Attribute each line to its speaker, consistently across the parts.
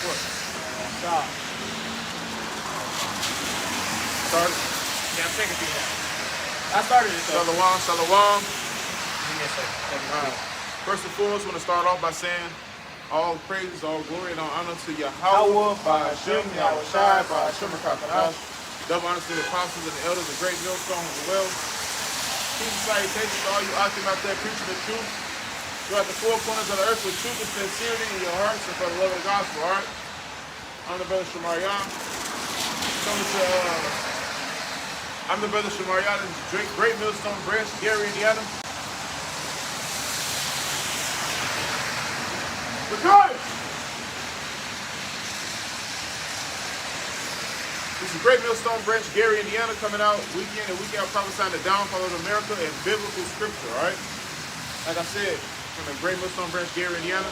Speaker 1: What?
Speaker 2: Stop.
Speaker 1: Started?
Speaker 2: Yeah, I'm taking through that. I started it, so.
Speaker 1: Shalom, shalom.
Speaker 2: Give me a second.
Speaker 1: First and foremost, I want to start off by saying all praises, all glory, and all honor to
Speaker 2: Yahweh,
Speaker 1: Yahweh,
Speaker 2: by
Speaker 1: Hashem,
Speaker 2: Hashem,
Speaker 1: Yahweh
Speaker 2: Yahweh
Speaker 1: Shai,
Speaker 2: Shai,
Speaker 1: by Hashem, Kakadash. Double honor to the apostles and the elders, the great millstones as well. Peace and salutations to all you out there preaching the truth throughout the four corners of the earth with truth and sincerity in your hearts and for the love of the gospel, all right? I'm the brother Shamariah. I'm the brother Shamariah. This is Great Millstone Branch, Gary, Indiana. Record! This is Great Millstone Branch, Gary, Indiana, coming out week in and week out, prophesying the downfall of America and biblical scripture, all right? Like I said, from the Great Millstone Branch, Gary, Indiana,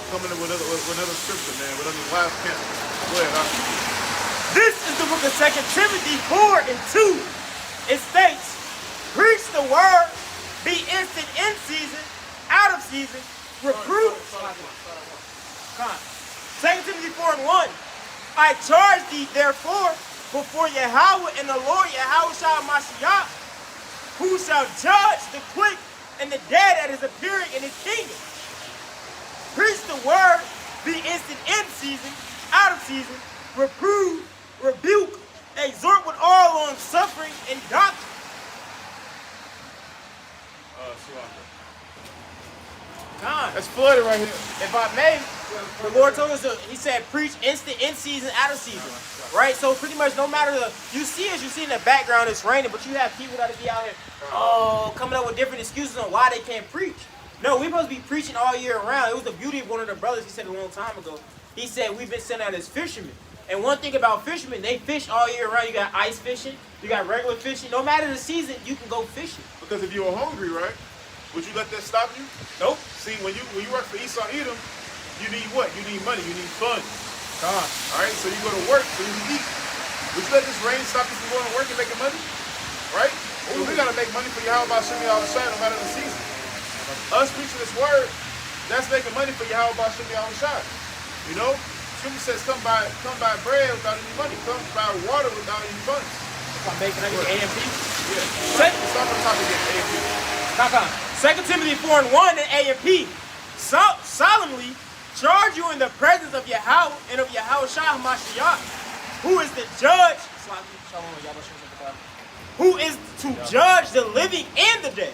Speaker 1: coming in with another scripture, man, with another last pen. Go ahead,
Speaker 2: This is the book of 2 Timothy 4:2. It states, preach the word, be instant in season, out of season, reprove. 2 Timothy 4:1. I charge thee, therefore, before Yahweh and the Lord Yahweh Shai Mashiach, who shall judge the quick and the dead at his appearing in his kingdom. Preach the word, be instant in season, out of season, reprove, rebuke, exhort with all long suffering and doctrine.
Speaker 1: That's flooded right here.
Speaker 2: If I may, the Lord told us, he said, preach instant in season, out of season. Right? So pretty much no matter you see as you see in the background, it's raining, but you have people that be out here, coming up with different excuses on why they can't preach. No, we're supposed to be preaching all year round. It was the beauty of one of the brothers, he said a long time ago. He said, we've been sent out as fishermen. And one thing about fishermen, they fish all year round. You got ice fishing, you got regular fishing. No matter the season, you can go fishing.
Speaker 1: Because if you were hungry, right, would you let that stop you?
Speaker 2: Nope.
Speaker 1: See, when you work for Esau Edom, you need what? You need money. You need funds. All right, so you go to work so you can eat. Would you let this rain stop you from going to work and making money? Right? So we got to make money for Yahweh Hashem Yahweh Shai no matter the season. Us preaching this word, that's making money for Yahweh Hashem Yahweh Shai. You know? Scripture says, come by bread without any money. Come by water without any funds.
Speaker 2: If I'm making any AMP?
Speaker 1: Yeah. It's not on top of the AMP.
Speaker 2: 2 Timothy 4:1 and AMP. Solemnly charge you in the presence of Yahweh and of Yahweh Shai Mashiach, who is the judge, who is to judge the living and the dead,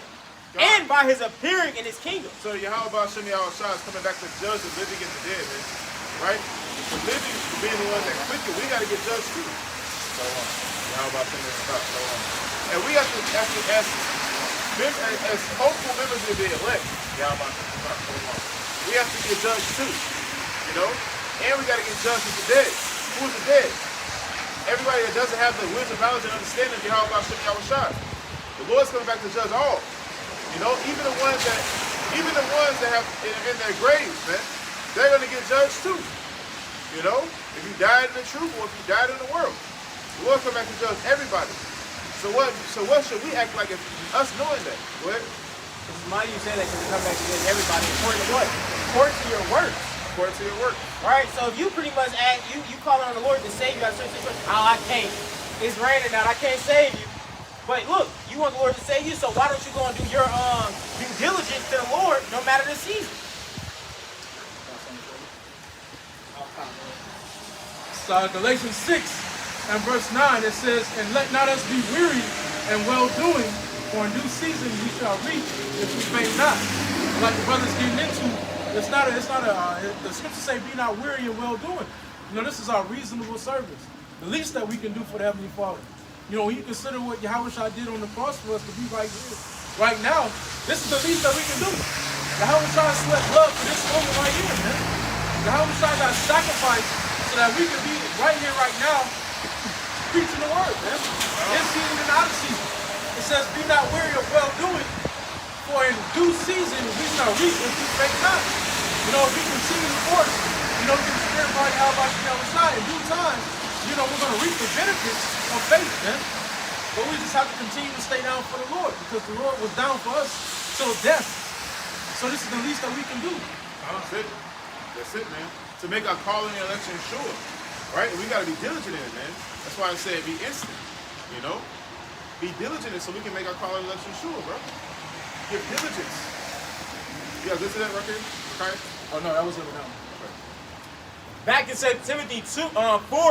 Speaker 2: and by his appearing in his kingdom.
Speaker 1: So Yahweh Hashem Yahweh Shai is coming back to judge the living and the dead, man. Right? The living being the ones that quicken, we got to get judged too. And we have to, as hopeful members of the elect, we have to get judged too. You know? And we got to get judged with the dead. Who's the dead? Everybody that doesn't have the wisdom, knowledge, and understanding of Yahweh Hashem Yahweh Shai. The Lord's coming back to judge all. You know, even the ones that have in their graves, man, they're going to get judged too. You know, if you died in the truth or if you died in the world, the Lord come back to judge everybody. So what should we act like if us knowing that? What?
Speaker 2: It's mighty you say that because you come back to judge everybody. According to what? According to your works.
Speaker 1: According to your work.
Speaker 2: All right, so if you pretty much ask, you calling on the Lord to save you, I can't. It's raining out, I can't save you. But look, you want the Lord to save you, so why don't you go and do your due diligence to the Lord no matter the season?
Speaker 3: Galatians 6 and verse 9, it says, and let not us be weary and well-doing, for in due season we shall reap if we faint not. Like the brother's getting into, the scriptures say, be not weary and well-doing. You know, this is our reasonable service. The least that we can do for the Heavenly Father. You know, when you consider what Yahweh Shai did on the cross for us to be right here, right now, this is the least that we can do. Yahweh Shai sweat blood for this moment right here, man. Yahweh Shai got sacrificed so that we can be right here, right now, preaching the word, man. In season and out of season. It says, be not weary of well-doing, for in due season we shall reap if we faint not. You know, if we continue the course, you know, we can spirit by Yahweh Shai in due time, you know, we're going to reap the benefits of faith, man. But we just have to continue to stay down for the Lord, because the Lord was down for us till death. So this is the least that we can do.
Speaker 1: That's it. That's it, man. to make our calling and election sure, right? And we got to be diligent in it, man. That's why I said be instant, you know? Be diligent in it so we can make our calling and election sure, bro. Give diligence. You guys listen to that right here? Okay?
Speaker 3: Oh no, that was it now.
Speaker 2: Back in 2 Timothy 4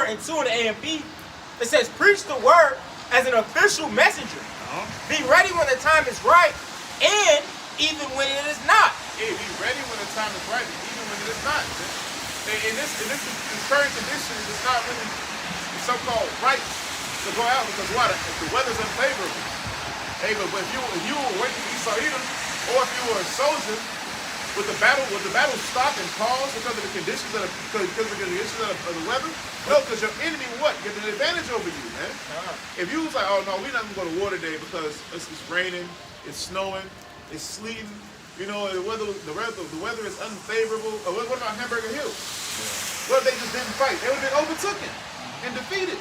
Speaker 2: and 2 in the AMP, it says, preach the word as an official messenger. Be ready when the time is right, and even when it is not.
Speaker 1: Hey, be ready when the time is right, even when it is not. In this current conditions, it's not really so-called right to go out because what? The weather's unfavorable. Hey, but if you were waiting for Esau Edom, or if you were a soldier, would the battle stop and pause because of the conditions of the weather? No, because your enemy what? Get an advantage over you, man. If you was like, oh no, we're not gonna go to war today because it's raining, it's snowing, it's sleeting, you know, the weather is unfavorable. Or what about Hamburger Hill? Well, they just didn't fight. They would have been overtaken and defeated.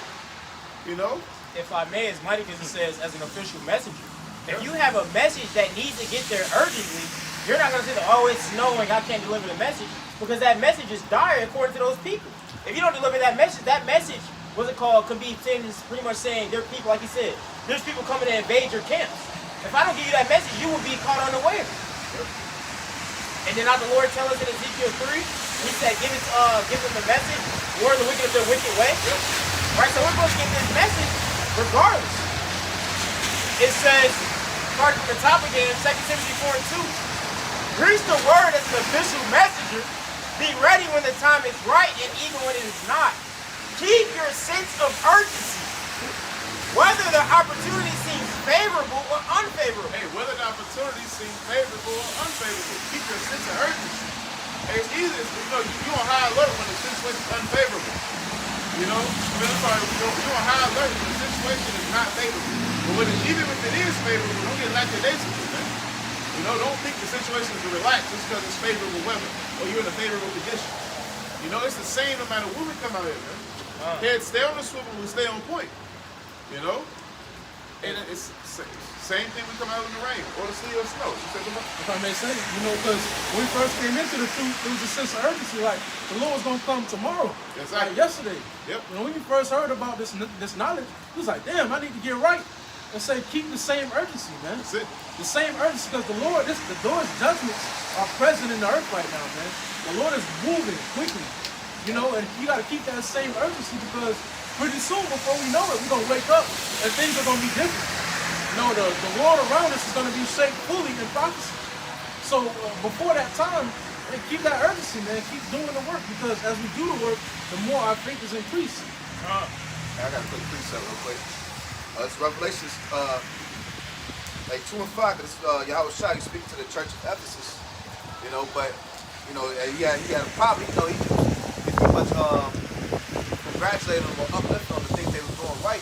Speaker 1: You know?
Speaker 2: If I may, it's mighty because it says as an official messenger. If you have a message that needs to get there urgently, you're not going to say, oh, it's snowing, I can't deliver the message, because that message is dire according to those people. If you don't deliver that message, what's it called, could be things pretty much saying there are people, like you said, there's people coming to invade your camps. If I don't give you that message, you will be caught unaware. And then not the Lord tell us in Ezekiel 3, he said, give them the message, warn the wicked of their wicked way. Right, so we're supposed to get this message regardless. It says, start from the top again, 2 Timothy 4 and 2. Preach the word as an official messenger. Be ready when the time is right and even when it is not. Keep your sense of urgency. Whether the opportunity seems favorable or unfavorable.
Speaker 1: Hey, whether the opportunity seems favorable or unfavorable, keep your sense of urgency. Hey, it's easy, you know, you're on high alert when the situation is unfavorable. You know? I mean, I'm sorry, you're on high alert when the situation is not favorable. But even if it is favorable, don't get lackadaisical, man. You know, don't think the situation is relaxed just because it's favorable weather or you're in a favorable condition. You know, it's the same no matter when we come out here, man. Head stay on the swivel, we stay on point. You know? And it's the same thing we come out in the rain or the sleet or snow.
Speaker 3: If I may say, you know, because when we first came into the truth, there was a sense of urgency, like the Lord's gonna come tomorrow.
Speaker 1: Exactly.
Speaker 3: Like yesterday.
Speaker 1: Yep.
Speaker 3: You know, when you first heard about this knowledge, it was like, damn, I need to get right. And say, keep the same urgency, man.
Speaker 1: That's it.
Speaker 3: The same urgency, because the Lord's judgments are present in the earth right now, man. The Lord is moving quickly, you know, and you got to keep that same urgency because pretty soon, before we know it, we're going to wake up and things are going to be different. You know, the world around us is going to be shaped fully in prophecy. So before that time, man, keep that urgency, man. Keep doing the work because as we do the work, the more our faith is increased.
Speaker 4: I got to put the precept real quick. It's Revelations 2 and 5, because Yahweh Shai, he's speaking to the church of Ephesus, you know, but, you know, he had a problem, you know, he pretty much congratulated them or uplifted them on the things they were doing right,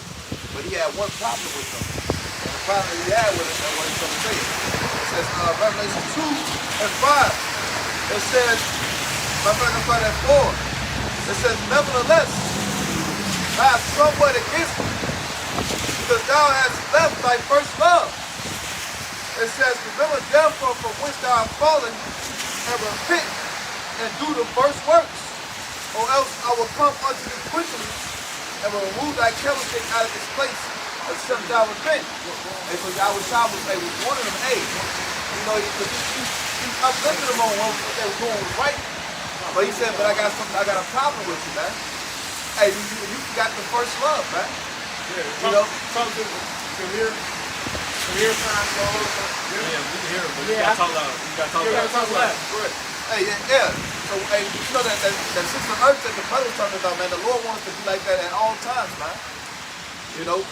Speaker 4: but he had one problem with them, and the problem that he had with it, and what he's going to say, it says, Revelation 2 and 5, it says, Revelation 5 and 4, it says, nevertheless, I have somewhat against you, because thou hast left thy first love. It says, remember therefore from which thou art fallen, and repent, and do the first works, or else I will come unto thee quickly, and will remove thy candlestick out of its place, except thou repent. And so Yahweh Shai was warning them, hey, you know, he uplifted them on what they were doing was right. But he said, but I got a problem with you, man. Hey, you forgot the first love, man.
Speaker 1: Yeah,
Speaker 4: you know,
Speaker 1: something to hear time go.
Speaker 5: Yeah, we can hear him, but you gotta talk loud. You gotta talk loud.
Speaker 1: Go ahead.
Speaker 4: Hey, yeah. So, hey, you know that system of earth that the brother was talking about, man, the Lord wants to be like that at all times, man. You know?
Speaker 3: It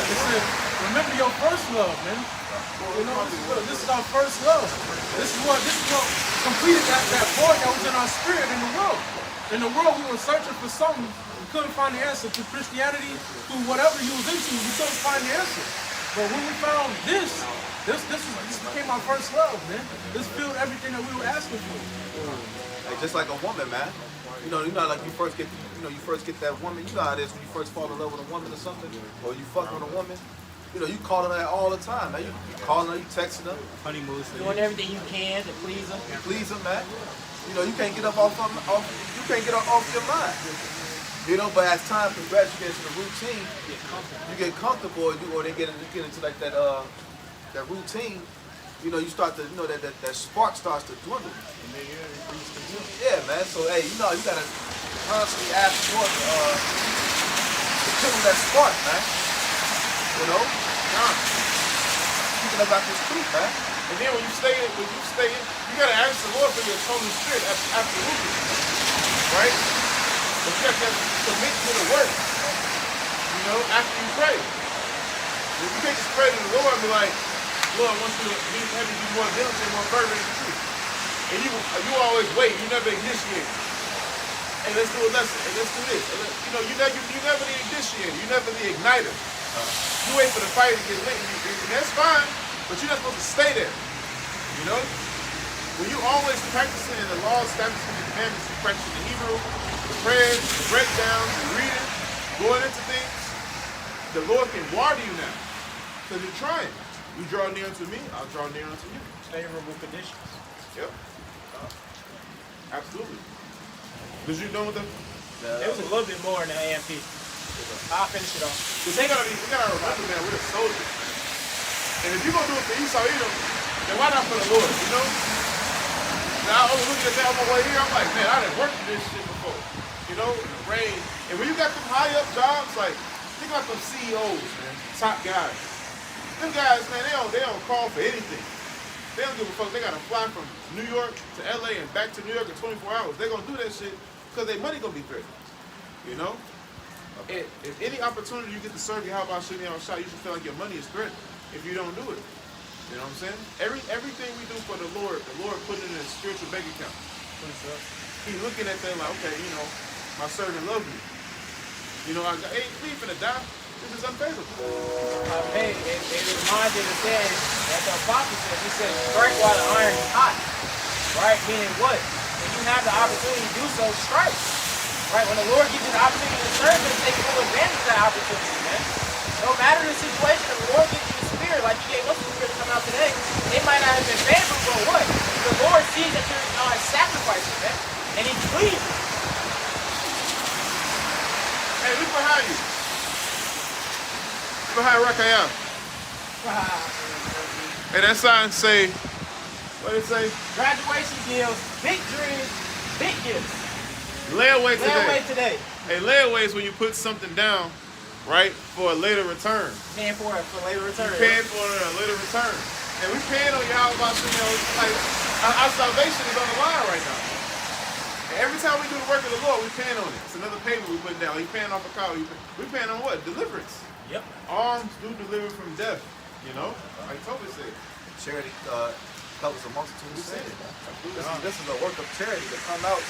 Speaker 3: said, remember your first love, man. You know, this is our first love. This is what completed that void that was in our spirit in the world. In the world, we were searching for something. We couldn't find the answer. Through Christianity, through whatever you was into, we couldn't find the answer. But when we found this became our first love, man. This filled everything that we were asking for.
Speaker 4: Hey, just like a woman, man. You know, like you first get that woman. You know how it is when you first fall in love with a woman or something, or you fuck with a woman. You know, you calling her all the time, man. You calling her, you texting her.
Speaker 5: Honeymoon.
Speaker 2: Doing everything you can to please them.
Speaker 4: Please her, man. You know, you can't get up off you can't get up off your mind. You know, but as time progresses, you get into the routine. You get comfortable, or they get into like that routine. You know, you start to, you know, that spark starts to dwindle. Yeah, man. So hey, you know, you gotta constantly ask for to kill that spark, man. You know, speaking about this truth, man.
Speaker 1: And then when you stay in, you gotta ask the Lord for your Holy Spirit, absolutely, right? But you have to commit to the work, you know, after you pray. You can't just pray to the Lord and be like, Lord, I want you to have me be more diligent, more fervent in the truth. And you always wait, you never initiate. Hey, let's do a lesson, hey, let's do this. You know, you never the initiator, you never the igniter. You wait for the fire to get lit, and that's fine, but you're not supposed to stay there. You know? When you always practicing the laws, statutes, and commandments, you practice the Hebrew, the prayers, the breakdowns, the reading, going into things, the Lord can water you now. Because you're trying. You draw near unto me, I'll draw near unto you.
Speaker 2: Favorable conditions.
Speaker 1: Yep. Absolutely. Because you know what
Speaker 2: It was a little bit more in the AMP. I'll finish it off.
Speaker 1: Because we gotta remember, man, we're soldiers. And if you're gonna do it for Esau Edom, then why not for the Lord, you know? Now I was looking at that on my way here, I'm like, man, I didn't work for this shit before. You know, the rain. And when you got them high up jobs, like, think about them CEOs, man, top guys. Them guys, man, they don't call for anything. They don't give a fuck. They gotta fly from New York to LA and back to New York in 24 hours. They're gonna do that shit because their money gonna be threatened. You know? Okay. If any opportunity you get to serve Yahweh Hashem Yahushua, you should feel like your money is threatened if you don't do it. You know what I'm saying? Everything we do for the Lord put it in a spiritual bank account. He's looking at them like, okay, you know, my servant loves me. You know, hey, we finna die. This is unfavorable.
Speaker 2: Hey, it reminded us that the apostle said, he said, strike while the iron is hot. Right? Meaning what? When you have the opportunity to do so, strike. Right? When the Lord gives you the opportunity to serve him, take full advantage of that opportunity, man. No matter the situation, if the Lord gives you the spirit, like he gave us the spirit to come out today, it might not have been favorable, but what? The Lord sees that you're sacrificing, man. And he's pleased.
Speaker 1: Hey, look behind you. Behind Rakayam. And that sign say, what did it say?
Speaker 2: Graduation deals, big dreams, big gifts.
Speaker 1: Layaway today.
Speaker 2: Layaway today.
Speaker 1: Hey, layaway is when you put something down, right, for a later return.
Speaker 2: Paying for it for later return.
Speaker 1: Paying for a later return. And we paying on Yahweh, you know, like our salvation is on the line right now. And every time we do the work of the Lord, we paying on it. It's another payment we put down. He paying off a car. We paying on what? Deliverance.
Speaker 2: Yep.
Speaker 1: Arms do deliver from death, you know? Like Toby said.
Speaker 4: Charity covers a multitude of sins. This is a work of charity to come out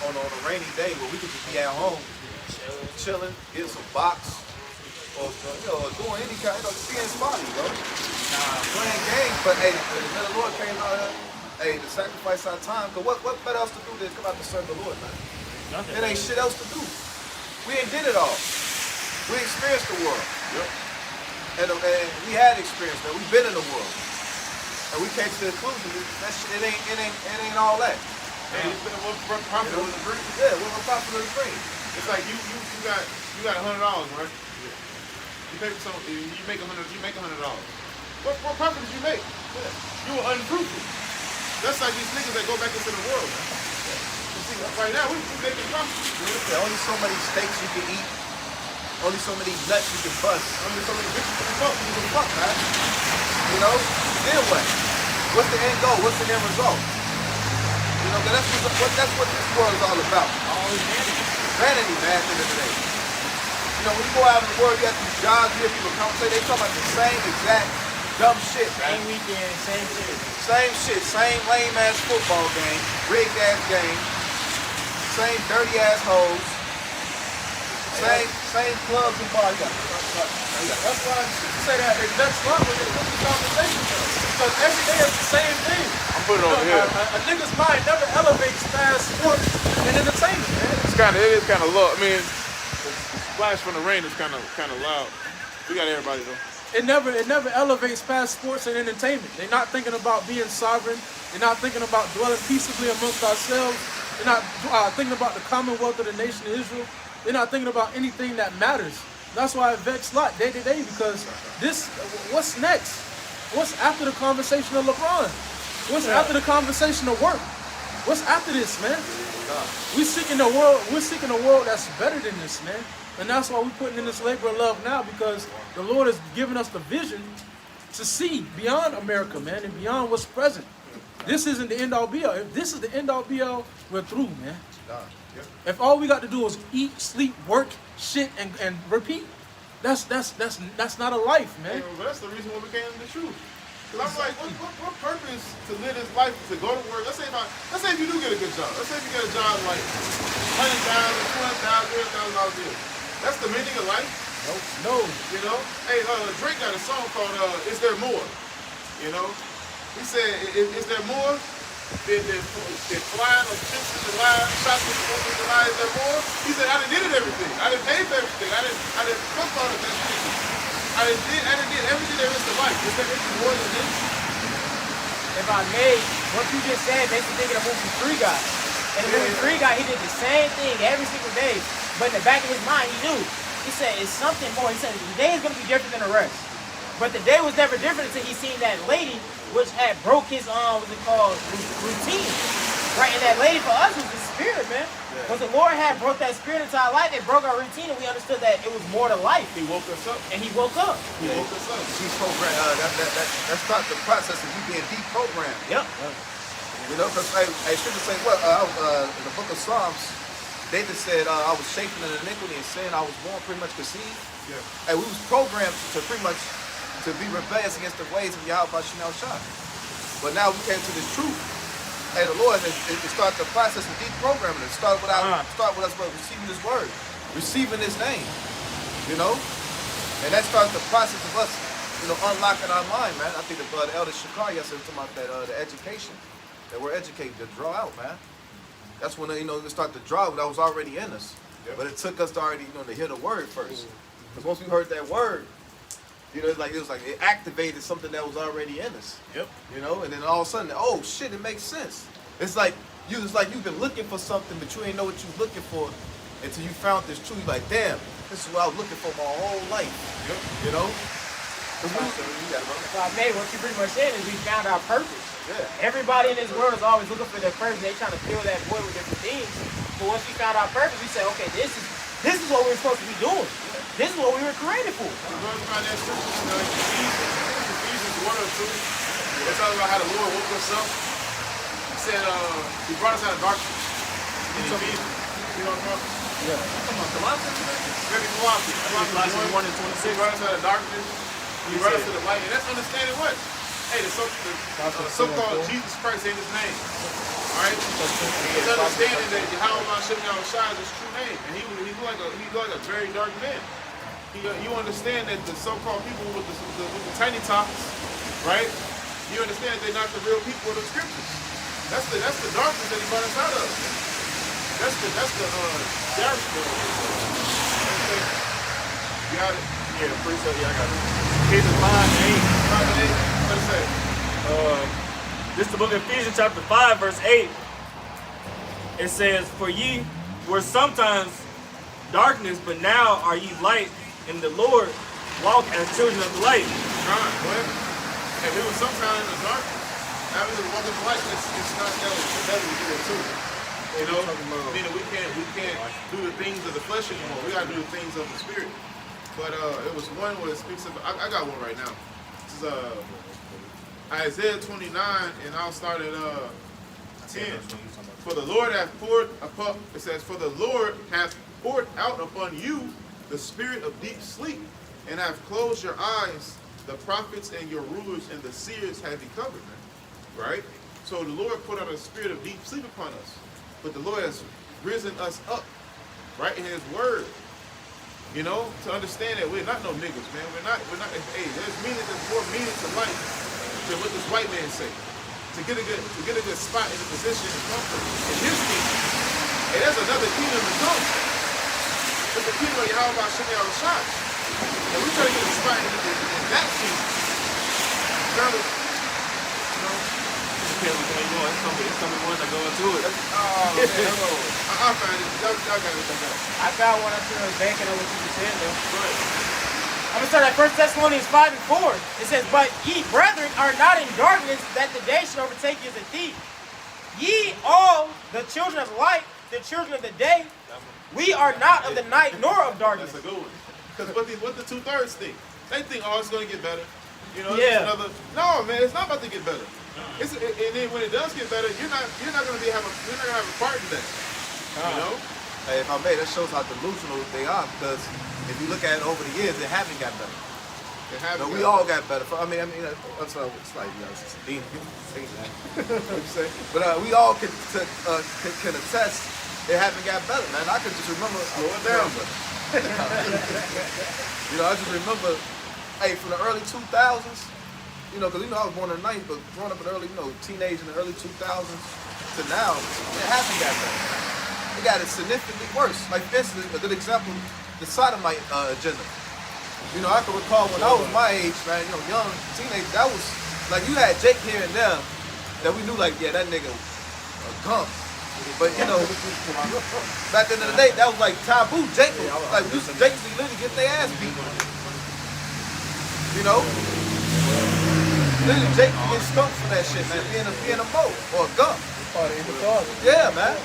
Speaker 4: on a rainy day where we could just be at home, chilling, get some box, or you know, doing any kind, you know, being spotty, you know? Playing games, but hey, the Lord came out here, hey, to sacrifice our time. Cause what better else to do than come out to serve the Lord, man? It ain't shit else to do. We ain't did it all. We experienced the world.
Speaker 1: Yep.
Speaker 4: And we had experience that. We've been in the world. And we came to the conclusion that shit, it ain't all that.
Speaker 1: And what profit was the dream?
Speaker 4: Yeah, what profit was the dream?
Speaker 1: It's like you got $100, right? You pay for something, you make $100. What profit did you make? Yeah. You were unfruitful. That's like these niggas that go back into the world, man. See, right now we making profit.
Speaker 4: There's only so many steaks you can eat. Only so many nuts you can bust.
Speaker 1: Only so many bitches you can fuck,
Speaker 4: man. You know? Then what? What's the end goal? What's the end result? You know, that's what this world is all about.
Speaker 2: Always vanity.
Speaker 4: Vanity, man, at the end of the day. You know, when you go out in the world, you have these jobs, you hear people conversate, they talk about the same exact dumb shit, man.
Speaker 2: Same weekend, same shit.
Speaker 4: Same shit, same lame ass football game, rigged ass game, same dirty ass hoes. Same clubs and bars.
Speaker 3: That's why I say that next level is what the conversation is. Because every day it's the same thing.
Speaker 1: I'm putting it over here.
Speaker 3: A nigga's mind never elevates past sports and entertainment, man.
Speaker 1: It is kind of low. I mean, the splash from the rain is kind of loud. We got everybody though.
Speaker 3: It never elevates past sports and entertainment. They're not thinking about being sovereign They're not thinking about dwelling peaceably amongst ourselves. They're not thinking about the commonwealth of the nation of Israel. They're not thinking about anything that matters. That's why it vexed Lot day to day, because what's next? What's after the conversation of LeBron? What's after the conversation of work? What's after this, man? We're seeking a world that's better than this, man. And that's why we're putting in this labor of love now, because the Lord has given us the vision to see beyond America, man, and beyond what's present. This isn't the end all be all. If this is the end all be all, we're through, man. If all we got to do is eat, sleep, work, shit, and repeat, that's not a life, man.
Speaker 1: Hey, but that's the reason why we came to the truth. Cause I'm like, what purpose to live this life, to go to work? Let's say if you do get a good job. Let's say if you get a job like $100,000, $200,000, $300,000 a year. That's the meaning of life?
Speaker 3: No.
Speaker 1: You know? Hey, Drake got a song called Is There More? You know? He said, is there more? They're flying or chips in the line, shots with the line, is there more? He said, I done did it everything. I done paid for everything. I done fucked all of that shit. I done did everything there is to life. Is there anything more than this?
Speaker 2: If I may, what you just said makes me think of the movie Free Guy. In the movie Free Guy, he did the same thing every single day, but in the back of his mind, he knew. He said, it's something more. He said, the day is going to be different than the rest. But the day was never different until he seen that lady, which had broke his, routine. Right? And that lady for us was the spirit, man. When the Lord had broke that spirit into our life, it broke our routine, and we understood that it was more to life.
Speaker 1: He woke us up.
Speaker 2: And he woke up.
Speaker 1: He woke us up.
Speaker 4: Deprogram. That starts the process of you being deprogrammed.
Speaker 2: Yep.
Speaker 4: You know, because I should say, in the book of Psalms, David said, I was shapen in iniquity and sin. I was born pretty much conceived.
Speaker 1: Yeah.
Speaker 4: And we was programmed to pretty much to be rebellious against the ways of Yahweh Shemel Shah. But now we came to this truth. Hey, the Lord, it started the process of deprogramming. It start with us receiving His word, receiving His name. You know, and that starts the process of us, unlocking our mind, man. I think the Elder Shakar yesterday was talking about that the education that we're educated to draw out, man. That's when we start to draw that was already in us. Yep. But it took us to already to hear the word first. Because once we heard that word, it was like it activated something that was already in us.
Speaker 1: Yep.
Speaker 4: And then all of a sudden, oh shit, it makes sense. It's like you've been looking for something, but you ain't know what you was looking for until you found this truth. You're like, damn, this is what I was looking for my whole life. Yep.
Speaker 2: What you pretty much said is we found our purpose.
Speaker 4: Yeah.
Speaker 2: Everybody in this world is always looking for their purpose. They trying to fill that void with different things. But once we found our purpose, we said, okay, this is what we're supposed to be doing. This is what we were created for.
Speaker 1: We're going to find that scripture, Ephesians 1 or 2. It's talking about how the Lord woke us up. He said, He brought us out of darkness. In Ephesians. You know what I'm talking about?
Speaker 5: Yeah. Come on, Colossians.
Speaker 1: Maybe Colossians
Speaker 5: 1 and 26.
Speaker 1: He brought us out of darkness. He brought us to the light. And that's understanding what? Hey, the so-called Jesus Christ ain't His name. Alright? It's understanding that Yahweh Shemel Shah is His true name. And he's like a very dark man. You understand that the so-called people with the tiny tops, right? You understand that they're not the real people of the scriptures. That's the darkness that He brought us out of. That's the dark. You got it?
Speaker 5: Yeah, precept. Yeah, I got it. Ephesians 5:8.
Speaker 1: What it say?
Speaker 5: This is the book of Ephesians chapter 5, verse 8. It says, for ye were sometimes darkness, but now are ye light in the Lord. Walk as children of the light.
Speaker 1: What? If it was sometime in the darkness, now we just walk in the light. It's not that we get into it. Meaning we can't do the things of the flesh anymore. We gotta do the things of the spirit. But it was one where it speaks of. I got one right now. This is Isaiah 29, and I'll start at 10. For the Lord hath poured upon. It says, for the Lord hath poured out upon you the spirit of deep sleep, and have closed your eyes. The prophets and your rulers and the seers have he covered. Right? So the Lord put out a spirit of deep sleep upon us. But the Lord has risen us up, right, in His word. To understand that we're not no niggas, man. We're not. Hey, there's more meaning to life than what this white man say. To get a good spot in a position and comfort in His kingdom. Hey, there's another kingdom to come. It's the kingdom of Yahweh Shemel Shah. And we try to get a spot in that kingdom.
Speaker 5: depends on where you going. It's some of the ones that go into it.
Speaker 1: Oh, man, hold on. I found it. Y'all got it.
Speaker 2: I found one up here banking on what you just said, though.
Speaker 1: Go ahead.
Speaker 2: I'm gonna start at 1 Thessalonians 5 and 4. It says, "But ye, brethren, are not in darkness, that the day should overtake you as a thief. Ye all the children of light, the children of the day, we are not of the night nor of darkness."
Speaker 1: That's a good one. Because what the 2/3 think? They think, oh, it's going to get better. You know, it's
Speaker 2: Yeah.
Speaker 1: just another. No, man, it's not about to get better. And then when it does get better, you're not gonna have a part in that. You know?
Speaker 4: Hey, if I may, that shows how delusional they are because if you look at it over the years, they haven't got better.
Speaker 1: They have
Speaker 4: No,
Speaker 1: it.
Speaker 4: we all got better. I'm sorry, it's like, it's a demon. Say that.
Speaker 1: What you say?
Speaker 4: But we all can attest it haven't got better, man. I can just remember.
Speaker 1: Slow it down, bro.
Speaker 4: You know, I just remember, hey, from the early 2000s, you know, because, I was born in the 90s, but growing up in the early, teenage in the early 2000s to now, it hasn't got better. It got it significantly worse. Like, for instance, a good example, the sodomite agenda. You know, I can recall when I was my age, man, young teenage, that was, like, you had Jake here and there that we knew, like, yeah, that nigga a gump. But, back in the day, that was, like, taboo. Jake used to literally get their ass beat. You know? Literally, Jake would get skunked for that shit, man, being a mo or a gump. Yeah, man.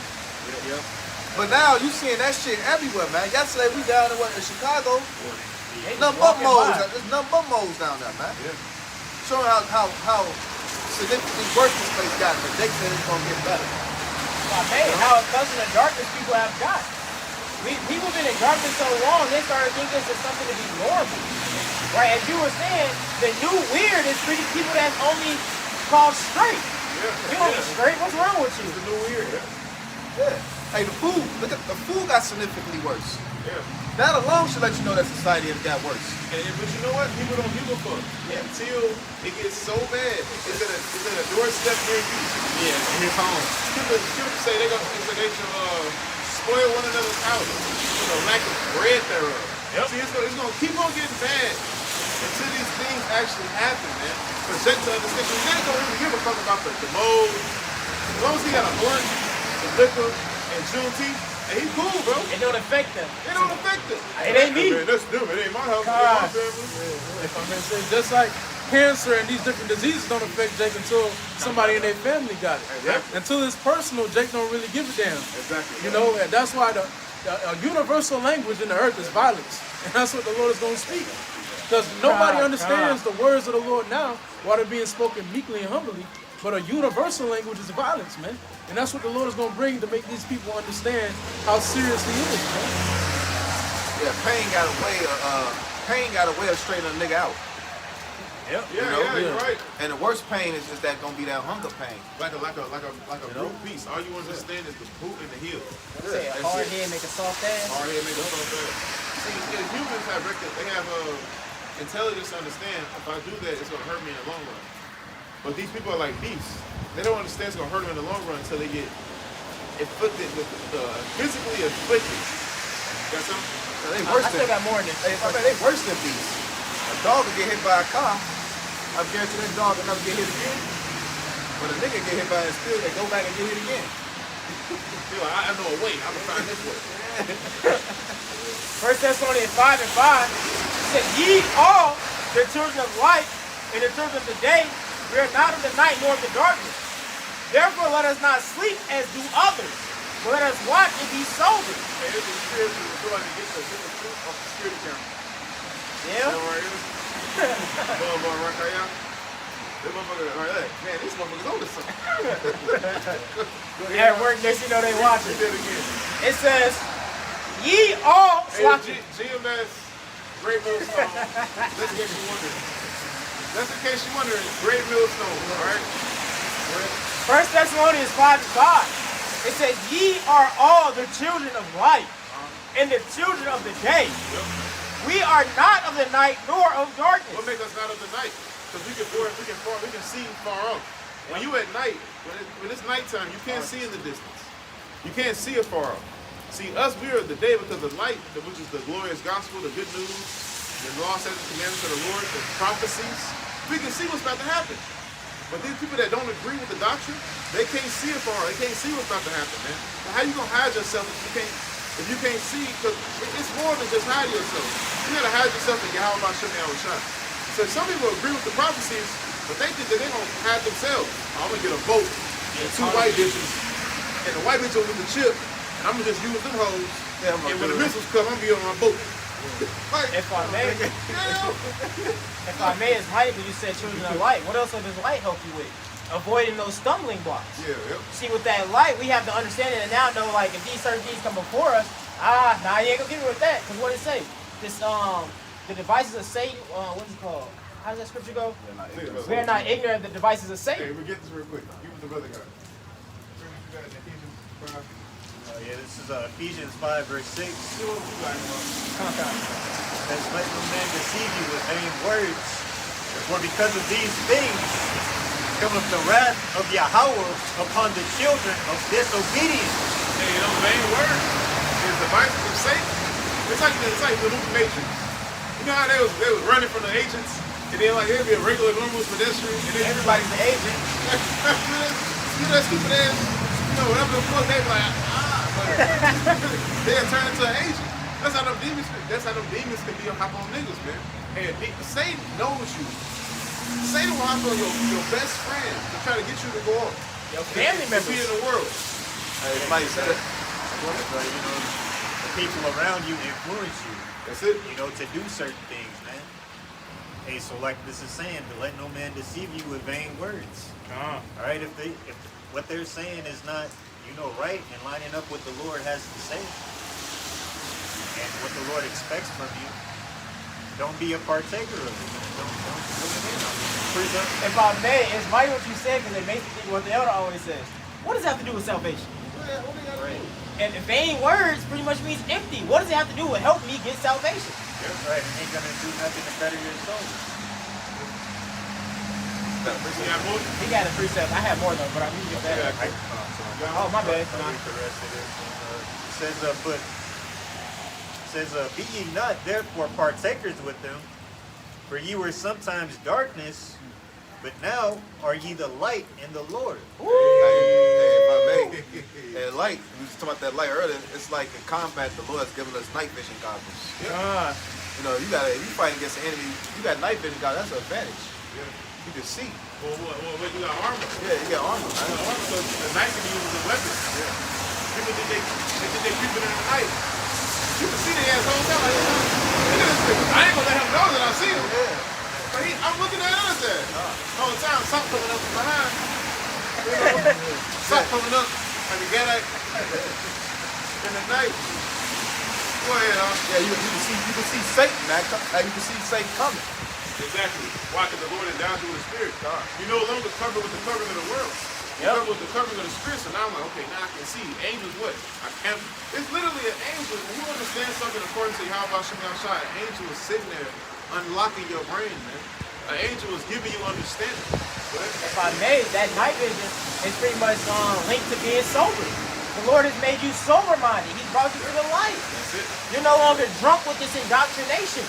Speaker 4: But now, you seeing that shit everywhere, man. Yesterday, we down in Chicago. Nothing but moles. There's nothing but moles down there, man. Showing how significantly worse this place got, but Jake said it's gonna get better.
Speaker 2: Man, how accustomed to darkness people have got. People been in darkness so long, they started thinking it's something to be normal. Right? As you were saying, the new weird is pretty people that's only called straight. You only straight, what's wrong with you?
Speaker 1: It's the new weird.
Speaker 4: Yeah. Hey, the food, look at the food got significantly worse.
Speaker 1: Yeah.
Speaker 4: That alone should let you know that society has got worse.
Speaker 1: But you know what? People don't give a fuck until it gets so bad. It's at a doorstep near you.
Speaker 5: Yeah, in his home.
Speaker 1: People say they should spoil one another's house. Lack of bread thereof.
Speaker 5: Yep.
Speaker 1: See, it's gonna keep on getting bad until these things actually happen, man. For Jake to understand, because Jake don't really give a fuck about the mold. As long as he got a blunt, the liquor, and Juneteenth, and he cool, bro.
Speaker 2: It don't affect them.
Speaker 1: It don't affect us.
Speaker 2: It ain't me.
Speaker 1: Man, that's them. It ain't my house. It
Speaker 2: God.
Speaker 1: ain't my family.
Speaker 3: If I may say, just like cancer and these different diseases don't affect Jake until somebody in their family got it.
Speaker 1: Exactly.
Speaker 3: Until it's personal, Jake don't really give a damn.
Speaker 1: Exactly.
Speaker 3: And that's why the universal language in the earth is violence. And that's what the Lord is going to speak. Because nobody understands the words of the Lord now while they're being spoken meekly and humbly. But a universal language is violence, man. And that's what the Lord is going to bring to make these people understand how serious He is, man.
Speaker 4: Yeah, pain got a way of straightening a nigga out.
Speaker 5: Yep.
Speaker 1: Yeah, you're right.
Speaker 4: And the worst pain is that gonna be that hunger pain.
Speaker 1: Like a brute beast. All you understand is the boot and the heel.
Speaker 2: Say a hard head make a soft ass.
Speaker 1: Hard head make a soft ass. See, humans have intelligence to understand. If I do that, it's gonna hurt me in the long run. But these people are like beasts. They don't understand it's gonna hurt them in the long run until they get inflicted with physically afflicted. Got something?
Speaker 4: So they
Speaker 2: I
Speaker 4: worse
Speaker 2: still
Speaker 4: than
Speaker 2: got more than this.
Speaker 4: they worse than beasts. A dog will get hit by a car. I guarantee that dog will never get hit again. But a nigga get hit by a steel, they go back and get hit again.
Speaker 1: You're like, I know a way. I'm gonna find this way.
Speaker 2: 1 Thessalonians 5 and 5 says, "Ye all the children of light and the children of the day, we are not of the night nor of the darkness. Therefore let us not sleep as do others, but let us watch and be sober."
Speaker 1: Hey, this is spiritual. Somebody get the truth off the security camera.
Speaker 2: Yeah.
Speaker 1: You know right here? Motherfucker right there. This motherfucker right there. Man, these motherfuckers on to something.
Speaker 2: At work, next you know they watching.
Speaker 1: Do that again.
Speaker 2: It says, "Ye all
Speaker 1: Hey, GMS, Great Millstone. Just in case you're wondering. Just in case you're wondering, Great Millstone, alright?
Speaker 2: 1 Thessalonians 5 and 5. It says, "Ye are all the children of light and the children of the day. We are not of the night nor of darkness."
Speaker 1: What makes us not of the night? Because we can see far off. When you at night, when it's nighttime, you can't see in the distance. You can't see afar off. See, us, we are the day because the light, which is the glorious gospel, the good news, the law, statutes, commandments of the Lord, the prophecies. We can see what's about to happen. But these people that don't agree with the doctrine, they can't see it far. They can't see what's about to happen, man. So how you gonna hide yourself if you can't see? Because it's more than just hide yourself. You gotta hide yourself in Yahweh Hashem Yahushua. So some people agree with the prophecies, but they think that they're gonna hide themselves. I'm gonna get a boat and 2 white bitches, and the white bitch will with the chip, and I'm gonna just use them hoes.
Speaker 4: Yeah,
Speaker 1: And when the missiles come, I'm gonna be on my boat. Like,
Speaker 2: If I may, if I may, it's mighty because you said children of light. What else does light help you with? Avoiding those stumbling blocks.
Speaker 1: yeah, yep.
Speaker 2: See, with that light, we have the understanding and now know, like, if these certain things come before us, nah, you ain't gonna get me with that. Because what it say? This, the devices of Satan, what's it called? How does that scripture go? We are not ignorant of the devices of
Speaker 1: Hey,
Speaker 2: Satan.
Speaker 1: we get this real quick. Give it the brother guy.
Speaker 6: Yeah, this is Ephesians 5, verse 6.
Speaker 2: Come on.
Speaker 6: Says, let no man deceive you with vain words. For because of these things cometh the wrath of Yahweh upon the children of disobedience.
Speaker 1: Hey, those vain words is devices of Satan. It's like the movie Matrix. You know how they was running from the agents, and then like it'd be a regular normal pedestrian, and then
Speaker 2: Everybody's the agent.
Speaker 1: you know that stupid ass, whatever the fuck they be like, they'll turn into an agent. That's how them demons can be hop on niggas, man. And Satan knows you. Satan will hop on your best friend to try to get you to go off.
Speaker 2: Your family
Speaker 1: To
Speaker 2: members.
Speaker 1: be in the world.
Speaker 4: Hey, somebody said it.
Speaker 6: The people around you influence you,
Speaker 1: That's it.
Speaker 6: to do certain things, man. Hey, so like this is saying, to let no man deceive you with vain words. All right, if what they're saying is not, right and lining up what the Lord has to say and what the Lord expects from you, don't be a partaker of it. Don't put it in on it.
Speaker 2: If I may, it's mighty what you said because it makes me think what the elder always says. What does it have to do with salvation?
Speaker 1: What they gotta do?
Speaker 2: And vain words pretty much means empty. What does it have to do with help me get salvation?
Speaker 6: That's right. It ain't gonna do nothing to better your soul.
Speaker 1: You got more?
Speaker 2: He got a precept. I had more though, but I need to get that. Oh, my bad.
Speaker 6: I'll read the rest of this. It says, be ye not therefore partakers with them, for ye were sometimes darkness, but now are ye the light in the Lord.
Speaker 4: Hey, if I may, and light, we was talking about that light earlier, it's like in combat, the Lord has given us night vision goggles. If you fighting against an enemy, you got night vision goggles, that's an advantage. You can see.
Speaker 1: Well, you got armor.
Speaker 4: Yeah, you got armor.
Speaker 1: You got armor, so the knife can be used as a weapon. People think they creeping in the night. You can see the ass whole time. Like, look at this nigga. I ain't gonna let him know that I see him. But I'm looking at us there. Whole time, something coming up from behind. Something coming up. Like a guy in the night. Go ahead,
Speaker 4: Yeah, you can see Satan, man. You can see Satan coming.
Speaker 1: Exactly. Why? Because the Lord endowed you with the Spirit. You no longer covered with the covering of the world.
Speaker 2: Yep.
Speaker 1: You covered with the covering of the Spirit. So now I'm like, okay, now I can see. Angels, what? It's literally an angel. When you understand something according to Yahweh Shem Yahushua, an angel is sitting there unlocking your brain, man. An angel is giving you understanding.
Speaker 2: If I may, that night vision is pretty much linked to being sober. The Lord has made you sober-minded. He brought you to the light.
Speaker 1: That's it.
Speaker 2: You're no longer drunk with this indoctrination.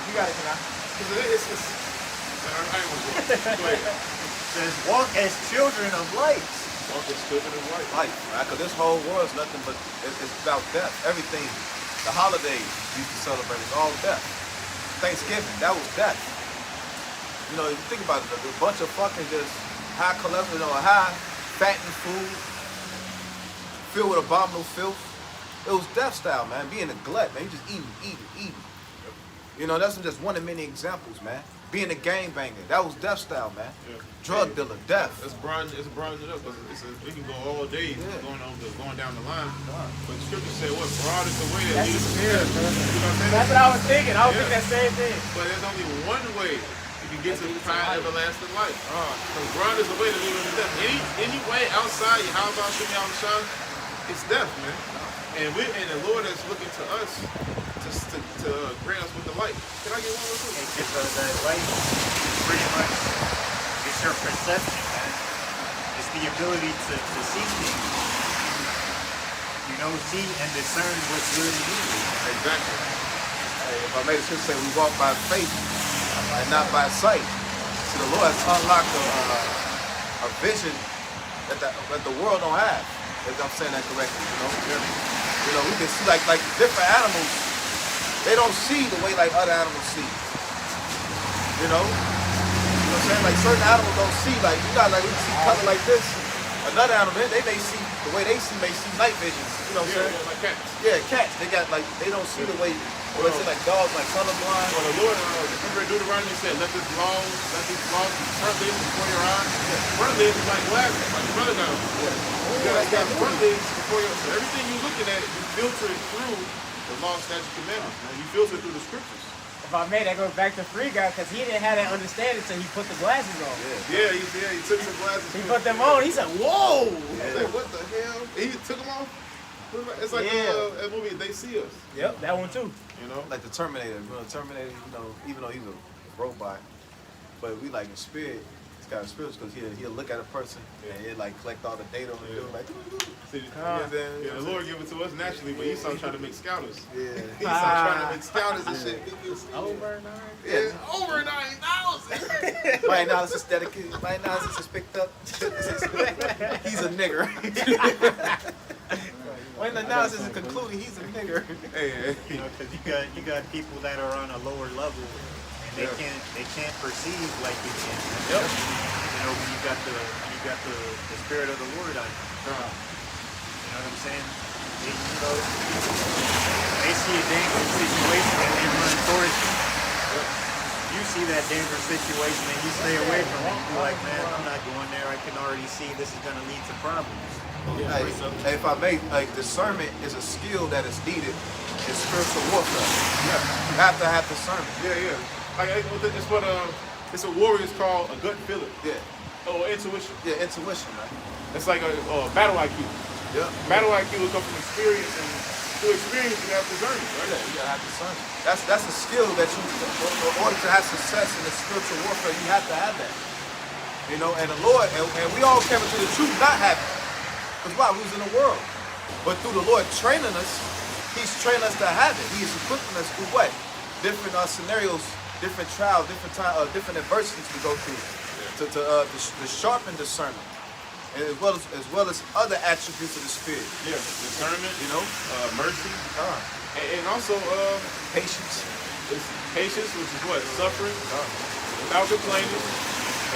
Speaker 2: You got it, Tanah.
Speaker 1: I ain't want to go ahead.
Speaker 6: It says, walk as children of light.
Speaker 1: Walk as children of light.
Speaker 4: Life, right? Because this whole world is nothing but, it's about death. Everything, the holidays we used to celebrate, it's all death. Thanksgiving, that was death. You think about it, a bunch of fucking just high cholesterol, high fattened food, filled with abominable filth. It was death style, man. Being a glut, man. You just eating. That's just one of many examples, man. Being a gangbanger, that was death style, man.
Speaker 1: Yeah.
Speaker 4: Drug dealer, death.
Speaker 1: It's bronzing it up because we can go all day going down the line. But the scripture said, what? Broad is the way that
Speaker 2: That's
Speaker 1: leads
Speaker 2: the
Speaker 1: to
Speaker 2: spirit,
Speaker 1: death.
Speaker 2: man.
Speaker 1: You know what I'm saying?
Speaker 2: That's what I was thinking. I was thinking that same thing.
Speaker 1: But there's only one way you can get to find everlasting life. Because broad is the way that leads to death. Any way outside Yahweh Shem Yahushua, it's death, man. And the Lord is looking to us to grant us with the light. Can I get one more quick?
Speaker 6: That light pretty much it's your perception, man. It's the ability to see things. See and discern what's good and evil.
Speaker 4: Exactly. Hey, if I made a scripture say we walk by faith and not by sight. So the Lord has unlocked a vision that the world don't have. If I'm saying that correctly, you know, we can see like different animals. They don't see the way like other animals see. You know what I'm saying? Like certain animals don't see like you got like we see color like this. Another animal they may see the way they see may see night visions. You know what I'm saying?
Speaker 1: Yeah, like cats.
Speaker 4: Yeah, cats. They got like they don't see the way. Or let's say like dogs, like colorblind.
Speaker 1: Well, the Lord, remember Deuteronomy said, let these laws be front legs before your eyes. Front legs is like glasses, like your brother now. You got front legs before your eyes. So everything you're looking at, you filter it through the law, statute, commandments. Man. You filter it through the scriptures.
Speaker 2: If I may, that goes back to Free Guy because he didn't have that understanding until he put the glasses on.
Speaker 1: Yeah, he took some glasses.
Speaker 2: He put them on. He said, "Whoa!"
Speaker 1: I said, what the hell? He took them off. It's like that movie, They See Us.
Speaker 2: Yep, that one too.
Speaker 1: You know?
Speaker 4: Like the Terminator. You know, Terminator, you know, even though he's a robot, but we like in spirit, it's kind of spiritual because he'll look at a person and he'll like collect all the data on the dude, like,
Speaker 1: See, the Lord give it to us naturally, but Esau trying to make scouters.
Speaker 4: yeah.
Speaker 1: Esau trying to make scouters and shit.
Speaker 2: Over 9.
Speaker 1: Yeah, over 9,000.
Speaker 4: My analysis dedicated. My analysis is picked up. He's a nigger. When the analysis is concluded, he's a nigger.
Speaker 1: Hey,
Speaker 6: You know, because you got people that are on a lower level and they can't perceive like you can.
Speaker 1: Yep.
Speaker 6: You know, when you got the spirit of the Lord on you. You know what I'm saying? They see a dangerous situation and they run towards you. You see that dangerous situation and you stay away from it. You're like, man, I'm not going there. I can already see this is going to lead to problems.
Speaker 4: Hey, if I may, like discernment is a skill that is needed in spiritual warfare.
Speaker 1: yeah.
Speaker 4: You have to have discernment.
Speaker 1: Yeah. Like it's what warriors call a gut feeling.
Speaker 4: Yeah,
Speaker 1: Or intuition.
Speaker 4: yeah, intuition, man.
Speaker 1: It's like a battle IQ.
Speaker 4: Yeah,
Speaker 1: Battle IQ will come from experience, and through experience you have discernment, right?
Speaker 4: yeah, you gotta have discernment. That's a skill that you, in order to have success in the spiritual warfare, you have to have that. You know, and the Lord, and we all came into the truth not having it. Because why? We was in the world. But through the Lord training us, He's training us to have it. He is equipping us through what? Different scenarios, different trials, different adversities we go through to sharpen discernment, and as well as other attributes of the Spirit.
Speaker 1: Yeah, discernment,
Speaker 4: You know,
Speaker 1: mercy, and also
Speaker 4: patience.
Speaker 1: it's patience, which is what? Suffering, without complaining,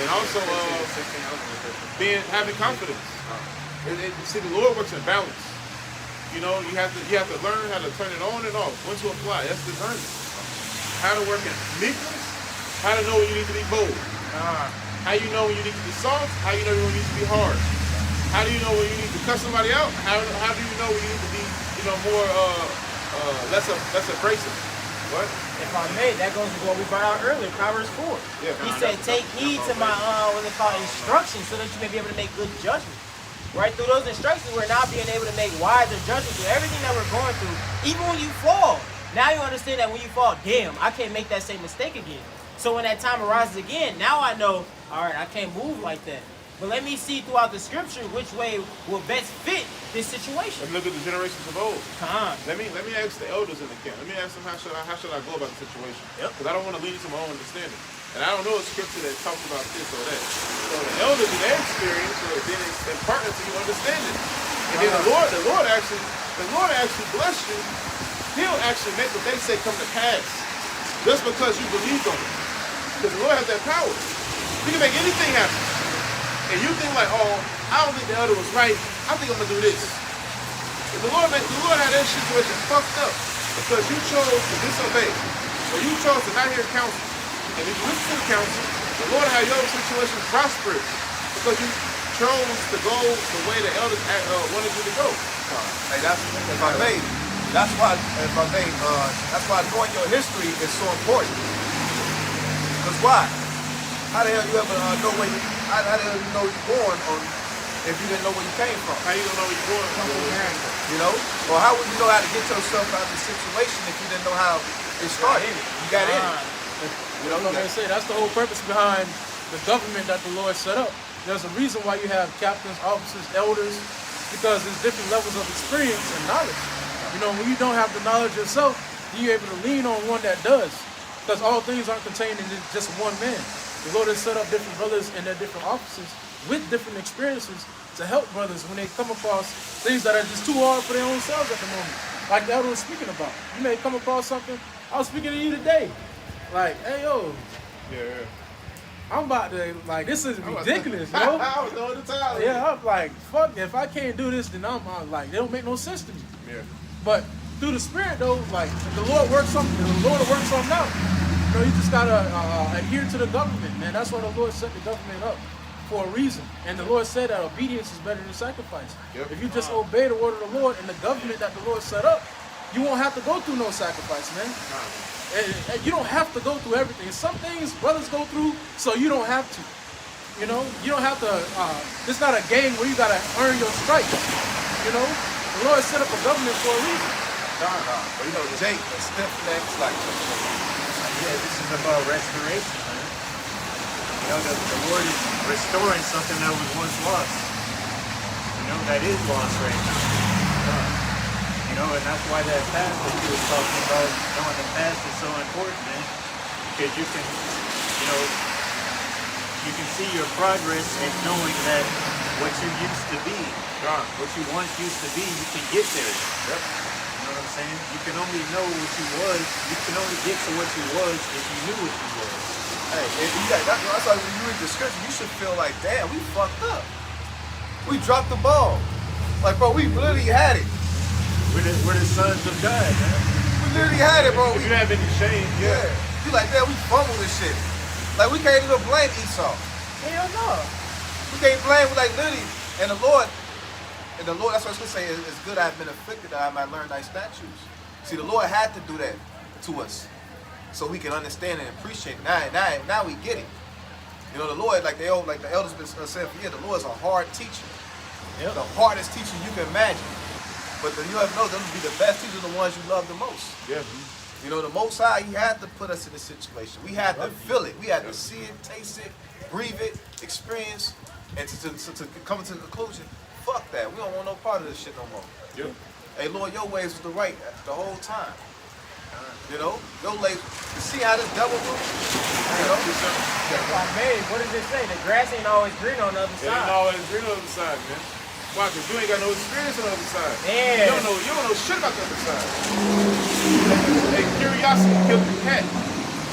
Speaker 1: and also having confidence. See, the Lord works in balance. You know, you have to learn how to turn it on and off, when to apply. That's discernment. How to work in meekness, how to know when you need to be bold. How you know when you need to be soft, how you know when you need to be hard. How do you know when you need to cut somebody out? How do you know when you need to be, more less abrasive? What?
Speaker 2: If I may, that goes with what we brought out earlier, Proverbs 4.
Speaker 1: Yeah,
Speaker 2: He said, take heed to my, instructions so that you may be able to make good judgment. Right? Through those instructions, we're now being able to make wiser judgments through everything that we're going through. Even when you fall, now you understand that when you fall, damn, I can't make that same mistake again. So when that time arises again, now I know, all right, I can't move like that. But let me see throughout the scripture which way will best fit this situation.
Speaker 1: Let's look at the generations of old.
Speaker 2: Come on.
Speaker 1: Let me ask the elders in the camp. Let me ask them how should I go about the situation?
Speaker 2: Yep.
Speaker 1: Because I don't want to lead to my own understanding. And I don't know a scripture that talks about this or that. So the elders in their experience will then impart it to you understanding. And then the Lord actually bless you. He'll actually make what they say come to pass. Just because you believe on it. Because the Lord has that power. He can make anything happen. And you think like, oh, I don't think the elder was right. I think I'm gonna do this. If the Lord had that situation fucked up because you chose to disobey, or you chose to not hear counsel. And if you listen to the counsel, the Lord had your situation prosperous because you chose to go the way the elders wanted you to go.
Speaker 4: Hey, that's why knowing your history is so important. Because why? How the hell you ever know where you? How the hell you know you're going on if you didn't know where you came from?
Speaker 1: How you gonna know where you're going from?
Speaker 4: You know, or how would you know how to get yourself out of the situation if you didn't know how it started? You got in it.
Speaker 3: You know what I'm saying? That's the whole purpose behind the government that the Lord set up. There's a reason why you have captains, officers, elders, because there's different levels of experience and knowledge. You know, when you don't have the knowledge yourself, you're able to lean on one that does. Because all things aren't contained in just one man. The Lord has set up different brothers in their different offices with different experiences to help brothers when they come across things that are just too hard for their own selves at the moment. Like the elder was speaking about. You may come across something. I was speaking to you today. Like, hey, yo,
Speaker 1: Yeah.
Speaker 3: I'm about to, like, this is ridiculous, yo.
Speaker 1: I was throwing the towel.
Speaker 3: Yeah, I'm like, fuck, if I can't do this, then I'm like, they don't make no sense to me.
Speaker 1: Yeah.
Speaker 3: But through the Spirit, though, like, if the Lord works something, the Lord will work something out. You know, you just gotta adhere to the government, man. That's why the Lord set the government up for a reason. And the Lord said that obedience is better than sacrifice.
Speaker 1: Yep.
Speaker 3: If you just obey the word of the Lord and the government that the Lord set up, you won't have to go through no sacrifice, man. And you don't have to go through everything. Some things brothers go through, so you don't have to. You know, you don't have to. It's not a game where you gotta earn your stripes. You know, the Lord set up a government for a reason.
Speaker 4: But you know, Jake, the stiff necks, like,
Speaker 6: Yeah, this is about restoration, man. You know, the Lord is restoring something that was once lost. You know, that is lost right now. You know, and that's why that fast that you was talking about, knowing the fast is so important, man. Because you can, you know, you can see your progress in knowing that what you used to be, what you once used to be, you can get there.
Speaker 1: Yep.
Speaker 6: You know what I'm saying? You can only know what you was, you can only get to what you was if you knew what you was.
Speaker 4: hey, if you got, that's why when you read the scripture, you should feel like, damn, we fucked up. We dropped the ball. Like, bro, we literally had it.
Speaker 6: We're the sons of God, man.
Speaker 4: We literally had it, bro.
Speaker 1: If you have any shame,
Speaker 4: Yeah. You like, damn, we fumbled this shit. Like, we can't even blame Esau.
Speaker 2: Hell no.
Speaker 4: We can't blame, like, literally. And the Lord, that's what I was going to say, it's good I have been afflicted that I might learn thy statutes. See, the Lord had to do that to us so we can understand and appreciate it. Now we get it. You know, the Lord, like the elders been saying for years, the Lord is a hard teacher.
Speaker 2: Yep.
Speaker 4: The hardest teacher you can imagine. But you have to know them to be the best teachers, the ones you love the most.
Speaker 1: yeah.
Speaker 4: You know, the Most High, He had to put us in this situation. We had to feel it. We had to see it, taste it, breathe it, experience, and to come to the conclusion, fuck that. We don't want no part of this shit no more.
Speaker 1: Yep.
Speaker 4: Hey, Lord, your ways was the right the whole time. You know, your ways, you see how this devil moves? You know?
Speaker 2: Like, man, what does it say? The grass ain't always green on the other
Speaker 1: It ain't
Speaker 2: side.
Speaker 1: always green on the other side, man. Why? Because you ain't got no experience on the other side.
Speaker 2: Yeah.
Speaker 1: You don't know shit about the other side. Hey, curiosity killed the cat.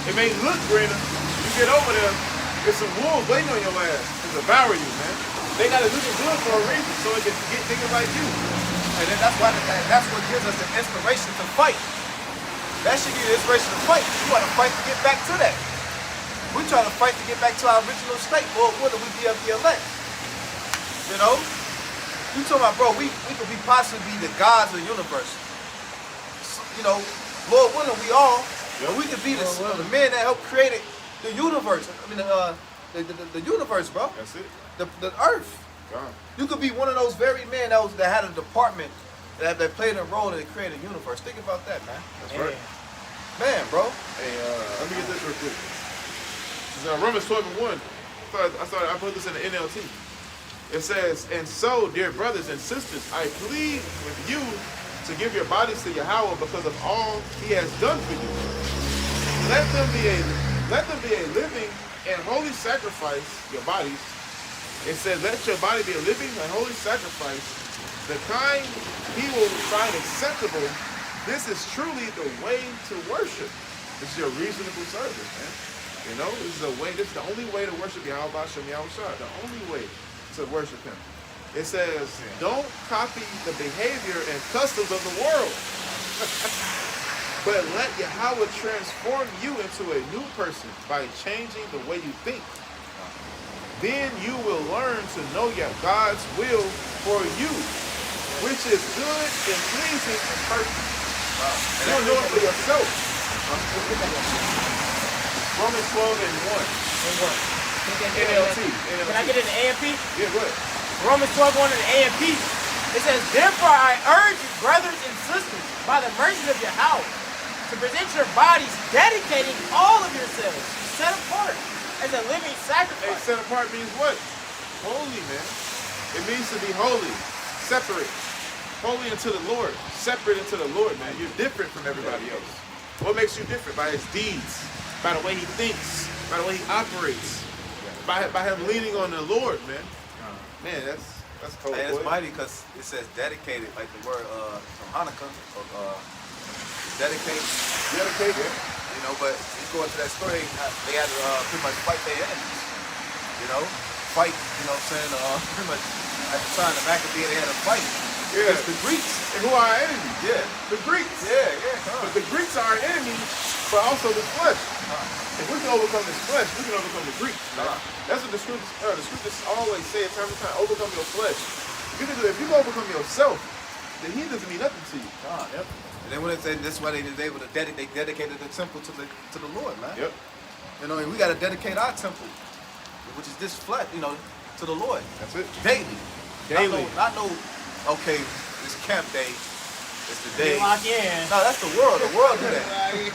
Speaker 1: It may look greener. You get over there, there's some wolves waiting on your ass to devour you, man. They got to do the good for a reason, so it can get niggas like you.
Speaker 4: And then that's what gives us the inspiration to fight. That should give you the inspiration to fight. You want to fight to get back to that. We try to fight to get back to our original state. Lord, what do we be of the elect? You know? You talking about, bro, we could be possibly be the gods of the universe. You know, Lord willing, we all, but we could be the men that helped create the universe. I mean, the universe, bro.
Speaker 1: That's it.
Speaker 4: The earth.
Speaker 1: Gone.
Speaker 4: You could be one of those very men that had a department that played a role in creating a universe. Think about that, man.
Speaker 1: That's right.
Speaker 4: Man, bro.
Speaker 1: Hey, let me get this real quick. This is Romans 12:1. I put this in the NLT. It says, and so, dear brothers and sisters, I plead with you to give your bodies to Yahweh because of all He has done for you. Let them be a living and holy sacrifice, your bodies. It says, let your body be a living and holy sacrifice, the kind He will find acceptable. This is truly the way to worship. This is your reasonable service, man. You know, this is the only way to worship Yahweh Shem Yahushua, the only way to worship Him. It says, don't copy the behavior and customs of the world, but let Yahweh transform you into a new person by changing the way you think. Then you will learn to know God's will for you, which is good and pleasing and perfect. You don't know it for yourself. Romans 12:1. NLT.
Speaker 2: Can I get it in AMP?
Speaker 1: Yeah, go ahead.
Speaker 2: Romans 12:1 in the AMP. It says, therefore I urge you, brothers and sisters, by the mercies of Yahweh, to present your bodies, dedicating all of yourselves, set apart as a living
Speaker 1: Hey,
Speaker 2: sacrifice.
Speaker 1: set apart means what? Holy, man. It means to be holy, separate. Holy unto the Lord, separate unto the Lord, man. You're different from everybody else. What makes you different? By his deeds, by the way he thinks, by the way he operates, by him leaning on the Lord, man. Man, that's cold.
Speaker 4: And it's
Speaker 1: boy.
Speaker 4: mighty because it says dedicated, like the word from Hanukkah, or dedicate.
Speaker 1: Dedicate, yeah.
Speaker 4: You know, but you go into that story, they had to pretty much fight their enemies. You know, fight. You know what I'm saying? Pretty much at the time the Maccabees, they had to fight against the Greeks.
Speaker 1: And who are our enemies?
Speaker 4: Yeah.
Speaker 1: The Greeks.
Speaker 4: Yeah.
Speaker 1: But the Greeks are our enemies, but also the flesh. If we can overcome this flesh, we can overcome the Greeks. Man. That's what the scriptures always say time to time. Overcome your flesh. If you can overcome yourself, then he doesn't mean nothing to you.
Speaker 4: Yep. And then when they say that's why they was able to dedicated the temple to the Lord, man.
Speaker 1: Yep.
Speaker 4: You know, and we got to dedicate our temple, which is this flesh, you know, to the Lord.
Speaker 1: That's it.
Speaker 4: Daily.
Speaker 1: Daily.
Speaker 4: Not no, okay, this camp day. It's the day.
Speaker 2: Lock in.
Speaker 4: No, that's the world. The world do that.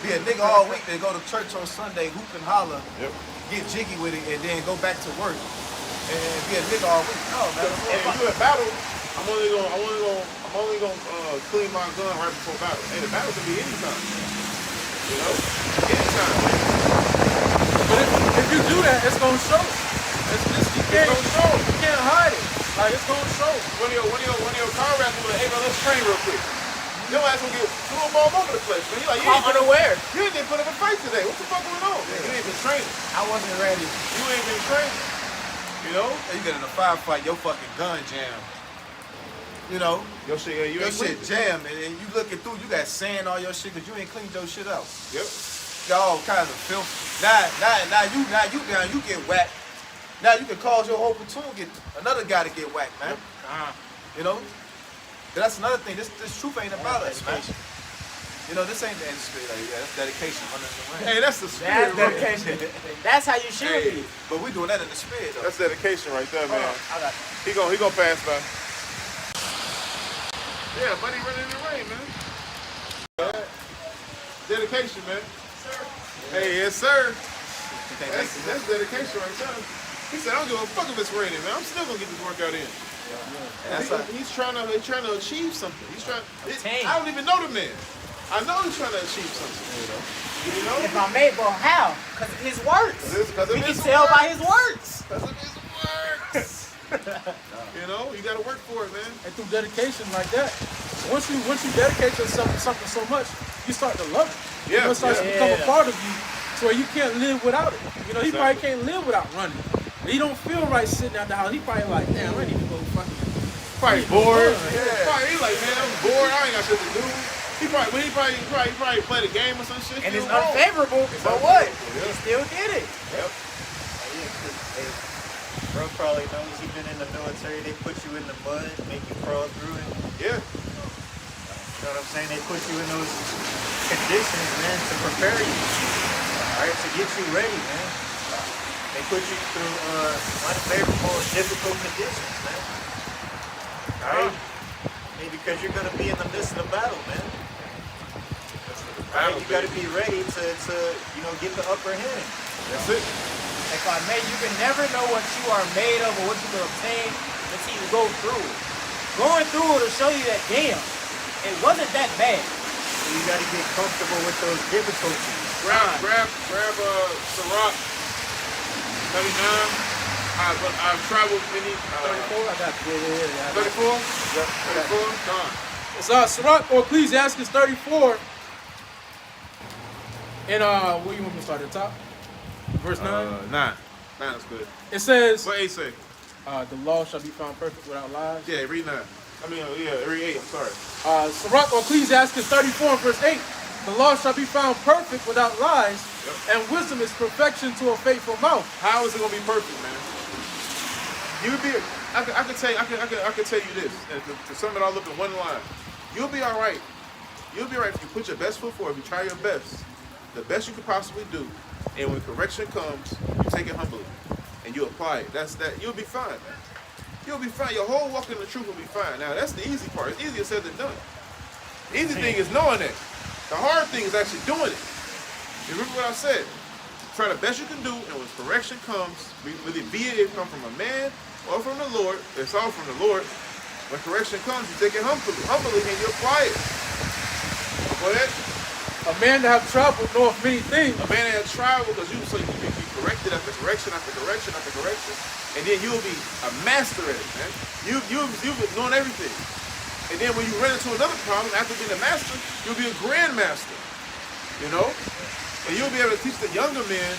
Speaker 4: Be a nigga all week. They go to church on Sunday, hoop and holler,
Speaker 1: Yep.
Speaker 4: get jiggy with it, and then go back to work and be a nigga all week. No, man.
Speaker 1: If you in battle, I'm only gonna clean my gun right before battle. Hey, the battle can be anytime. You know, anytime.
Speaker 3: But if you do that, it's gonna show. You can't hide it. Like it's gonna show.
Speaker 1: One of your car rappers will be like, hey bro, let's train real quick. Your ass gonna get threw a ball over the place, man. You like, you ain't
Speaker 2: Unaware.
Speaker 1: You ain't put up a fight today. What the fuck going on? Man, you ain't been training.
Speaker 2: I wasn't ready.
Speaker 1: You ain't been training. You know?
Speaker 4: You get in a firefight, your fucking gun jam. You know,
Speaker 1: Your shit, yeah, you
Speaker 4: your
Speaker 1: ain't
Speaker 4: shit
Speaker 1: clean.
Speaker 4: jam, and you looking through, you got sand all your shit because you ain't cleaned your shit out.
Speaker 1: Yep.
Speaker 4: You got all kinds of filth. Now you down, you get whacked. Now you can cause your whole platoon get another guy to get whacked, man. You know? That's another thing. This truth ain't about us, man. You know, this ain't the industry. Like, yeah, that's dedication running in the ring.
Speaker 1: Hey, that's the
Speaker 2: That's
Speaker 1: spirit. bro.
Speaker 2: dedication. That's how you should
Speaker 1: Hey.
Speaker 2: be.
Speaker 4: But we doing that in the spirit, though.
Speaker 1: That's dedication right there, man.
Speaker 2: I got
Speaker 1: He gonna pass by. Yeah, buddy running in the rain, man. Dedication, man. Hey, yes, sir. That's dedication right there. He said, I don't give a fuck if it's raining, man. I'm still gonna get this workout in. He's trying to achieve something. I don't even know the man. I know he's trying to achieve something. You know?
Speaker 2: If I made, bro, how? Because of his works.
Speaker 1: Because of
Speaker 2: We can
Speaker 1: his
Speaker 2: tell
Speaker 1: works.
Speaker 2: by his works.
Speaker 1: Because of his works. You know, you gotta work for it, man.
Speaker 3: And through dedication like that, once you dedicate yourself to something so much, you start to love it.
Speaker 1: Yeah,
Speaker 3: It starts to
Speaker 2: yeah.
Speaker 3: become a part of you, so you can't live without it. You know, he
Speaker 1: Exactly.
Speaker 3: probably can't live without running. He don't feel right sitting at the house. He probably like, damn, I need to go fucking.
Speaker 1: Probably bored.
Speaker 3: Yeah.
Speaker 1: Probably he like, man, I'm bored. I ain't got shit to do. He probably played a game or some shit.
Speaker 2: And it's
Speaker 1: Still wrong.
Speaker 2: unfavorable,
Speaker 1: It's
Speaker 2: but what?
Speaker 1: unfavorable, yeah.
Speaker 2: He still did it.
Speaker 1: Yep.
Speaker 6: Bro probably knows he's been in the military. They put you in the mud, make you crawl through it.
Speaker 1: Yeah.
Speaker 6: You know what I'm saying? They put you in those conditions, man, to prepare you. All right, to get you ready, man. They put you through unfavorable, difficult conditions, man. All right? Maybe because you're gonna be in the midst of the battle, man. All right, you gotta be ready to get the upper hand.
Speaker 1: That's it.
Speaker 2: If I may, you can never know what you are made of or what you can obtain until you go through it. Going through it will show you that, damn, it wasn't that bad.
Speaker 6: So you gotta get comfortable with those difficulties.
Speaker 1: Grab Ciroc 39. I've traveled many.
Speaker 3: 34, I got
Speaker 1: 34? Yep. 34? Gone.
Speaker 3: It's Sirach or Ecclesiastes 34. And what you want me to start at the top? Verse 9.
Speaker 1: 9. 9 is good.
Speaker 3: It says,
Speaker 1: What 8 say?
Speaker 3: the law shall be found perfect without lies.
Speaker 1: Yeah, read 9. I mean, read 8. I'm sorry.
Speaker 3: Sirach or Ecclesiastes 34 and verse 8. The law shall be found perfect without lies, and wisdom is perfection to a faithful mouth.
Speaker 1: How is it gonna be perfect, man? I can tell you this, and to sum it all up in one line. You'll be all right. You'll be all right if you put your best foot forward. If you try your best, the best you could possibly do, and when correction comes, you take it humbly and you apply it. You'll be fine, man. You'll be fine. Your whole walk in the truth will be fine. Now that's the easy part. It's easier said than done. The easy thing is knowing it. The hard thing is actually doing it. You remember what I said? Try the best you can do, and when correction comes, whether it come from a man or from the Lord, it's all from the Lord. When correction comes, you take it humbly, and you apply it. Go ahead.
Speaker 3: A man that have traveled knoweth many things.
Speaker 1: A man that travel because you so you can be corrected after correction after correction after correction, and then you'll be a master at it, man. You've known everything, and then when you run into another problem after being a master, you'll be a grandmaster, you know, and you'll be able to teach the younger men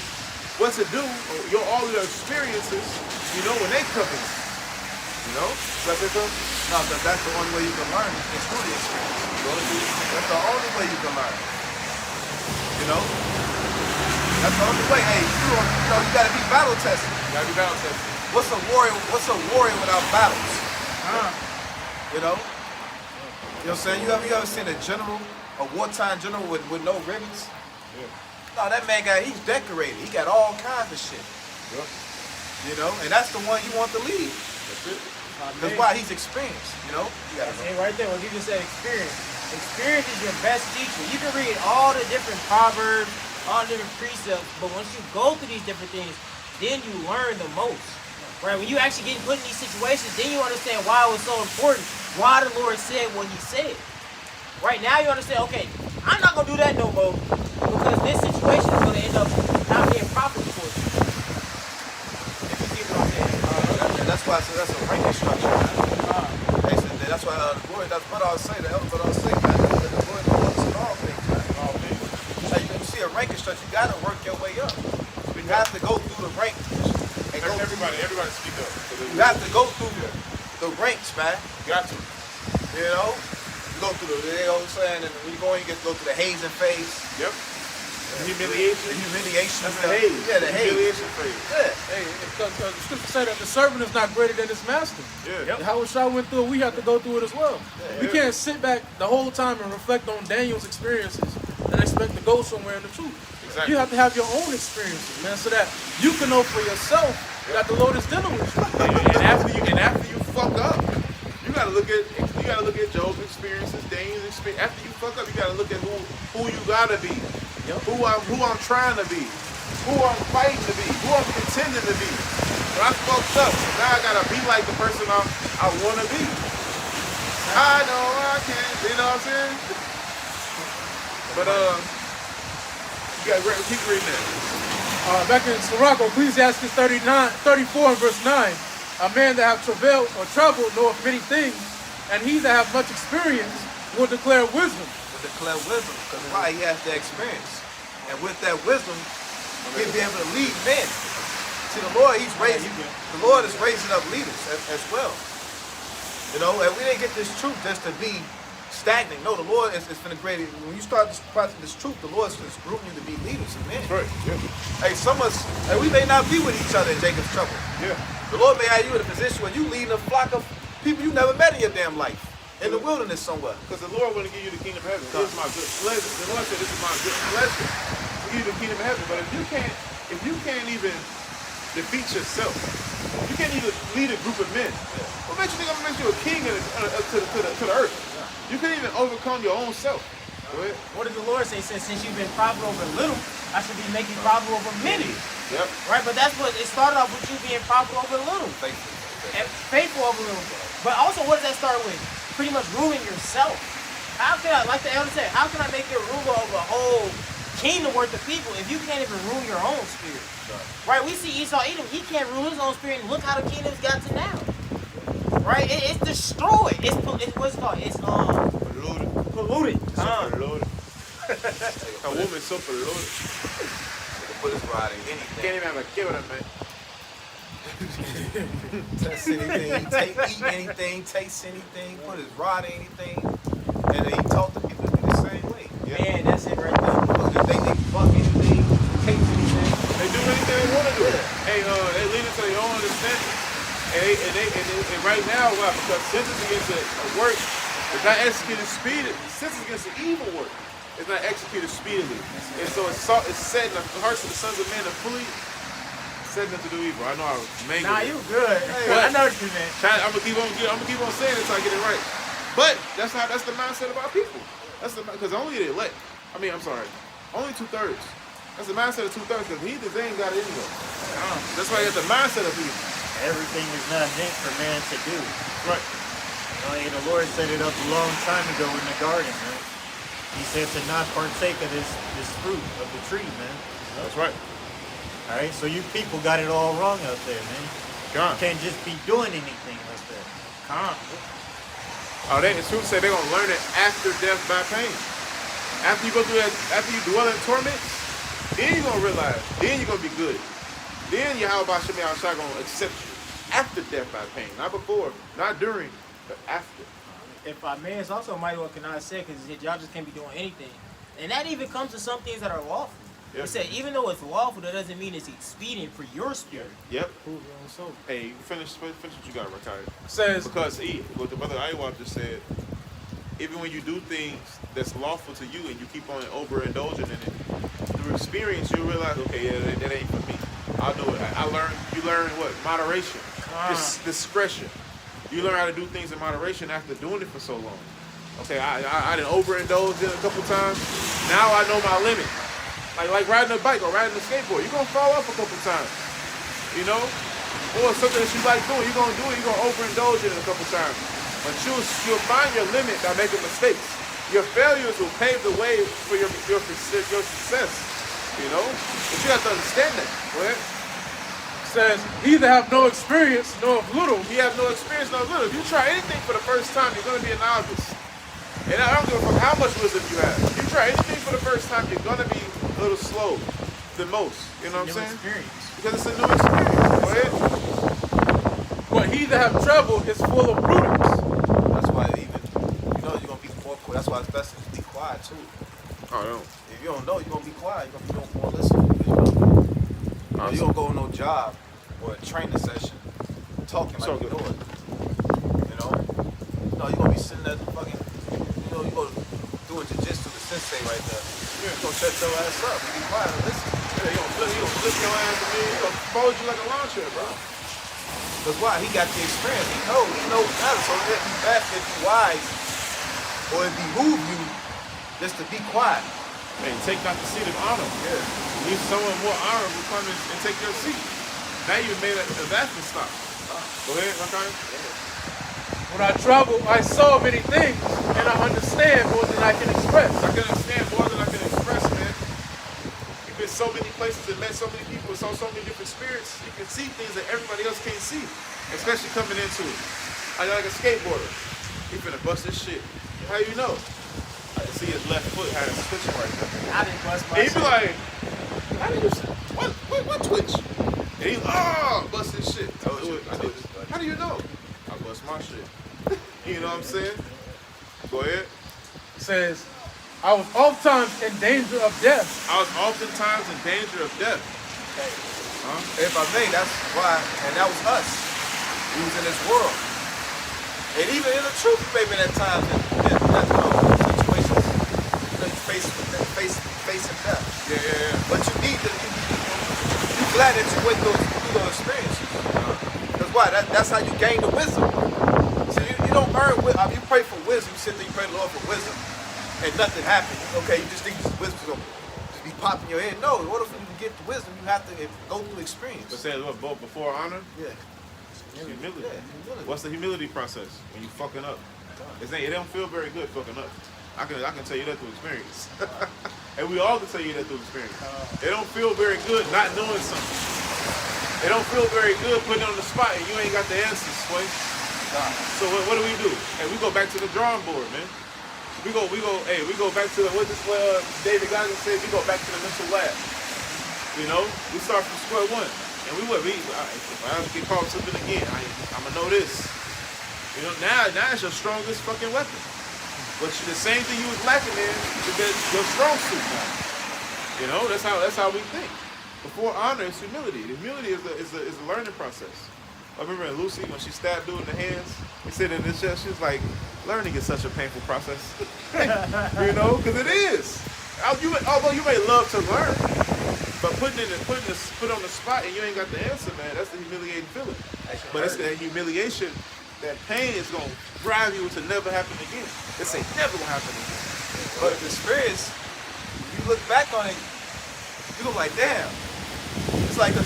Speaker 1: what to do, or all of your experiences, you know, when they come in, you know. That's it, though.
Speaker 4: No, that's the only way you can learn is through the experience. That's the only way you can learn. You know? That's the only way. Hey, you gotta be battle tested.
Speaker 1: You gotta be battle tested.
Speaker 4: What's a warrior without battles? You know? You know what I'm saying? You ever seen a general, a wartime general with no ribbons?
Speaker 1: Yeah.
Speaker 4: No, that man he's decorated. He got all kinds of shit.
Speaker 1: Yeah.
Speaker 4: You know? And that's the one you want to lead.
Speaker 1: That's it.
Speaker 4: Because why? He's experienced, you know? You gotta
Speaker 2: That's
Speaker 4: know.
Speaker 2: it right there. What you just said, experience. Experience is your best teacher. You can read all the different proverbs, all the different precepts, but once you go through these different things, then you learn the most. Right? When you actually get put in these situations, then you understand why it was so important, why the Lord said what he said. Right now you understand, okay, I'm not gonna do that no more because this situation is gonna end up not being profitable for you. If you see what I'm saying.
Speaker 4: That's why I said that's a ranking structure, man. That's why the Lord, that's what I'll say, the elder, what I'll say, man. The Lord knows in all things, man. All things. Now, you see a ranking structure, you gotta work your way up. You have to go through the ranks. And
Speaker 1: Everybody speak up.
Speaker 4: You have to go through the ranks, man.
Speaker 1: Got to.
Speaker 4: You know? You go through the, you know what I'm saying? And when you go in, you get to go through the hazing phase.
Speaker 1: Yep. Humiliation.
Speaker 4: The humiliation.
Speaker 1: That's the haze.
Speaker 4: Yeah, the haze.
Speaker 1: Humiliation phase.
Speaker 4: Yeah.
Speaker 3: Hey, the scripture say that the servant is not greater than his master.
Speaker 1: Yeah.
Speaker 3: How Shah went through it, we have to go through it as well. We can't sit back the whole time and reflect on Daniel's experiences and expect to go somewhere in the truth.
Speaker 1: Exactly.
Speaker 3: You have to have your own experiences, man, so that you can know for yourself that the Lord is dealing with you.
Speaker 1: And after you fuck up, you gotta look at Job's experiences, Daniel's experience. After you fuck up, you gotta look at who you gotta be, who I'm trying to be, who I'm fighting to be, who I'm contending to be. When I fucked up, now I gotta be like the person I wanna be. I know I can, you know what I'm saying? But you gotta keep reading that.
Speaker 3: Back in Sirach, Ecclesiastes 34 and verse 9, a man that have travailed or troubled knoweth many things, and he that have much experience will declare wisdom.
Speaker 4: Will declare wisdom, because why? He has the experience. And with that wisdom, he'll be able to lead men. See, the Lord is raising up leaders as well. You know, and we didn't get this truth just to be stagnant. No, the Lord is going to create it. When you start practicing this truth, the Lord is grooming you to be leaders and men.
Speaker 1: Right. Yeah.
Speaker 4: Hey, some of us, we may not be with each other in Jacob's trouble.
Speaker 1: Yeah.
Speaker 4: The Lord may have you in a position where you leading a flock of people you never met in your damn life. In the wilderness somewhere.
Speaker 1: Because the Lord want to give you the kingdom of heaven. This is my good pleasure. The Lord said, this is my good pleasure to give you the kingdom of heaven. But if you can't even defeat yourself, you can't even lead a group of men. What makes you think I'm going to make you a king to the earth? You can't even overcome your own self. Go ahead.
Speaker 2: What did the Lord say? He said, since you've been profitable over little, I should be making you profitable over many.
Speaker 1: Yep.
Speaker 2: Right? But that's what it started off with, you being profitable over little. And faithful over little. But also, what does that start with? Pretty much ruling yourself. How can I, like the elder said, how can I make you a ruler over a whole kingdom worth of people if you can't even rule your own spirit? Right? We see Esau Edom, he can't rule his own spirit, and look how the kingdom's got to now. Right? It's destroyed. It's what's it called? It's
Speaker 1: Polluted.
Speaker 2: polluted.
Speaker 1: Polluted. A woman so polluted.
Speaker 4: Put his rod in anything.
Speaker 1: Can't even have a kid with her, man.
Speaker 4: Touch anything, eat anything, taste anything, put his rod in anything, and then he taught the people to be the same way.
Speaker 2: Man, that's it right there.
Speaker 4: They fuck anything, taste anything.
Speaker 1: They do anything they want to do. Hey, they lead it to their own understanding. And right now, why? Because sentence against the work is not executed speedily. Sentence against the evil work is not executed speedily. And so it's set in the hearts of the sons of men to flee. Setting them to do evil. I know I was mangled.
Speaker 2: Nah, you good. I know what you meant.
Speaker 1: I'm gonna keep on saying it until I get it right. But that's the mindset of our people. Because only the elect. Only 2/3. That's the mindset of 2/3. Because heathens ain't got it anyway. That's why you have the mindset of heathens.
Speaker 6: Everything is not meant for man to do.
Speaker 1: Right.
Speaker 6: You know, and the Lord set it up a long time ago in the garden, right? He said to not partake of this fruit of the tree, man.
Speaker 1: That's right.
Speaker 6: All right, so you people got it all wrong out there, man.
Speaker 1: Gone.
Speaker 6: You can't just be doing anything like that.
Speaker 1: Oh, the truth said they're gonna learn it after death by pain. After you go through that, after you dwell in torment, then you're gonna realize, then you're gonna be good. Then Yahweh Shem Yahushua gonna accept you after death by pain, not before, not during, but after.
Speaker 2: If I may, it's also mighty what Kanai said, because y'all just can't be doing anything. And that even comes to some things that are lawful.
Speaker 1: Yep.
Speaker 2: It said, even though it's lawful, that doesn't mean it's expedient for your spirit.
Speaker 1: Yep.
Speaker 2: Prove your own soul.
Speaker 1: Hey, you finish what you got, Rakai.
Speaker 3: Says,
Speaker 1: Because what the brother Iwab just said, even when you do things that's lawful to you and you keep on overindulging in it, through experience you realize, okay, yeah, that ain't for me. I'll do it. You learn what? Moderation. Discretion. You learn how to do things in moderation after doing it for so long. Okay, I done overindulged in it a couple times. Now I know my limit. Like riding a bike or riding a skateboard. You're gonna fall off a couple times. You know? Or something that you like doing, you're gonna do it, you're gonna overindulge in it a couple times. But you'll find your limit by making mistakes. Your failures will pave the way for your success. You know? But you have to understand that. Go ahead.
Speaker 3: says, he that have no experience nor of little.
Speaker 1: You have no experience, no little. If you try anything for the first time, you're gonna be a novice. And I don't give a fuck how much wisdom you have. If you try anything for the first time, you're gonna be a little slow than most. You know what I'm saying?
Speaker 2: Experience.
Speaker 1: Because it's a new experience. Go ahead.
Speaker 3: But he that have trouble is full of prudence.
Speaker 4: That's why even, you're going to be more quiet. That's why it's best to be quiet, too.
Speaker 1: Oh, no.
Speaker 4: If you don't know, you're going to be quiet. You're going to be more listening. You don't go on no job or a training session talking like you know it. No, you're going to be sitting there fucking, you're going to do a jiu-jitsu the sensei right there. You're going to shut your ass up. You be quiet and listen.
Speaker 1: Yeah, you gonna flip your ass at me. He gonna fold you like a lawn chair, bro.
Speaker 4: Because why? He got the experience. He knows better. So it'd be best, it'd be wise, or it behoove you just to be quiet.
Speaker 1: Man, take not the seat of honor.
Speaker 4: Yeah.
Speaker 1: Leave someone more honorable come and take your seat. Now you made a laughing stock. Go ahead, Rakai.
Speaker 3: When I travel, I saw many things, and I understand more than I can express.
Speaker 1: I can understand more than I can express, man. You've been so many places and met so many people, saw so many different spirits. You can see things that everybody else can't see, especially coming into it. Like a skateboarder. He finna bust his shit. How you know? I can see his left foot had a switch right there.
Speaker 2: I didn't bust my
Speaker 1: And he be
Speaker 2: shit.
Speaker 1: like, how do you, what twitch? And he, bust his shit. How do you know? I bust my shit. You know what I'm saying? Go ahead.
Speaker 3: Says, I was oftentimes in danger of death.
Speaker 1: I was oftentimes in danger of death.
Speaker 4: If I may, that's why, and that was us. We was in this world. And even in the truth, maybe at times in situations, facing death.
Speaker 1: Yeah.
Speaker 4: But you need to, you glad that you went through those experiences. Because why? That's how you gain the wisdom. So you don't earn wisdom. You pray for wisdom, you sit there, you pray to the Lord for wisdom, and nothing happens. Okay, you just think this wisdom's going to just be popping your head. No, in order for you to get the wisdom, you have to go through experience.
Speaker 1: But say what, before honor?
Speaker 4: Yeah.
Speaker 1: Humility.
Speaker 4: Yeah, humility.
Speaker 1: What's the humility process when you fucking up? It don't feel very good fucking up. I can tell you that through experience. And we all can tell you that through experience. It don't feel very good not knowing something. It don't feel very good putting it on the spot and you ain't got the answers, Sway. So what do? Hey, we go back to the drawing board, man. We go back to what David Goggins said, we go back to the mental lab. You know? We start from square one. And if I ever get caught with something again, I'ma know this. You know, now it's your strongest fucking weapon. But the same thing you was lacking in is your strong suit now. You know, that's how we think. Before honor is humility. Humility is a learning process. I remember in Lucy when she stabbed dude in the hands, he said in this chest, she was like, learning is such a painful process. You know, because it is. Although you may love to learn, but put on the spot and you ain't got the answer, man, that's the humiliating feeling. But it's that humiliation, that pain is gonna drive you to never happen again. This ain't never gonna happen again.
Speaker 4: But the experience, you look back on it, you look like, damn. It's like you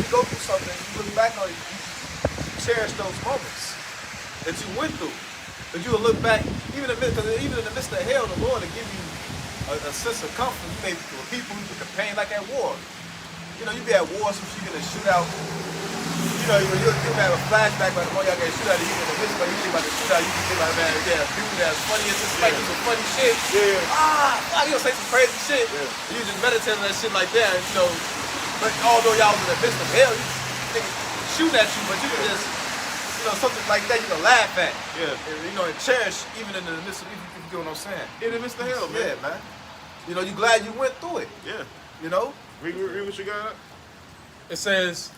Speaker 4: go through something, you look back on it, you cherish those moments that you went through. Because you will look back, even in the midst of hell, the Lord will give you a sense of comfort. You may, with people, you can pain like at war. You know, you be at war, some shit get a shootout. You know, you'll have a flashback like, oh, y'all get a shootout, you in the midst, but you think about the shootout, you can think about, man, yeah, dude that's funny, it's just like some funny shit.
Speaker 1: Yeah.
Speaker 4: You'll say some crazy shit. Yeah. You just meditate on that shit like that, you know. But although y'all was in the midst of hell, you think shooting at you, but you can just, you know, something like that you can laugh at.
Speaker 1: Yeah.
Speaker 4: And, you know, and cherish even in the midst of, if you get what I'm saying.
Speaker 1: In the midst of hell, man.
Speaker 4: Yeah, man. You know, you glad you went through it.
Speaker 1: Yeah.
Speaker 4: You know?
Speaker 1: Read what you got.
Speaker 3: It says,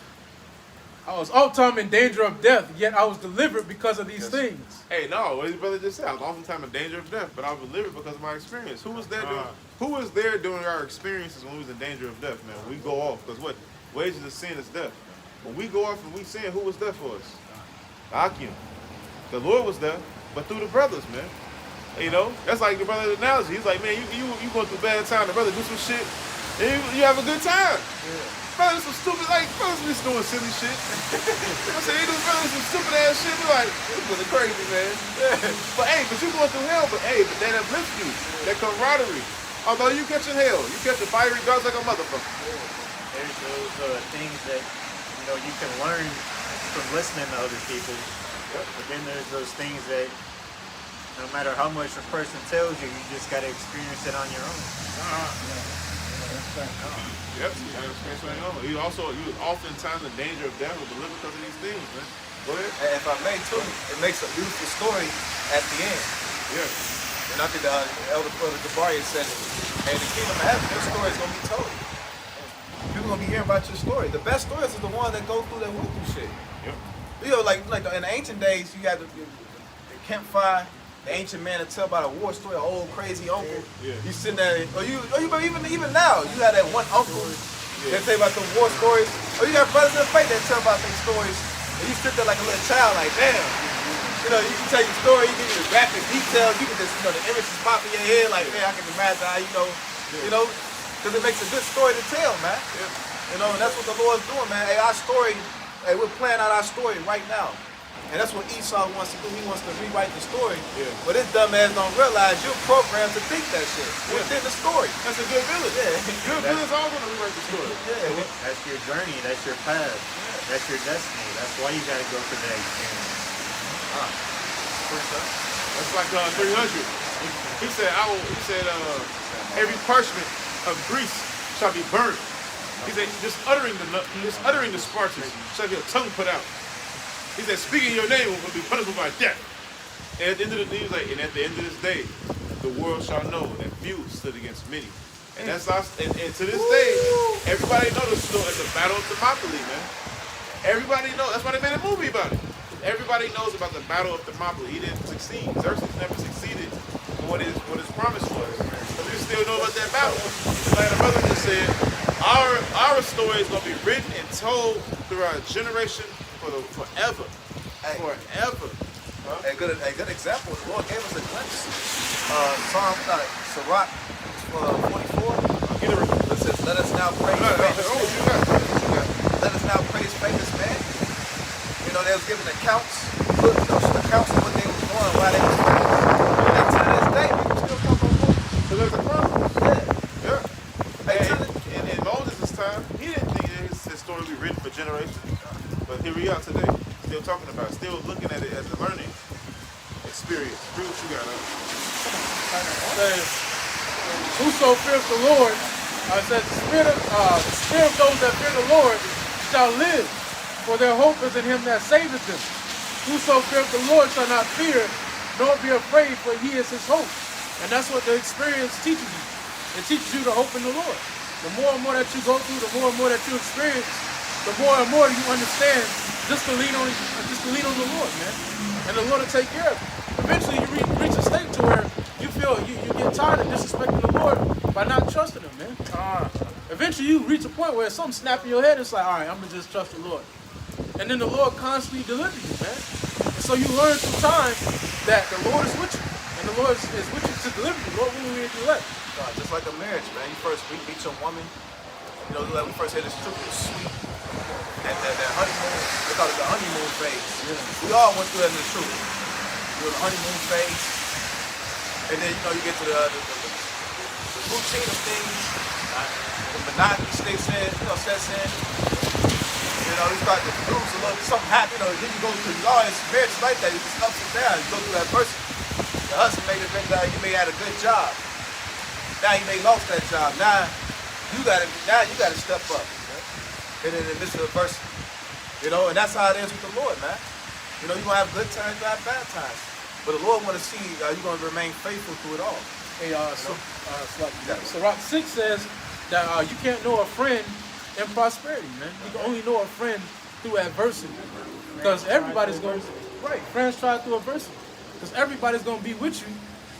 Speaker 3: I was oftentimes in danger of death, yet I was delivered because of these things.
Speaker 1: Hey, no, what his brother just said. I was oftentimes in danger of death, but I was delivered because of my experience. Who was there during our experiences when we was in danger of death, man? When we go off, because what? Wages of sin is death. When we go off and we sin, who was there for us? Akim. The Lord was there, but through the brothers, man. You know, that's like the brother's analogy. He's like, man, you going through a bad time, the brother do some shit, and you have a good time. Yeah. Brothers some stupid, like, brothers just doing silly shit. I say, they do brothers some stupid ass shit, be like, this was crazy, man. Yeah. But hey, but you going through hell, but hey, but that uplifts you, that camaraderie. Although you catching hell, you catching fiery darts like a motherfucker.
Speaker 6: There's those things that, you know, you can learn from listening to other people. Yep. But then there's those things that no matter how much a person tells you, you just got to experience it on your own.
Speaker 1: Yep, you gotta experience it on your own. You was oftentimes in danger of death or delivered because of these things, man. Go ahead.
Speaker 4: And if I may too, it makes a beautiful story at the end.
Speaker 1: Yeah.
Speaker 4: And I think Elder Brother Jabari said it. Hey, the kingdom of heaven, your story is gonna be told. People gonna be hearing about your story. The best stories are the ones that go through that went through shit.
Speaker 1: Yep.
Speaker 4: You know, like in the ancient days, you had the campfire. The ancient man to tell about a war story, an old crazy uncle.
Speaker 1: Yeah.
Speaker 4: You sitting there, or even now, you had that one uncle that tell you about the war stories. Or you got brothers in the faith that tell about these stories, and you sit there like a little child, like damn. You know, you can tell your story, you give you the graphic details, you can just, you know, the images pop in your head, like man, I can imagine how you know, because it makes a good story to tell, man.
Speaker 1: Yeah.
Speaker 4: You know, and that's what the Lord's doing, man. Hey, our story, hey, we're playing out our story right now. And that's what Esau wants to do. He wants to rewrite the story.
Speaker 1: Yeah.
Speaker 4: But this dumbass don't realize you're programmed to think that shit within the story.
Speaker 1: That's a good village.
Speaker 4: Yeah.
Speaker 1: Good village all gonna rewrite the story.
Speaker 4: Yeah.
Speaker 6: That's your journey. That's your path. That's your destiny. That's why you got to go through that experience.
Speaker 1: That's like 300. He said, every parchment of Greece shall be burned. He said, just uttering the Spartans shall your tongue put out. He said, speaking your name will be punishable by death. And at the end of the day, he was like, and at the end of this day, the world shall know that few stood against many. And that's us. And to this day, everybody knows the story of the Battle of Thermopylae, man. Everybody knows. That's why they made a movie about it. Everybody knows about the Battle of Thermopylae. He didn't succeed. Xerxes never succeeded in what his promise was. But we still know about that battle. Like the brother just said, our story is gonna be written and told through our generation forever.
Speaker 4: Hey.
Speaker 1: Forever.
Speaker 4: A good example, the Lord gave us a glimpse. Sirach 44. It says, let us now praise famous man. Let us now praise famous man. You know, they was giving accounts of what they was doing while they was fighting. And to this day, people still come from war.
Speaker 1: So there's a problem.
Speaker 4: Yeah.
Speaker 1: And in Moses' time, he didn't think that his story would be written for generations. But here we are today, still talking about it, still looking at it as a learning experience. Read what you got up.
Speaker 3: Says, whoso fears the Lord, says the spirit of those that fear the Lord shall live, for their hope is in him that saveth them. Whoso feareth the Lord shall not fear, nor be afraid, for he is his hope. And that's what the experience teaches you. It teaches you to hope in the Lord. The more and more that you go through, the more and more that you experience, the more and more you understand just to lean on the Lord, man. And the Lord will take care of you. Eventually you reach a state to where you feel you get tired of disrespecting the Lord by not trusting him, man. Eventually you reach a point where something snap in your head, it's like, all right, I'm gonna just trust the Lord. And then the Lord constantly delivers you, man. And so you learn through time that the Lord is with you. And the Lord is with you to deliver you. Lord, when we do that.
Speaker 4: Just like a marriage, man. You first meet your woman. You know, like we first hear this truth was sweet. That honeymoon, they call it the honeymoon phase. Yeah. We all went through that in the truth. you're in the honeymoon phase, and then you know you get to the routine of things, the monotony sets in. You know, you start to lose a little, something happen, or then you go through marriage is like that. It's just ups and downs. You go through adversity. The husband may have been there, you may have had a good job. Now you may lost that job. Now you gotta step up. And in the midst of adversity. You know, and that's how it is with the Lord, man. You know, you're gonna have good times, you're gonna have bad times. But the Lord wanna see you're gonna remain faithful through it all.
Speaker 3: Hey, Sirach 6 says that you can't know a friend in prosperity, man. You can only know a friend through adversity. Because everybody's going to, right, friends try through adversity. Because everybody's going to be with you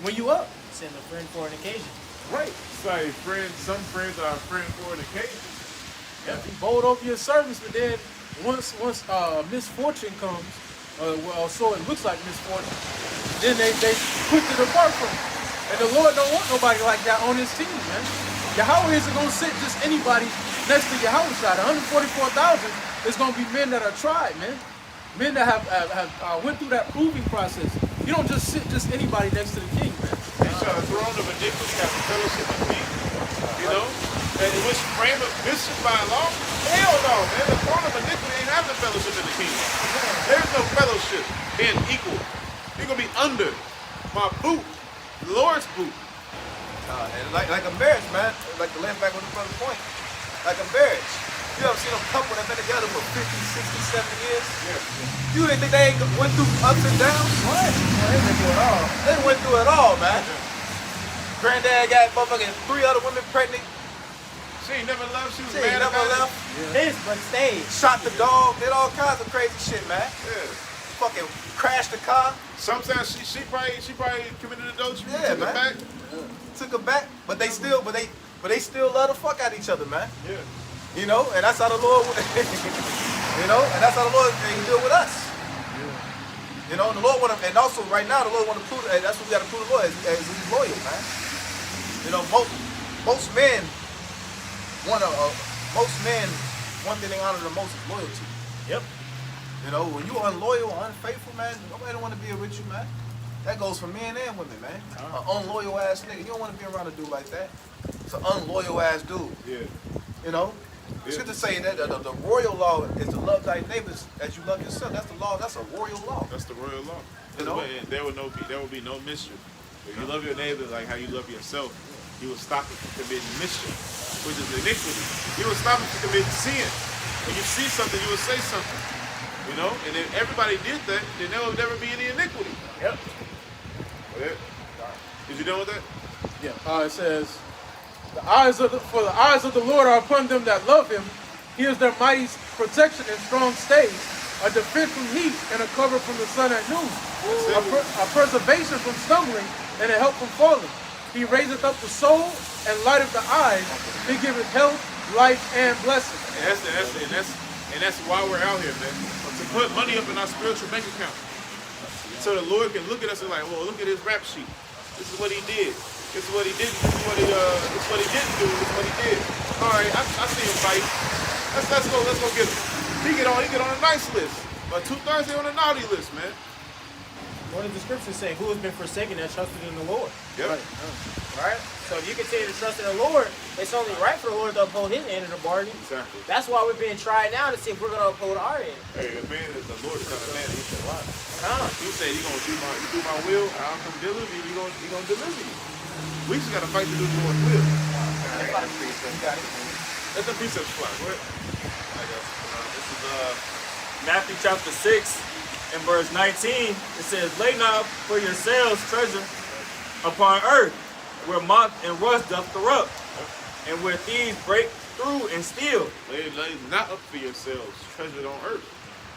Speaker 3: when you up.
Speaker 2: Send a friend for an occasion.
Speaker 3: Right.
Speaker 1: Say, some friends are a friend for an occasion.
Speaker 3: Yeah. Be bold over your service, but then once misfortune comes, well, so it looks like misfortune, then they quick to depart from it. And the Lord don't want nobody like that on his team, man. Yahweh isn't going to sit just anybody next to Yahweh. 144,000 is going to be men that are tried, man. Men that have went through that proving process. You don't just sit just anybody next to the king, man.
Speaker 1: They shall the throne of iniquity have fellowship with me. You know? And which frame of vicious by law? Hell no, man. The throne of iniquity ain't having fellowship in the kingdom. There's no fellowship being equal. You're going to be under my boot, the Lord's boot.
Speaker 4: And like a marriage, man, like the land back on the brother's point, like a marriage. You ever seen a couple that been together for 50, 60, 70 years?
Speaker 1: Yeah.
Speaker 4: You didn't think they ain't went through ups and downs? What? Well, they went through it all. They went through it all, man. Granddad got motherfucking 3 other women pregnant.
Speaker 1: She ain't never left. She was
Speaker 4: She ain't
Speaker 1: mad
Speaker 4: never
Speaker 1: about
Speaker 4: left.
Speaker 2: This, but stayed.
Speaker 4: Shot the dog, did all kinds of crazy shit, man.
Speaker 1: Yeah.
Speaker 4: Fucking crashed the car,
Speaker 1: Sometimes she probably committed adultery.
Speaker 4: Yeah,
Speaker 1: took her
Speaker 4: man.
Speaker 1: back.
Speaker 4: took her back, but they still love the fuck out of each other, man.
Speaker 1: Yeah.
Speaker 4: You know, and that's how the Lord, you know, and that's how the Lord can deal with us. You know, and the Lord want to, and also right now the Lord want to prove, and that's what we got to prove the Lord is He's loyal, man. You know, most men one thing they honor the most is loyalty.
Speaker 2: Yep.
Speaker 4: You know, when you unloyal, unfaithful, man, nobody don't want to be with you, man. That goes for men and women, man. An unloyal ass nigga, you don't want to be around a dude like that. It's an unloyal ass dude.
Speaker 1: Yeah.
Speaker 4: You know, it's good to say that the royal law is to love thy neighbors as you love yourself. That's the law. That's a royal law.
Speaker 1: That's the royal law.
Speaker 4: You know?
Speaker 1: And there will be no mischief. If you love your neighbor like how you love yourself, you will stop him from committing mischief, which is iniquity. You will stop him from committing sin. When you see something, you will say something. You know, and if everybody did that, then there will never be any iniquity.
Speaker 2: Yep.
Speaker 1: Okay. Is you done with that?
Speaker 3: Yeah. It says, the eyes of the Lord are upon them that love him. He is their mighty protection and strong stays, a defense from heat and a cover from the sun at noon, a preservation from stumbling and a help from falling. He raiseth up the soul and lighteth the eyes. He giveth health, life, and blessing.
Speaker 1: And that's why we're out here, man. To put money up in our spiritual bank account. So the Lord can look at us and like, well, look at his rap sheet. This is what he did. This is what he didn't. This is what he didn't do. This is what he did. All right, I see him fight. Let's go get him. He get on a nice list. But 2/3 on a naughty list, man.
Speaker 2: What does the scripture say? Who has been forsaken that trusted in the Lord?
Speaker 1: Yep.
Speaker 2: Right? So if you continue to trust in the Lord, it's only right for the Lord to uphold his end of the bargain.
Speaker 1: Exactly.
Speaker 2: That's why we're being tried now to see if we're going to uphold our end.
Speaker 1: Hey, the Lord is not a man. He should lie.
Speaker 2: Huh?
Speaker 1: He said he gonna do my will. I'll come deliver you. He gonna deliver you. We just gotta fight to do the Lord's will. Let the precepts fly. Go ahead.
Speaker 5: This is Matthew chapter 6 and verse 19. It says, "Lay not up for yourselves treasure upon earth, where moth and rust doth corrupt, and where thieves break through and steal."
Speaker 1: Lay not up for yourselves treasure on earth,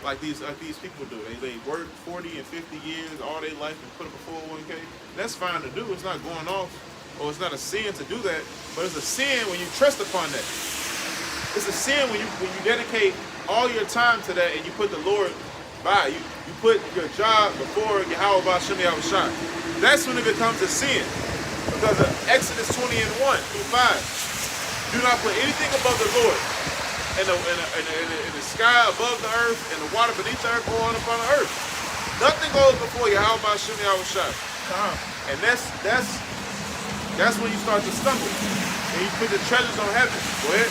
Speaker 1: like these people do. They work 40 and 50 years all their life and put up a 401k. That's fine to do. It's not going off, or it's not a sin to do that. But it's a sin when you trust upon that. It's a sin when you dedicate all your time to that and you put the Lord by. You put your job before Yahweh Ba'Shem Yahushua. That's when it becomes a sin. Because of Exodus 20:1-5. Do not put anything above the Lord. And the sky above the earth and the water beneath the earth or on upon the earth. Nothing goes before Yahweh Shem Yahushua. And that's when you start to stumble. And you put the treasures on heaven. Go ahead.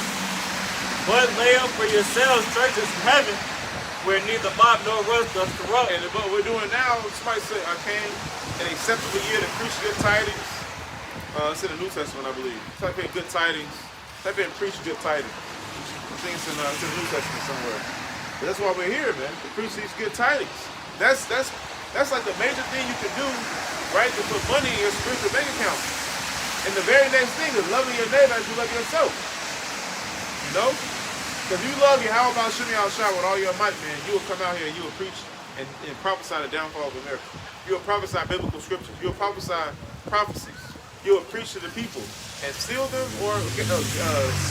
Speaker 5: But lay up for yourselves treasures in heaven, where neither moth nor rust does corrupt.
Speaker 1: And what we're doing now, somebody said, I came in an acceptable year to preach good tidings. It's in the New Testament, I believe. Type in good tidings. Type in preach good tidings. I think it's in the New Testament somewhere. But that's why we're here, man. To preach these good tidings. That's like the major thing you can do, right? To put money in your spiritual bank account. And the very next thing is loving your neighbor as you love yourself. You know? Because you love Yahweh Shem Yahushua with all your might, man. You will come out here and you will preach and prophesy the downfall of America. You will prophesy biblical scriptures. You will prophesy prophecies. You will preach to the people and steal them or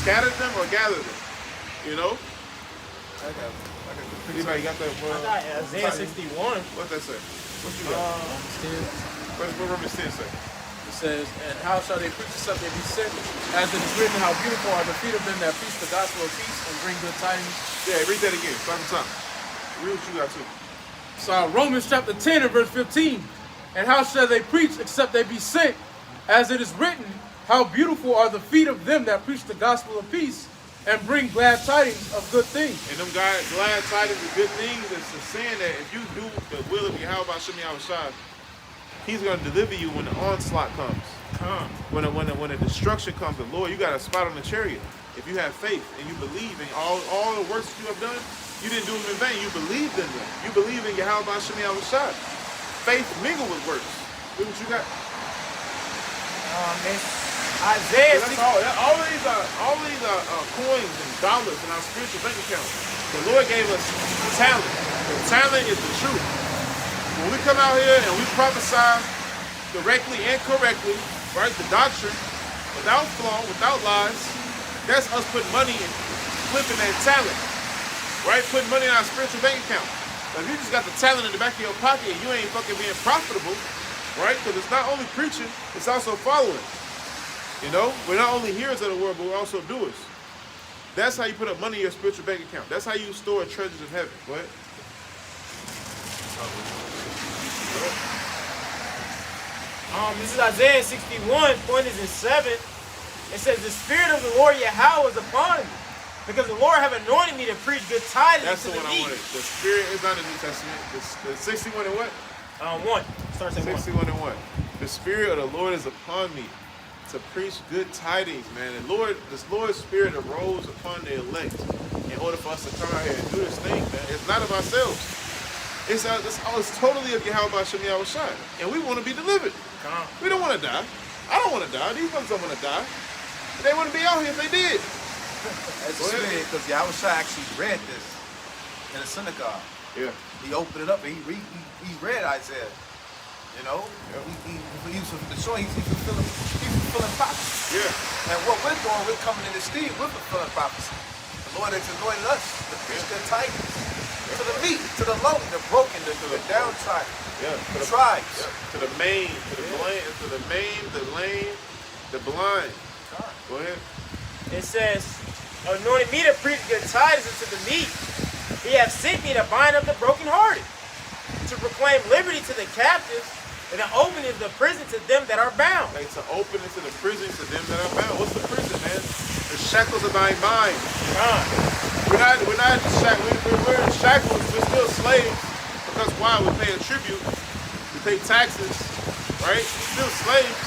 Speaker 1: scatter them or gather them. You know? Anybody got that?
Speaker 2: I got Isaiah 61.
Speaker 1: What that say? What you got? What Romans 10 say?
Speaker 3: It says, and how shall they preach except they be sent? As it is written, how beautiful are the feet of them that preach the gospel of peace and bring good tidings.
Speaker 1: Yeah, read that again. Start from top. Read what you got too.
Speaker 3: So Romans chapter 10 and verse 15. And how shall they preach except they be sent? As it is written, how beautiful are the feet of them that preach the gospel of peace and bring glad tidings of good things.
Speaker 1: And them glad tidings of good things is saying that if you do the will of Yahweh Shem Yahushua, He's going to deliver you when the onslaught comes. When the destruction comes, the Lord, you got a spot on the chariot. If you have faith and you believe in all the works that you have done, you didn't do them in vain. You believed in them. You believe in Yahweh Shem Yahushua. Faith mingled with works. Look what you got.
Speaker 2: Isaiah
Speaker 1: That's all these are coins and dollars in our spiritual bank account. The Lord gave us talent. The talent is the truth. When we come out here and we prophesy directly and correctly, right, the doctrine, without flaw, without lies, that's us putting money and flipping that talent, right? Putting money in our spiritual bank account. But if you just got the talent in the back of your pocket and you ain't fucking being profitable, right? Because it's not only preaching, it's also following. You know, we're not only hearers of the word, but we're also doers. That's how you put up money in your spiritual bank account. That's how you store treasures in heaven. Go ahead.
Speaker 2: This is Isaiah 61, point is in 7. It says, the Spirit of the Lord Yahweh is upon me, because the Lord have anointed me to preach good tidings
Speaker 1: That's
Speaker 2: to
Speaker 1: the
Speaker 2: the
Speaker 1: one I
Speaker 2: meek.
Speaker 1: wanted. The Spirit is not in the New Testament. The 61 and what?
Speaker 2: 1. Starts at 1.
Speaker 1: 61 and 1. The Spirit of the Lord is upon me to preach good tidings, man. And this Lord's Spirit arose upon the elect in order for us to come out here and do this thing, man. It's not of ourselves. It's totally of Yahweh Shem Yahushua. And we want to be delivered. We don't want to die. I don't want to die. These ones don't want to die. They wouldn't be out here if they did.
Speaker 4: That's just weird because Yahushua actually read this in a synagogue.
Speaker 1: Yeah.
Speaker 4: He opened it up and he read Isaiah. You know, he's fulfilling prophecy.
Speaker 1: Yeah.
Speaker 4: And what we're doing, we're coming in the steam, we're fulfilling prophecy. The Lord has anointed us to preach the tidings to the meek, to the lowly, the broken, the downtrodden, the tribes.
Speaker 1: To the maimed, to the maimed, the lame, the blind. Go ahead.
Speaker 2: It says, anointed me to preach good tidings unto the meek. He hath sent me to bind up the brokenhearted, to proclaim liberty to the captives, and the opening of the prison to them that are bound.
Speaker 1: Like to open into the prison to them that are bound. What's the prison, man? The shackles of thy mind. We're not we're in shackles. We're still slaves. Because why? We pay a tribute. We pay taxes. Right? We're still slaves.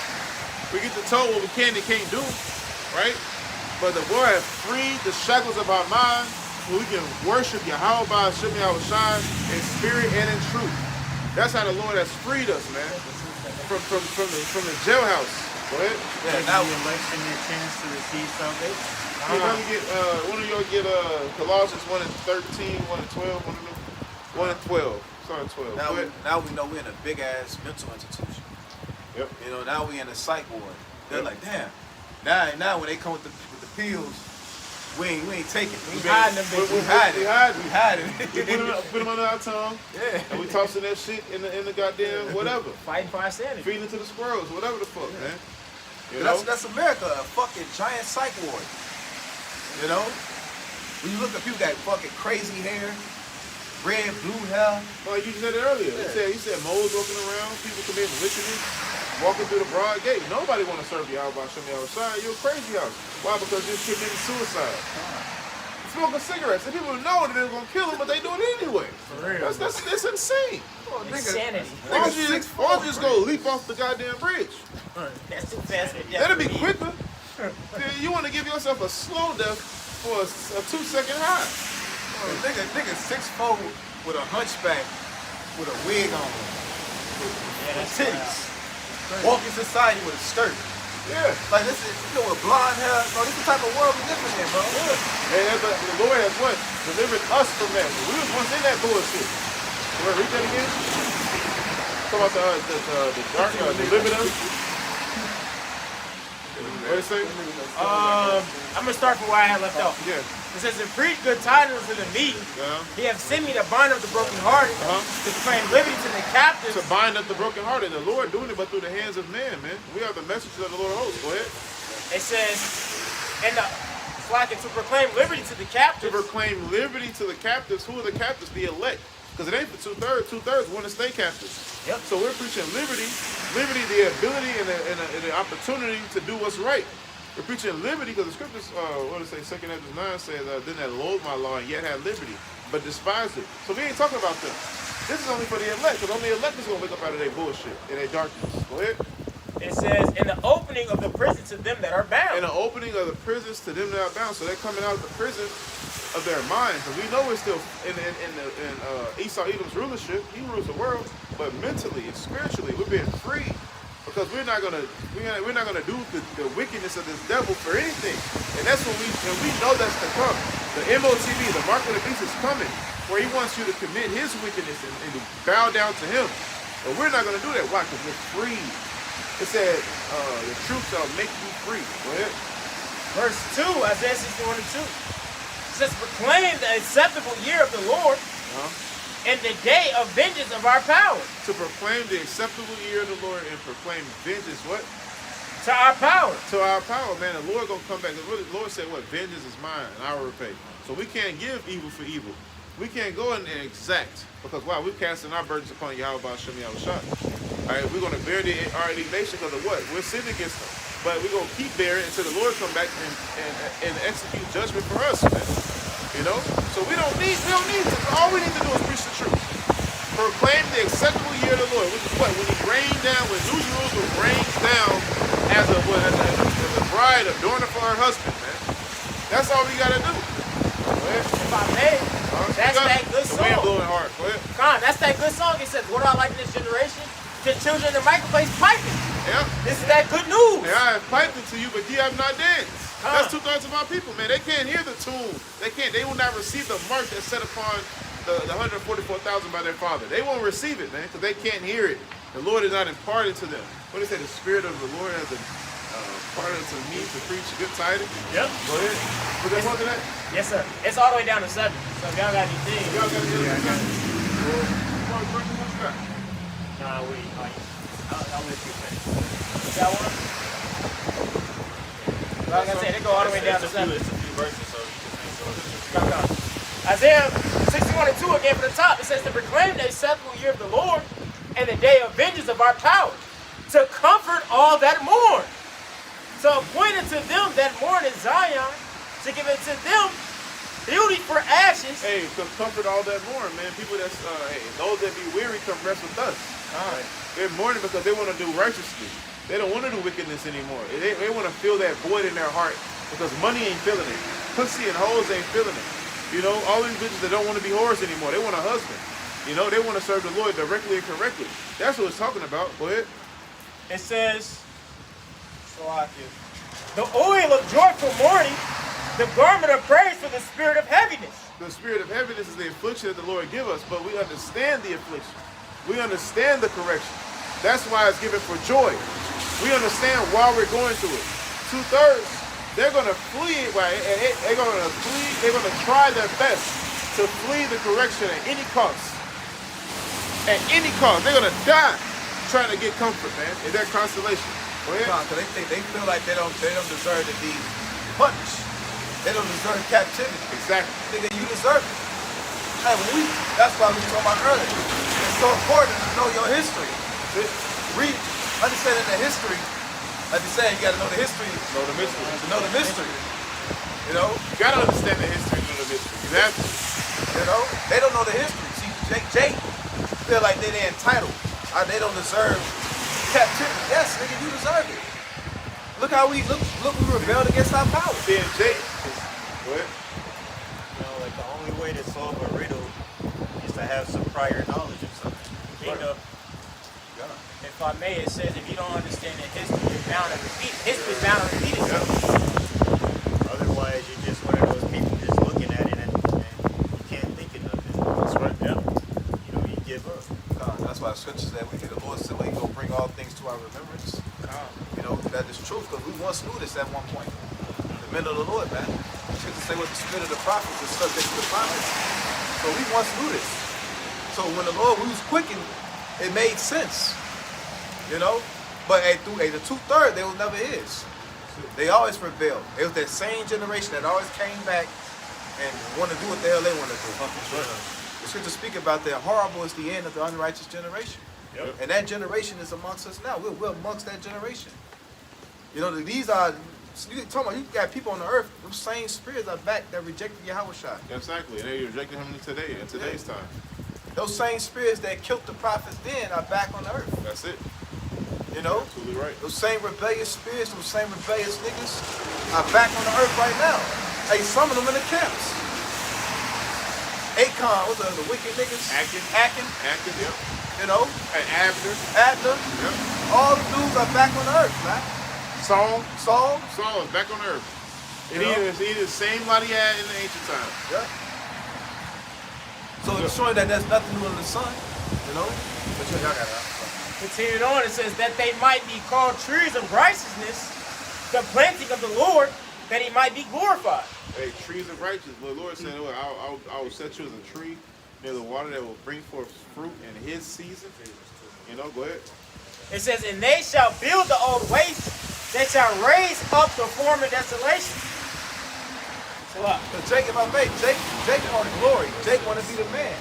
Speaker 1: We get to tell what we can and can't do. Right? But the Lord has freed the shackles of our mind so we can worship Yahweh by Shem Yahushua in spirit and in truth. That's how the Lord has freed us, man. From the jailhouse. Go ahead.
Speaker 6: Yeah, now the election your chance to receive salvation.
Speaker 1: One of y'all get Colossians 1 and 13, 1 and 12, 1 and 12. Start at 12.
Speaker 4: Now we know we're in a big ass mental institution.
Speaker 1: Yep.
Speaker 4: You know, now we in a psych ward. They're like, damn. Now when they come with the pills, we ain't taking. We hiding them bitches. We hiding.
Speaker 1: We put them under our tongue.
Speaker 4: Yeah.
Speaker 1: And we tossing that shit in the goddamn whatever.
Speaker 2: Fighting for our sanity.
Speaker 1: Feeding it to the squirrels, whatever the fuck, man. You
Speaker 4: That's
Speaker 1: know?
Speaker 4: America, a fucking giant psych ward. You know? When you look at people got fucking crazy hair, red, blue hair.
Speaker 1: Like you said it earlier. He said moles walking around, people committing wickedness, walking through the broad gate. Nobody want to serve you out by Shem Yahushua. You're a crazy house. Why? Because you're committing suicide. Smoking cigarettes. And people know that they're going to kill them, but they do it anyway.
Speaker 5: For real.
Speaker 1: That's insane.
Speaker 4: Oh,
Speaker 2: Insanity.
Speaker 1: Why don't you just go leap off the goddamn bridge?
Speaker 2: That's too fast.
Speaker 1: That'd be quicker. You want to give yourself a slow death for a 2-second high.
Speaker 4: Oh, nigga 6'4" with a hunchback with a wig on.
Speaker 2: Yeah, that's
Speaker 4: Titties. Walking society with a skirt.
Speaker 1: Yeah.
Speaker 4: Like this is, with blonde hair. Bro, this is the type of world we living in, bro.
Speaker 1: And the Lord has what? Delivered us from that. We was once in that bullshit. Can we read that again? Talk about the dark delivered us. What did it say?
Speaker 2: I'm gonna start from where I had left off.
Speaker 1: Yeah.
Speaker 2: It says, "To preach good tidings to the meek, He hath sent me to bind up the brokenhearted, to proclaim liberty to the captives."
Speaker 1: To bind up the brokenhearted. The Lord doing it, but through the hands of man, man. We are the messengers of the Lord of hosts. Go ahead.
Speaker 2: It says, "And to proclaim liberty to the
Speaker 1: To
Speaker 2: captives."
Speaker 1: proclaim liberty to the captives. Who are the captives? The elect. Because it ain't for 2/3. 2/3 want to stay captives.
Speaker 2: Yep.
Speaker 1: So we're preaching liberty, the ability and the opportunity to do what's right. We're preaching liberty because the scriptures, what does it say? 2 Ezra 9 says, "Then that loathed my law and yet had liberty, but despised it." So we ain't talking about them. This is only for the elect, because only the elect is going to wake up out of their bullshit and their darkness. Go ahead.
Speaker 2: It says, "In the opening of the prison to them that are bound."
Speaker 1: And the opening of the prisons to them that are bound. So they're coming out of the prison of their minds. Because we know we're still in Esau Edom's rulership. He rules the world, but mentally and spiritually we're being free. Because we're not gonna do the wickedness of this devil for anything. And that's what we know that's to come. The MOTB, the mark of the beast, is coming, where he wants you to commit his wickedness and to bow down to him. But we're not gonna do that. Why? Because we're free. It said, the truth shall make you free. Go ahead.
Speaker 2: Verse 2, Isaiah 61:2. It says, "Proclaim the acceptable year of the Lord, and the day of vengeance of our power."
Speaker 1: To proclaim the acceptable year of the Lord and proclaim vengeance, what?
Speaker 2: To our power.
Speaker 1: To our power, man. The Lord gonna come back. The Lord said, what? Vengeance is mine, and I will repay. So we can't give evil for evil. We can't go in and exact. Because why? We're casting our burdens upon Yahweh Shem Yahushua. Alright, we're gonna bear our indignation because of what? We're sinning against them. But we're gonna keep bearing until the Lord come back and execute judgment for us, man. You know? So we don't need to. All we need to do is preach the truth. Proclaim the acceptable year of the Lord, which is what? When he rained down, when New Jerusalem rains down as a bride adorned for her husband, man. That's all we gotta do. Go ahead.
Speaker 2: If I may, that's that good
Speaker 1: The wind
Speaker 2: song.
Speaker 1: blowing hard. Go ahead.
Speaker 2: Con, that's that good song. It says, "What do I like in this generation? The children in the marketplace piping."
Speaker 1: Yeah.
Speaker 2: This is that good news.
Speaker 1: And I have piped it to you, but ye have not danced.
Speaker 2: Huh.
Speaker 1: That's 2/3 of our people, man. They can't hear the tune. They will not receive the mark that's set upon the 144,000 by their father. They won't receive it, man, because they can't hear it. The Lord is not imparted to them. What do they say? The Spirit of the Lord has imparted to me to preach good tidings.
Speaker 2: Yep.
Speaker 1: Go ahead. Put that one to that.
Speaker 2: Yes, sir. It's all the way down to 7. So if y'all got anything.
Speaker 1: Y'all got to get
Speaker 5: Nah, I'll let you finish.
Speaker 2: Got one? Like I said, they go all the way down to 7.
Speaker 5: It's a few verses, so you can finish.
Speaker 2: Isaiah 61:2 again from the top. It says, "To proclaim the acceptable year of the Lord and the day of vengeance of our power, to comfort all that mourn, to appoint unto them that mourn in Zion, to give unto them beauty for ashes."
Speaker 1: Hey, to comfort all that mourn, man. People that's, those that be weary come rest with us.
Speaker 2: All right.
Speaker 1: They're mourning because they want to do righteously. They don't want to do wickedness anymore. They want to fill that void in their heart because money ain't filling it. Pussy and hoes ain't filling it. You know, all these bitches that don't want to be whores anymore. They want a husband. You know, they want to serve the Lord directly and correctly. That's what it's talking about. Go ahead.
Speaker 2: It says, "The oil of joyful mourning, the garment of praise for the spirit of heaviness."
Speaker 1: The spirit of heaviness is the affliction that the Lord give us, but we understand the affliction. We understand the correction. That's why it's given for joy. We understand why we're going through it. 2/3, they're going to flee it. They're going to flee. They're going to try their best to flee the correction at any cost. At any cost. They're going to die trying to get comfort, man, in their constellation. Go ahead.
Speaker 4: Because they feel like they don't deserve to be punished. They don't deserve captivity.
Speaker 1: Exactly.
Speaker 4: Nigga, you deserve it. Hey, that's why we were talking about earlier. It's so important to know your history. Understanding the history, like you said, you gotta know the history.
Speaker 1: Know the mystery.
Speaker 4: To know the mystery. You know?
Speaker 1: You gotta understand the history to know the mystery. You have to.
Speaker 4: You know? They don't know the history. See, Jake feel like they're entitled. They don't deserve captivity. Yes, nigga, you deserve it. Look how we rebelled against our power.
Speaker 1: Seeing Jake. Go ahead.
Speaker 6: You know, like the only way to solve a riddle is to have some prior knowledge of something.
Speaker 2: You know, if I may, it says if you don't understand the history, you're bound to repeat. History is bound to repeat itself.
Speaker 6: Otherwise, you're just one of those people just looking at it and you can't think of nothing.
Speaker 1: That's right. Yeah.
Speaker 6: You know, you give up.
Speaker 4: That's why the scripture said the Lord said, well, He gonna bring all things to our remembrance. You know, that is truth, because we once knew this at one point. The men of the Lord, man. The scripture say what the spirit of the prophets is subject to the prophets. So we once knew this. So when the Lord, we was quickened, it made sense. You know? But through the 2/3, they was never His. They always rebelled. It was that same generation that always came back and want to do what the hell they want to do. The scripture speak about that horrible is the end of the unrighteous generation.
Speaker 1: Yep.
Speaker 4: And that generation is amongst us now. We're amongst that generation. You know, these are, you talking about, you got people on the earth, those same spirits are back that rejected Yahweh Shai.
Speaker 1: Exactly. And they rejected him today, in today's time.
Speaker 4: Those same spirits that killed the prophets then are back on the earth.
Speaker 1: That's it.
Speaker 4: You know?
Speaker 1: Absolutely right.
Speaker 4: Those same rebellious spirits, those same rebellious niggas are back on the earth right now. Hey, some of them in the camps. Akon, what's the wicked niggas?
Speaker 1: Acting, yep.
Speaker 4: You know?
Speaker 1: And Abner.
Speaker 4: Yep. All the dudes are back on the earth, man.
Speaker 1: Saul
Speaker 4: Saul.
Speaker 1: is back on earth. And
Speaker 4: You know?
Speaker 1: he is the same lot he had in the ancient times.
Speaker 4: Yeah. So it's showing that there's nothing new under the sun, you know? But y'all got it.
Speaker 2: Continuing on, it says that they might be called trees of righteousness, the planting of the Lord, that He might be glorified.
Speaker 1: Hey, trees of righteousness. The Lord said, I will set you as a tree near the water that will bring forth fruit in His season. You know, go ahead.
Speaker 2: It says, and they shall build the old waste, they shall raise up the former desolation. So what?
Speaker 4: But Jake, if I may, Jake want glory. Jake want to be the man.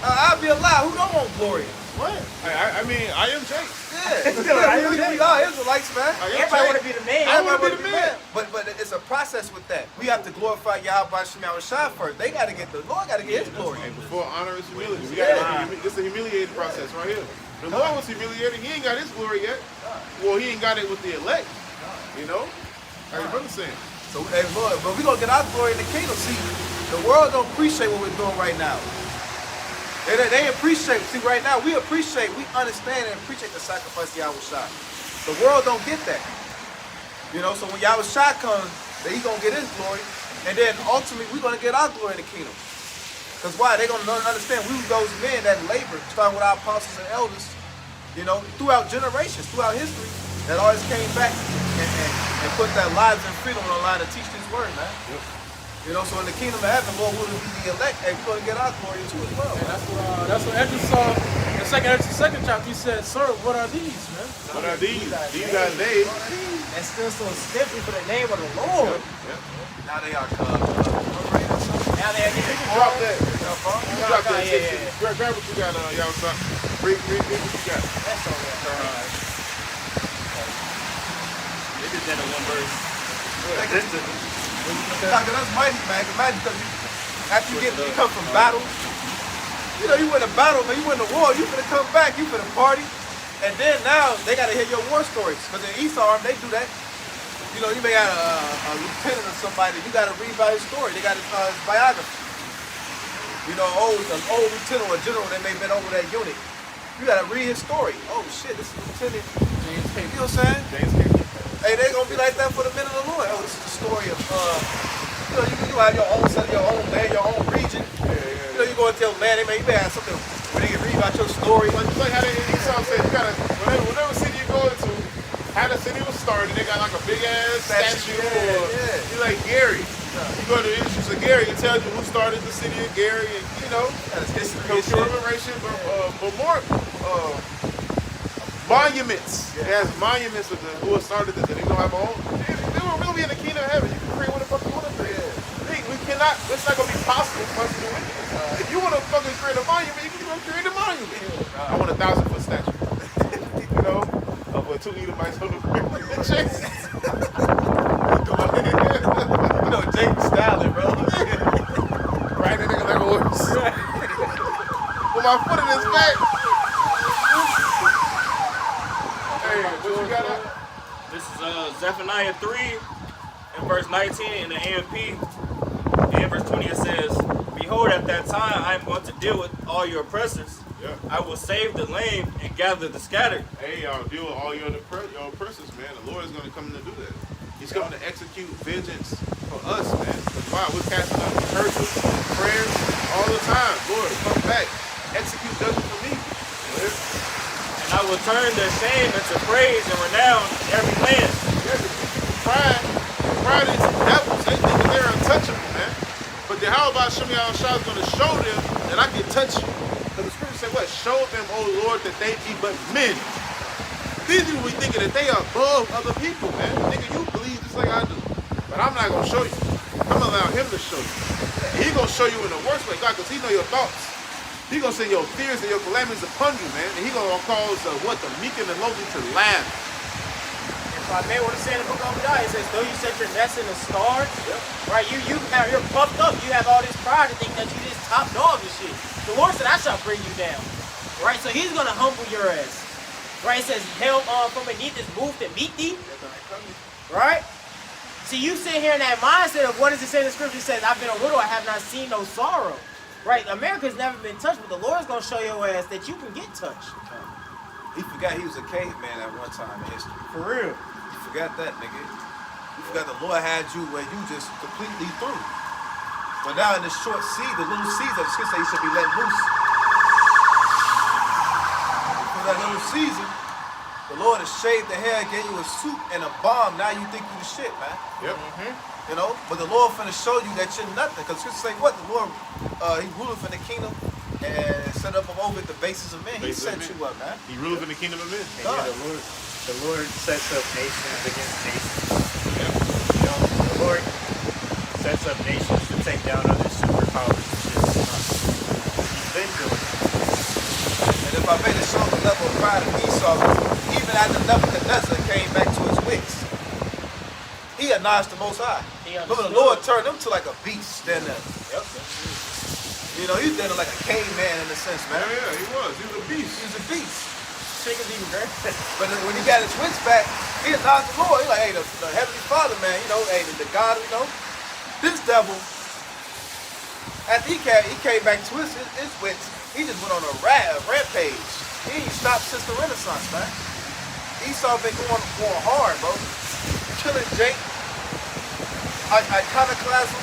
Speaker 4: I'll be a lie. Who don't want glory?
Speaker 1: What? I mean, I am Jake.
Speaker 4: Yeah. We are Israelites, man.
Speaker 2: Everybody want to be the man.
Speaker 1: I want to be the man.
Speaker 4: But it's a process with that. We have to glorify Yahweh Shem Shai first. The Lord got to get His glory.
Speaker 1: And before honor is humility. We got this is a humiliating process right here. The Lord was humiliated. He ain't got His glory yet. Well, He ain't got it with the elect. You know? Like your brother saying.
Speaker 4: So, hey, Lord, but we're going to get our glory in the kingdom. See, the world don't appreciate what we're doing right now. They appreciate, see, right now, we understand and appreciate the sacrifice of Yahweh Shai. The world don't get that. You know, so when Yahweh Shai comes, then He's going to get His glory. And then ultimately, we're going to get our glory in the kingdom. Because why? They're going to understand we were those men that labored, starting with our apostles and elders, you know, throughout generations, throughout history, that always came back and put their lives and freedom on the line to teach this word, man.
Speaker 1: Yep.
Speaker 4: You know, so in the kingdom of heaven, Lord, we'll be the elect, and we're going to get our glory too as well.
Speaker 3: And that's what Ezra saw in the second chapter. He said, "Sir, what are these, man?"
Speaker 1: What are these? These are they.
Speaker 2: And still so stiffly for the name of the Lord.
Speaker 4: Now they are right or something.
Speaker 2: Now they are getting
Speaker 1: Drop that. Drop that.
Speaker 2: Yeah.
Speaker 1: Grab what you got, y'all. Bring what you got.
Speaker 2: That's all right.
Speaker 5: They did that in one verse.
Speaker 4: That's mighty, man. Imagine after you come from battle, you know, you win a battle, man, you win a war, you finna come back, you finna party, and then now they gotta hear your war stories. Because in Esau Arm, they do that. You know, you may have a lieutenant or somebody, you gotta read about his story. They got his biography. You know, an old lieutenant or a general that may have been over that unit. You gotta read his story. Oh shit, this is Lieutenant James K. You know what I'm saying?
Speaker 1: James K.
Speaker 4: Hey, they gonna be like that for the men of the Lord. Oh, this is the story of, you know, you have your own set of your own land, your own region. You know, you go and tell man, you may have something where they can read about your story.
Speaker 1: Like how Esau said, you gotta, whatever city you go into, how the city was started, they got like a big ass statue. You're like Gary. You go to the Institute of Gary, it tells you who started the city of Gary, and you know,
Speaker 4: That's history.
Speaker 1: commemoration, but more monuments. It has monuments of who started this, and they don't have a home. They were really in the kingdom of heaven. You can create what the fuck you want to create. We cannot. It's not gonna be possible for us to do wickedness. If you want to fucking create a monument, you can go create a monument. I want a 1,000-foot statue. You know, of a 2 Edomites on the chest.
Speaker 4: You know, Jake styling, bro.
Speaker 1: Right, that nigga like a horse. With my foot in his back. Hey, what you got up?
Speaker 5: This is Zephaniah 3 and verse 19 in the AMP. And verse 20 it says, "Behold, at that time I am going to deal with all your oppressors.
Speaker 1: Yeah.
Speaker 5: I will save the lame and gather the scattered."
Speaker 1: Hey, y'all, deal with all your oppressors, man. The Lord is going to come to do that. He's coming to execute vengeance for us, man. That's why we're casting out curses, prayers all the time. Lord, come back. Execute judgment for me.
Speaker 5: "And I will turn their shame into praise and renown in every land."
Speaker 1: Yeah, the people pride is devils. They think that they're untouchable, man. But then how about Shemi Al-Shah is going to show them that I can touch you? Because the scripture said what? Show them, oh Lord, that they be but men. These people be thinking that they are above other people, man. Nigga, you believe just like I do. But I'm not going to show you. I'm going to allow him to show you. And he going to show you in the worst way, God, because he know your thoughts. He going to send your fears and your calamities upon you, man. And he going to cause the meek and the lowly to laugh.
Speaker 2: If I may want to say in the book of Obadiah, it says, though you set your nest in the stars, right, you're puffed up, you have all this pride to think that you just top dog and shit. The Lord said, I shall bring you down. Right, so he's going to humble your ass. Right, it says, hell from beneath is moved to meet thee. Right? See, you sit here in that mindset of what does it say in the scripture? It says, I've been a widow, I have not seen no sorrow. Right, America's never been touched, but the Lord's going to show your ass that you can get touched.
Speaker 4: He forgot he was a caveman at one time in history.
Speaker 2: For real.
Speaker 4: You forgot that, nigga. You forgot the Lord had you where you just completely through. But now in this short seed, the little seeds that the scripture say you should be let loose. For that little season, the Lord has shaved the hair, gave you a suit and a bomb. Now you think you the shit, man.
Speaker 1: Yep.
Speaker 4: You know, but the Lord finna show you that you're nothing. Because scripture say what? The Lord, he ruleth in the kingdom and set up over the basis of men. He
Speaker 1: Basis of
Speaker 4: set
Speaker 1: men.
Speaker 4: you up, man.
Speaker 1: He rules in the kingdom of men.
Speaker 6: And yeah, the Lord sets up nations against nations.
Speaker 1: Yeah.
Speaker 6: You know, the Lord sets up nations to take down other superpowers and shit. He's been doing it.
Speaker 4: And if I made it show the level of pride of Esau, even after Nebuchadnezzar came back to his wits, he acknowledged the Most High. Remember, the Lord turned him to like a beast. Then, you know, he's then like a caveman in a sense, man.
Speaker 1: Yeah, he was. He was a beast.
Speaker 4: He was a beast.
Speaker 2: Chicken's even great.
Speaker 4: But then when he got his wits back, he acknowledged the Lord. He's like, hey, the Heavenly Father, man, you know, hey, the God, you know, this devil, after he came back to his wits, he just went on a rampage. He ain't stopped since the Renaissance, man. Esau been going hard, bro. Killing Jake. Iconoclasm.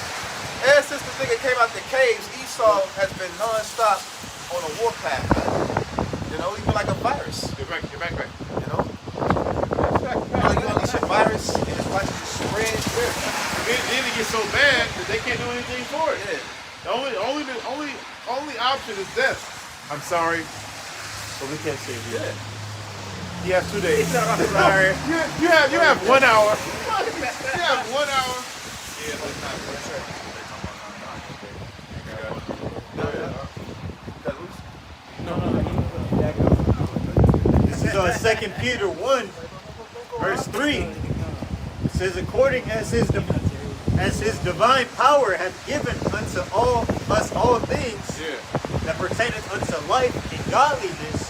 Speaker 4: Ever since the nigga came out the caves, Esau has been non-stop on a warpath, man. You know, even like a virus.
Speaker 1: Get back.
Speaker 4: You know? You unleash a virus and it's like to spread.
Speaker 1: Then it gets so bad that they can't do anything for it.
Speaker 4: Yeah.
Speaker 1: The only option is death. I'm sorry, but we can't save you.
Speaker 4: Yeah.
Speaker 1: You have 2 days.
Speaker 2: I'm sorry.
Speaker 1: You have 1 hour. You have 1 hour.
Speaker 4: Yeah, but it's not.
Speaker 6: This is 2 Peter 1, verse 3. It says, according as his divine power hath given unto us all things that pertaineth unto life and godliness,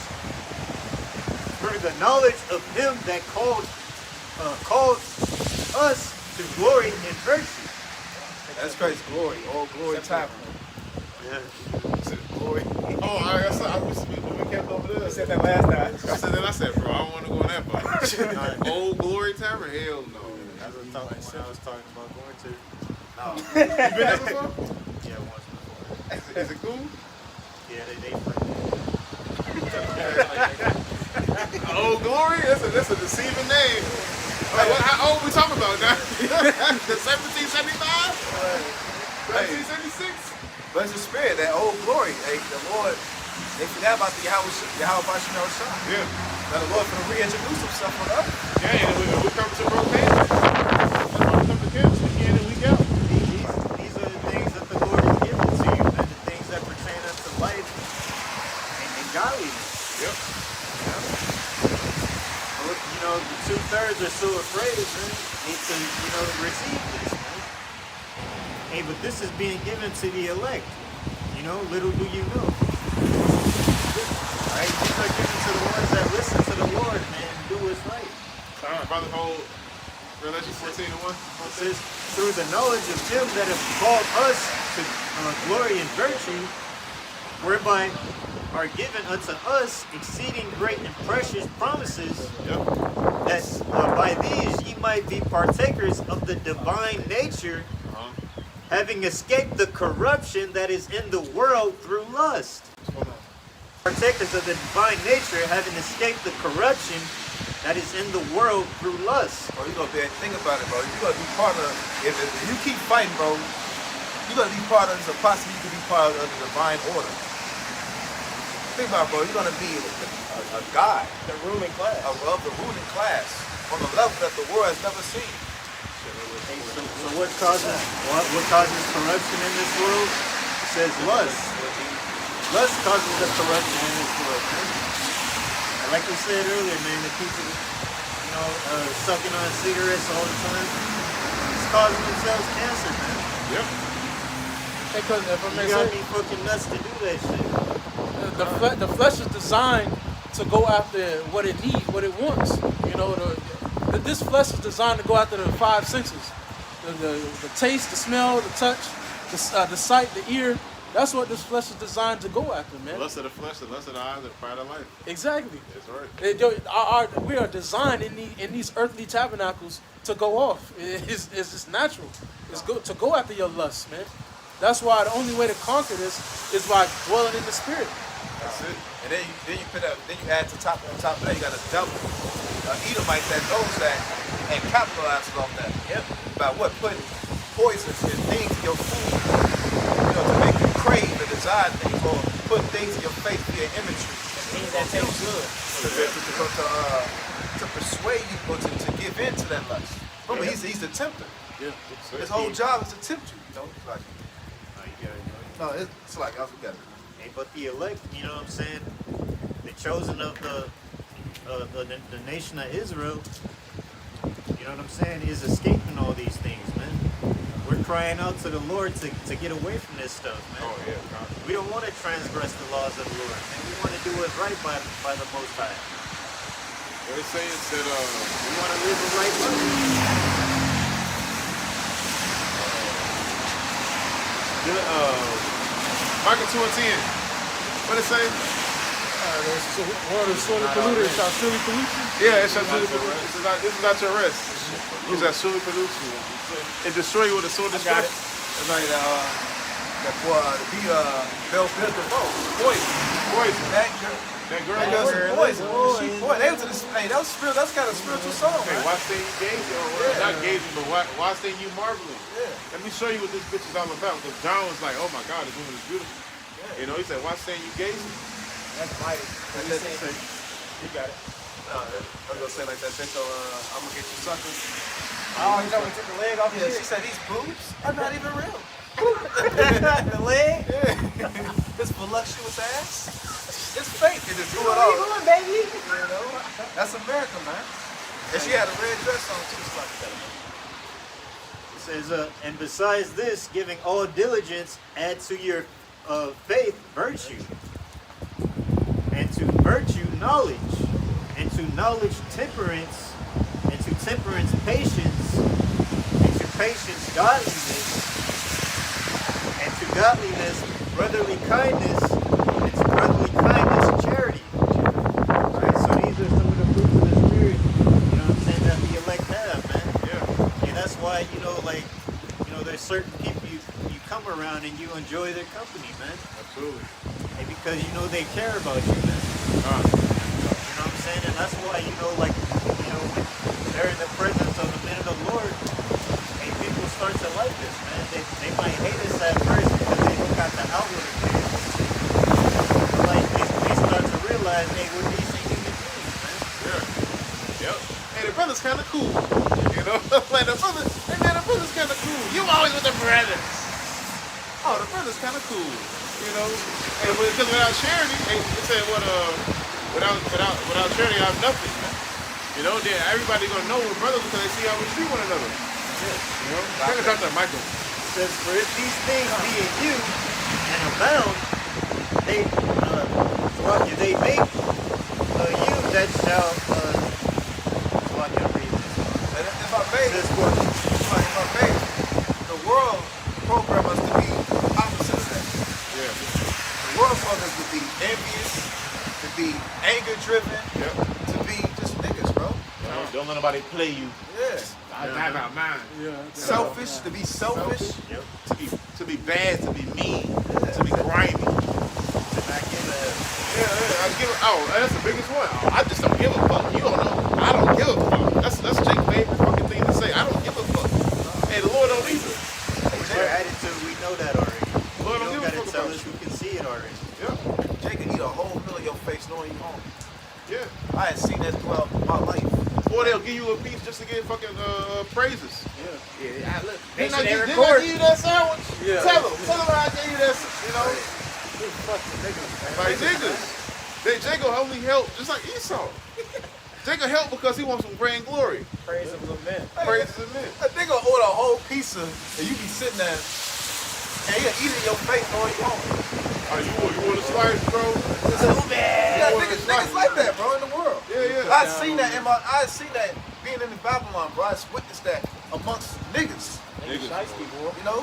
Speaker 6: through the knowledge of him that called us to glory and virtue.
Speaker 4: That's crazy. Glory. All glory time.
Speaker 6: Yeah.
Speaker 4: Glory.
Speaker 1: Oh, I was speaking when we kept over there.
Speaker 2: I said that last time.
Speaker 1: I said, bro, I don't want to go in that part. Old Glory Tavern? Hell no.
Speaker 6: That's what I was talking about going to.
Speaker 4: No.
Speaker 1: You been there before?
Speaker 6: Yeah, once before.
Speaker 1: Is it cool?
Speaker 6: Yeah, they friendly.
Speaker 1: Old Glory? That's a deceiving name. Like, how old we talking about now? The 1775? 1776?
Speaker 4: But it's the spirit, that old glory. Hey, the Lord, they forgot about the Yahweh Shah.
Speaker 1: Yeah.
Speaker 4: Now the Lord finna reintroduce himself on us.
Speaker 1: Yeah, and we come to rotation. That's why we come to camps week in and week out.
Speaker 6: These are the things afraid, man, need to, receive this, man. Hey, but this is being given to the elect. Little do you know. Right? These are given to the ones that listen to the Lord, man, and do what's right.
Speaker 1: Brother, hold Revelation 14:1.
Speaker 6: It says, through the knowledge of him that have called us to glory and virtue, whereby are given unto us exceeding great and precious promises,
Speaker 1: Yep.
Speaker 6: that by these ye might be partakers of the divine nature, having escaped the corruption that is in the world through lust. Partakers of the divine nature, having escaped the corruption that is in the world through lust.
Speaker 4: Bro, you gonna be think about it, bro. You gonna be part of if you keep fighting, bro. You gonna be part of this, or possibly you could be part of the divine order. Think about it, bro. You're gonna be a guy
Speaker 2: The ruling class.
Speaker 4: of the ruling class on a level that the world has never seen.
Speaker 6: So what causes corruption in this world? It says lust. Lust causes the corruption in this world. And like we said earlier, man, the people, sucking on cigarettes all the time, it's causing themselves cancer, man.
Speaker 1: Yep.
Speaker 3: Because if I
Speaker 6: You
Speaker 3: may
Speaker 6: gotta
Speaker 3: say,
Speaker 6: be fucking nuts to do that shit.
Speaker 3: the flesh is designed to go after what it needs, what it wants. This flesh is designed to go after the five senses: the taste, the smell, the touch, the sight, the ear. That's what this flesh is designed to go after, man.
Speaker 1: The lust of the flesh, the lust of the eyes, the pride of life.
Speaker 3: Exactly.
Speaker 1: That's right.
Speaker 3: We are designed in these earthly tabernacles to go off. It's just natural. It's good to go after your lusts, man. That's why the only way to conquer this is by dwelling in the spirit.
Speaker 4: That's it. And then you add on top of that, you got a devil, Edomite that knows that and capitalizes off that.
Speaker 2: Yep.
Speaker 4: By what? Putting poisons and things in your food, to make you crave the desired things, or put things in your face via imagery.
Speaker 2: Things that taste good.
Speaker 4: To persuade you or to give in to that lust. Remember, he's the tempter.
Speaker 1: Yeah.
Speaker 4: His whole job is to tempt you. It's like,
Speaker 6: No, you gotta know.
Speaker 4: no, it's like, I forgot it.
Speaker 6: Hey, but the elect, you know what I'm saying? The chosen of the nation of Israel, you know what I'm saying, is escaping all these things, man. We're crying out to the Lord to get away from this stuff, man.
Speaker 1: Oh, yeah.
Speaker 6: We don't want to transgress the laws of the Lord, man. We want to do what's right by the Most High.
Speaker 1: What they say is that,
Speaker 6: We want to live a right life.
Speaker 1: Micah 2:10. What it say?
Speaker 3: One of the sorely polluted shall surely pollute you.
Speaker 1: Yeah, it shall surely pollute you. This is not your rest. It shall surely pollute you. It destroy you with a sword
Speaker 2: got it.
Speaker 1: destruction.
Speaker 4: It's like that boy, Bell Biv DeVoe.
Speaker 1: Poison. Poison.
Speaker 4: That
Speaker 1: That girl
Speaker 4: girl
Speaker 1: does
Speaker 4: was poison. Boy, they was in this, hey, that was that's kind of spiritual song,
Speaker 1: Okay,
Speaker 4: man.
Speaker 1: why stay you gazing? Or not gazing, but why stay you marveling?
Speaker 4: Yeah.
Speaker 1: Let me show you what this bitch is all about. Because John was like, oh my God, this woman is beautiful. He said, why stay you gazing?
Speaker 2: That's mighty.
Speaker 4: You got it. I'm gonna say like that. They go, I'm gonna get you suckers.
Speaker 2: Oh, you know we took the leg off
Speaker 4: Yeah,
Speaker 2: the
Speaker 4: she said these boobs are not even real.
Speaker 2: The leg?
Speaker 4: Yeah. This voluptuous ass. It's fake. They just do it
Speaker 2: What
Speaker 4: all.
Speaker 2: are you doing, baby?
Speaker 4: That's America, man. And she had a red dress on too. It's like that.
Speaker 6: It says, and besides this, giving all diligence, add to your faith virtue, and to virtue knowledge, and to knowledge temperance, and to temperance patience, and to patience godliness, and to godliness brotherly kindness, and to brotherly kindness charity. Right? So these are some of the fruits of the Spirit, you know what I'm saying, that the elect have, man.
Speaker 1: Yeah.
Speaker 6: And that's why, there's certain people you come around and you enjoy their company, man.
Speaker 1: Absolutely.
Speaker 6: And because they care about you, man. You know what I'm saying? And that's why, when they're in the presence of the men of the Lord, and people start to like this, man. They might hate us at first because they don't got the outward appearance. Like they start to realize, hey, we're decent human beings, man.
Speaker 1: Yeah. Yep. Hey, the brother's kind of cool. Like the brother's kind of cool. You always with the brothers. Oh, the brother's kind of cool. And because without charity, they said, without charity, I have nothing. Man. You know, then everybody gonna know we're brothers because they see how we treat one another. You know? Check us out there, Michael.
Speaker 6: It says, for if these things be in you and abound, if they make you that shall, so I can read this.
Speaker 4: And if I may,
Speaker 6: This one.
Speaker 4: the world program us to be opposite of that.
Speaker 1: Yeah.
Speaker 4: The world program us to be envious, to be anger driven,
Speaker 1: Yep.
Speaker 4: to be just niggas, bro.
Speaker 1: Don't let nobody play you.
Speaker 4: Yeah.
Speaker 1: I got mine.
Speaker 4: Selfish, to be selfish.
Speaker 6: Yep.
Speaker 1: To be bad, to be mean, to be grimy.
Speaker 6: To not give a
Speaker 1: That's the biggest one. I just don't give a fuck. You don't know. I don't give a fuck. That's Jake's favorite fucking thing to say. I don't give a fuck. Hey, the Lord don't either.
Speaker 6: With your attitude, we know that already.
Speaker 1: Lord don't
Speaker 6: You don't
Speaker 1: give a
Speaker 6: gotta
Speaker 1: fuck
Speaker 6: tell
Speaker 1: about
Speaker 6: us,
Speaker 1: you.
Speaker 6: we can see it already.
Speaker 1: Yeah.
Speaker 4: Jay can eat a whole meal of your face knowing you hungry.
Speaker 1: Yeah.
Speaker 4: I had seen that throughout my life.
Speaker 1: Or they'll give you a piece just to get fucking praises.
Speaker 2: Yeah, look,
Speaker 1: Didn't I
Speaker 2: they
Speaker 1: give
Speaker 2: record.
Speaker 1: you that sandwich?
Speaker 3: Yeah.
Speaker 1: Tell them I gave you that, you know. Like niggas. Jacob only helped, just like Esau. Jacob helped because he wants some grand glory.
Speaker 2: Praise of little men.
Speaker 1: Praises and men.
Speaker 4: A nigga order a whole pizza and you be sitting there and he eating your face knowing you hungry.
Speaker 1: You want a slice, bro?
Speaker 4: Yeah, niggas like that, bro, in the world.
Speaker 1: Yeah.
Speaker 4: I seen that being in the Babylon, bro. I witnessed that amongst niggas.
Speaker 1: Niggas,
Speaker 4: You know?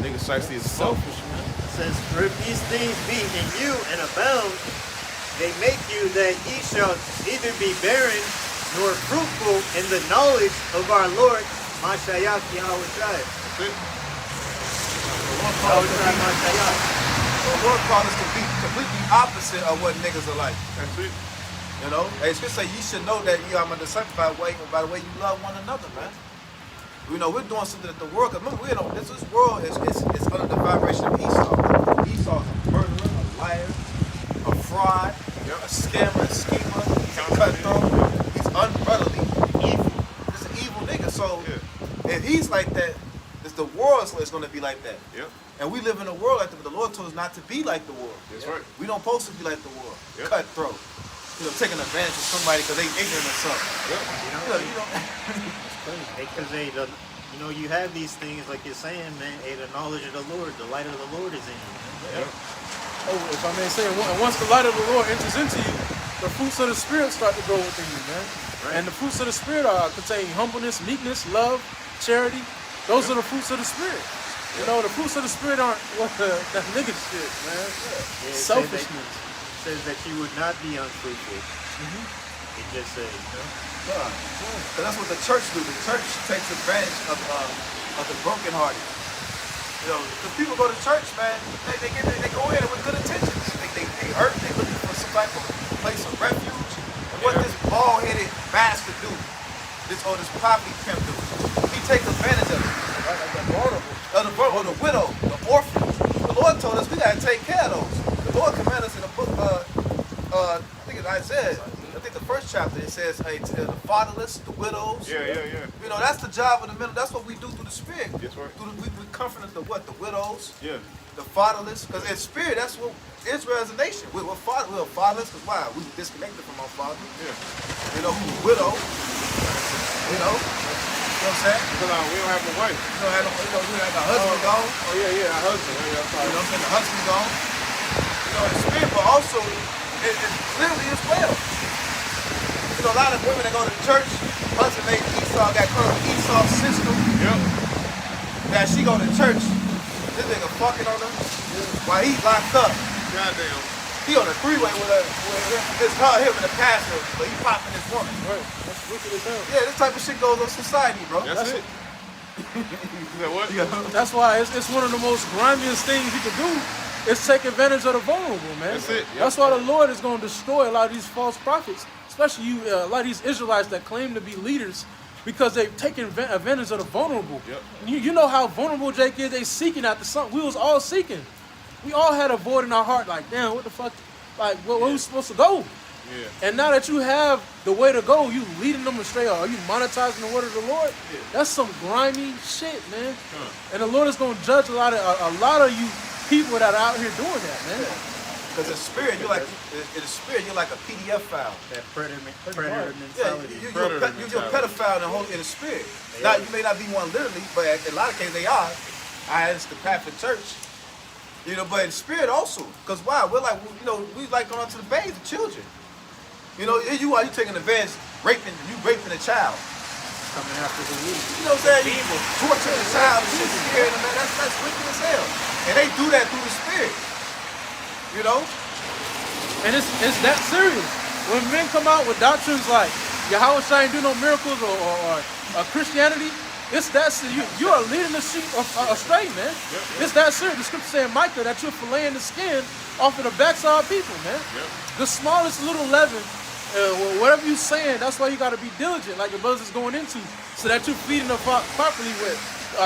Speaker 1: niggas shiesty is selfish, man.
Speaker 6: It says, for if these things be in you and abound, they make you that ye shall neither be barren nor fruitful in the knowledge of our Lord, Mashiach Yahushai.
Speaker 1: That's it.
Speaker 6: Yahushai Mashiach.
Speaker 4: The Lord called us to be completely opposite of what niggas are like.
Speaker 1: That's it.
Speaker 4: You know? It's just say you should know that you are sanctified way by the way you love one another, man. You know, we're doing something that the world, cause remember, this world is under the vibration of Esau. Esau's a murderer, a liar, a fraud, a scammer, a schemer, he's a cutthroat, he's unbrotherly, evil. He's an evil nigga. So if he's like that, the world is going to be like that.
Speaker 1: Yep.
Speaker 4: And we live in a world like that, but the Lord told us not to be like the world.
Speaker 1: That's right.
Speaker 4: We don't supposed to be like the world.
Speaker 1: Yep.
Speaker 4: Cutthroat. You know, taking advantage of somebody because they ignorant or something.
Speaker 1: Yep.
Speaker 4: You know.
Speaker 6: Because you have these things, like you're saying, man, the knowledge of the Lord, the light of the Lord is in you. Man.
Speaker 1: Yep.
Speaker 3: Oh, if I may say, and once the light of the Lord enters into you, the fruits of the Spirit start to grow within you, man.
Speaker 1: Right.
Speaker 3: And the fruits of the Spirit contain humbleness, meekness, love, charity. Those are the fruits of the Spirit. You know, the fruits of the Spirit aren't that nigga shit, man.
Speaker 6: Yeah, it
Speaker 3: Selfishness.
Speaker 6: says that you would not be unfruitful. It just says,
Speaker 4: So that's what the church do. The church takes advantage of the brokenhearted. You know, the people go to church, man. They go in with good intentions. They hurt. They looking for some type of place of refuge. And what this bald-headed bastard do, this poverty pimp do, he takes advantage of it. The widow, the orphan. The Lord told us we gotta take care of those. The Lord commanded us in the book, I think it's Isaiah. I think the first chapter it says, "Hey, to the fatherless, the widows."
Speaker 1: Yeah.
Speaker 4: You know, that's the job of the middle. That's what we do through the Spirit.
Speaker 1: That's right.
Speaker 4: We comfort the what? The widows,
Speaker 1: Yeah.
Speaker 4: the fatherless. Because in spirit, that's what Israel as a nation. We're fatherless because why? We were disconnected from our father.
Speaker 1: Yeah.
Speaker 4: You know, who's a widow. You know what I'm saying?
Speaker 1: Because we don't have no wife.
Speaker 4: We don't have a husband gone.
Speaker 1: Oh, yeah, a husband. Yeah,
Speaker 4: You know what I'm saying? The husband gone. You know, in spirit, but also it clearly as well. You know, a lot of women that go to church, husband named Esau got caught up in Esau's system.
Speaker 1: Yep.
Speaker 4: Now she go to church, this nigga fucking on her while he locked up.
Speaker 1: Goddamn.
Speaker 4: He on a three-way with him and the pastor, but he popping this woman.
Speaker 3: Right. That's wicked as hell.
Speaker 4: Yeah, this type of shit goes on society, bro.
Speaker 1: That's it. You said what?
Speaker 3: That's why it's one of the most grimiest things you can do is take advantage of the vulnerable, man.
Speaker 1: That's it. Yep.
Speaker 3: That's why the Lord is going to destroy a lot of these false prophets, especially a lot of these Israelites that claim to be leaders because they've taken advantage of the vulnerable.
Speaker 1: Yep.
Speaker 3: You know how vulnerable Jake is. They seeking after something. We was all seeking. We all had a void in our heart like, damn, what the fuck? Like, where we supposed to go?
Speaker 1: Yeah.
Speaker 3: And now that you have the way to go, you leading them astray, or are you monetizing the word of the Lord?
Speaker 1: Yeah.
Speaker 3: That's some grimy shit, man. And the Lord is going to judge a lot of you people that are out here doing that, man.
Speaker 4: Because in spirit, you're like a PDF file.
Speaker 6: That predator
Speaker 4: Yeah,
Speaker 6: mentality.
Speaker 4: you're a pedophile in the spirit. Now, you may not be one literally, but in a lot of cases they are. It's the Catholic Church. You know, but in spirit also. Because why? We're like, you know, we like going to the babes, the children. You know, you taking advantage, raping a child.
Speaker 6: Coming after the weak.
Speaker 4: You know what I'm saying? You torturing a child and shit, scaring them, man. That's wicked as hell. And they do that through the spirit. You know?
Speaker 3: And it's that serious. When men come out with doctrines like Yahweh ain't do no miracles or Christianity, it's that you are leading the sheep astray, man. It's that serious. The scripture saying Micah that you're filleting the skin off of the backside people, man. The smallest little leaven, whatever you're saying, that's why you got to be diligent, like the brothers is going into, so that you're feeding them properly with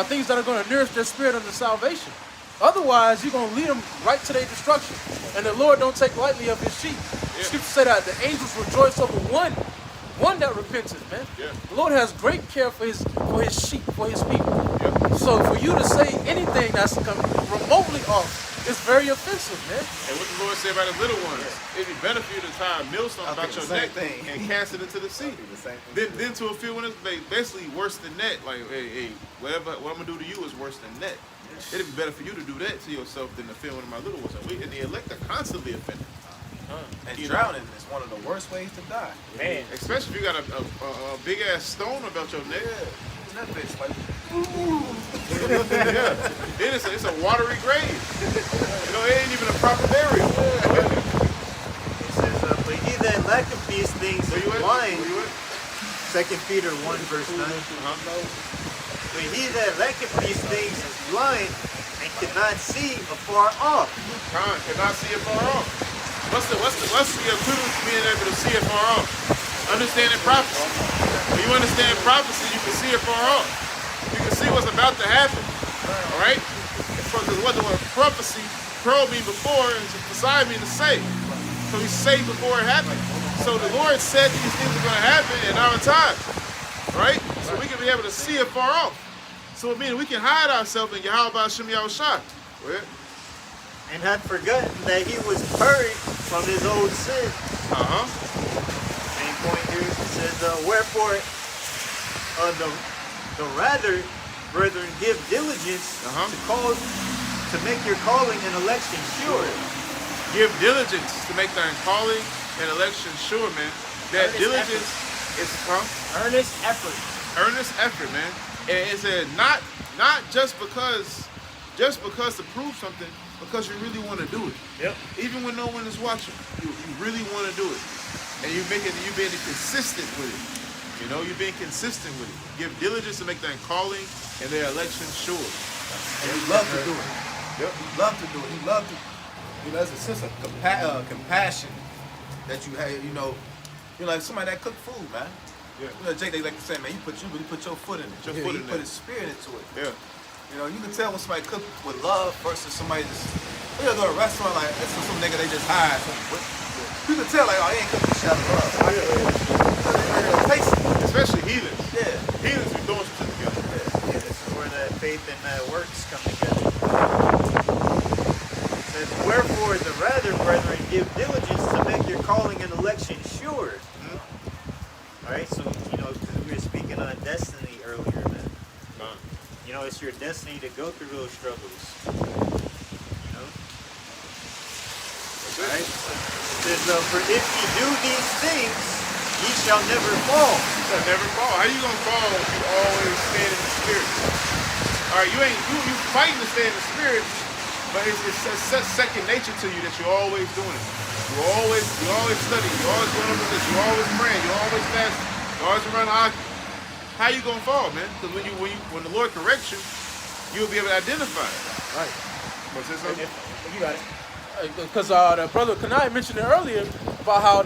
Speaker 3: things that are going to nourish their spirit unto salvation. Otherwise, you're going to lead them right to their destruction. And the Lord don't take lightly of his sheep. The scripture say that the angels rejoice over one that repenteth, man. The Lord has great care for his sheep, for his people. So for you to say anything that's remotely off, it's very offensive, man.
Speaker 1: And what the Lord said about his little ones, it'd be better for you to tie a millstone about your neck and cast it into the sea. Then to a field when it's basically worse than that. Like, hey, what I'm gonna do to you is worse than that. It'd be better for you to do that to yourself than to offend one of my little ones. And the elect are constantly offended.
Speaker 4: And drowning is one of the worst ways to die.
Speaker 2: Man.
Speaker 1: Especially if you got a big ass stone about your neck.
Speaker 4: That bitch like,
Speaker 1: It's a watery grave. You know, it ain't even a proper burial.
Speaker 6: It says, but he that lacketh these things is blind. 2 Peter 1 verse 9. But he that lacketh these things is blind and cannot see afar off.
Speaker 1: Cannot see afar off. What's the equivalent to being able to see afar off? Understanding prophecy. When you understand prophecy, you can see afar off. You can see what's about to happen. All right? Because what the word prophecy, pro mean before, and beside mean to say. So he say before it happened. So the Lord said these things are going to happen in our time. Right? So we can be able to see it far off. So it means we can hide ourselves in Yahweh Hashem Yahushua.
Speaker 6: And had forgotten that he was purged from his old sin. Main point here, it says, wherefore the rather, brethren, give diligence to make your calling and election sure.
Speaker 1: Give diligence to make thy calling and election sure, man. That diligence is
Speaker 2: Earnest effort.
Speaker 1: Earnest effort, man. And it said not just because to prove something, because you really want to do it. Even when no one is watching, you really want to do it. And you're being consistent with it. You know, you're being consistent with it. Give diligence to make that calling and their election sure.
Speaker 4: And you love to do it. You love to do it. You love to. You know, there's a sense of compassion that you have. You know, you're like somebody that cook food, man. You know, Jake, they like to say, man, you really put your foot in it. You put his spirit into it. You know, you can tell when somebody cooks with love versus somebody just, you know, go to a restaurant like, that's some nigga they just hired. You can tell, like, oh, he ain't cooking shit out of love.
Speaker 1: Especially heathens. Heathens be doing some shit together.
Speaker 6: This is where that faith and that works come together. It says, wherefore the rather, brethren, give diligence to make your calling and election sure. Alright, so, you know, because we were speaking on destiny earlier, man. You know, it's your destiny to go through those struggles. You know? Alright? It says, for if ye do these things, ye shall never fall.
Speaker 1: You shall never fall. How you gonna fall if you always stand in the spirit? Alright, you fighting to stay in the spirit, but it's such second nature to you that you're always doing it. You always study, you always going over this, you always praying, you always fasting, you always around the hockey. How you gonna fall, man? Because when the Lord corrects you, you'll be able to identify it.
Speaker 2: Right.
Speaker 1: What's this? Something?
Speaker 2: You got it.
Speaker 3: Because the brother Kanai mentioned it earlier about how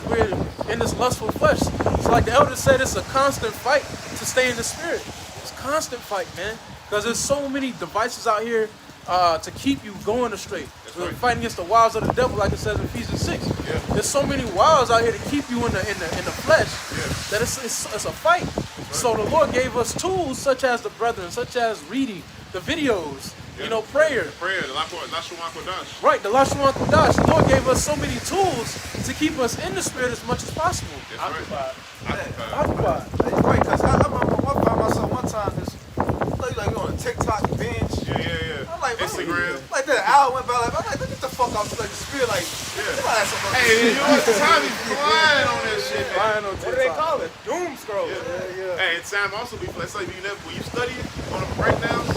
Speaker 3: we're in this lustful flesh. So like the elder said, it's a constant fight to stay in the spirit. It's a constant fight, man. Because there's so many devices out here to keep you going astray. We're fighting against the wiles of the devil, like it says in Ephesians 6. There's so many wiles out here to keep you in the flesh that it's a fight. So the Lord gave us tools such as the brethren, such as reading the videos, you know, prayer.
Speaker 1: Prayer, the Lashawan Kodash.
Speaker 3: Right, the Lashon Kodash. The Lord gave us so many tools to keep us in the spirit as much as possible.
Speaker 1: That's right.
Speaker 3: Occupied.
Speaker 4: That's right, because I remember I found myself one time, this, like on a TikTok binge.
Speaker 1: Yeah.
Speaker 4: I'm like,
Speaker 1: Instagram.
Speaker 4: Like that hour went by, like, I'm like, look at the fuck out, like the spirit, like,
Speaker 1: Hey, you know what? Time is flying on that shit, man.
Speaker 4: flying on
Speaker 2: What do they call it? Doom scroll.
Speaker 4: Yeah.
Speaker 1: Hey, it's time also be let's say when you study it on the breakdowns,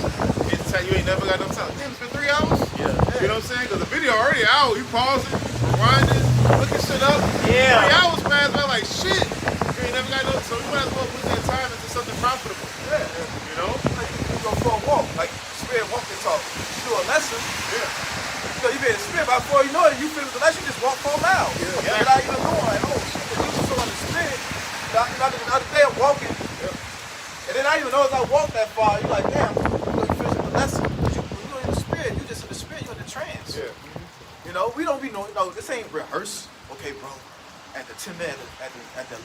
Speaker 1: it's time you ain't never got no time. Damn, it's been 3 hours?
Speaker 2: Yeah.
Speaker 1: You know what I'm saying? Because the video already out. You pause it, rewind it, looking shit up.
Speaker 2: Yeah.
Speaker 1: 3 hours pass by like shit. You ain't never got no, so you might as well put that time into something profitable.
Speaker 4: Yeah.
Speaker 1: You know?
Speaker 4: Like, you go for a walk, like, spirit walk and talk. You do a lesson,
Speaker 1: Yeah.
Speaker 4: you know, you been in the spirit, but before you know it, you finish the lesson, you just walk for a mile.
Speaker 1: Yeah.
Speaker 4: Without even knowing, like, oh shit, you just so in the spirit. The other day I'm walking, and then I didn't even know as I walked that far, you're like, damn, you finishing the lesson. When you're in the spirit, you just in the spirit, you're in the trance.
Speaker 1: Yeah.
Speaker 4: You know, we don't be no, this ain't rehearse. Okay, bro, at the 10 minute, at the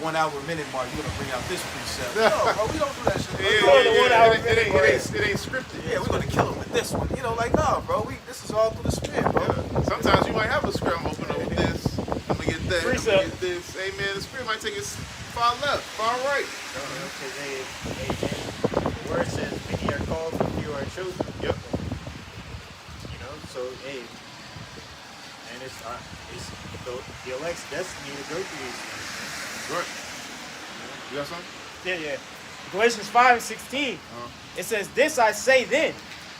Speaker 4: 1 hour minute mark, you're gonna bring out this precept. No, bro, we don't do that shit.
Speaker 1: It ain't scripted.
Speaker 4: Yeah, we're gonna kill him with this one. You know, like, nah, bro, this is all through the spirit, bro.
Speaker 1: Yeah. Sometimes you might have a script. I'm open up with this. I'm gonna get that. I'm gonna get this. Hey man, the spirit might take us far left, far right.
Speaker 6: Because the word says, many are called, but few are chosen.
Speaker 1: Yep.
Speaker 6: You know, so hey, and it's the elect's destiny to go through these things.
Speaker 1: Right. You got something?
Speaker 2: Yeah. Galatians 5:16. It says, "This I say then,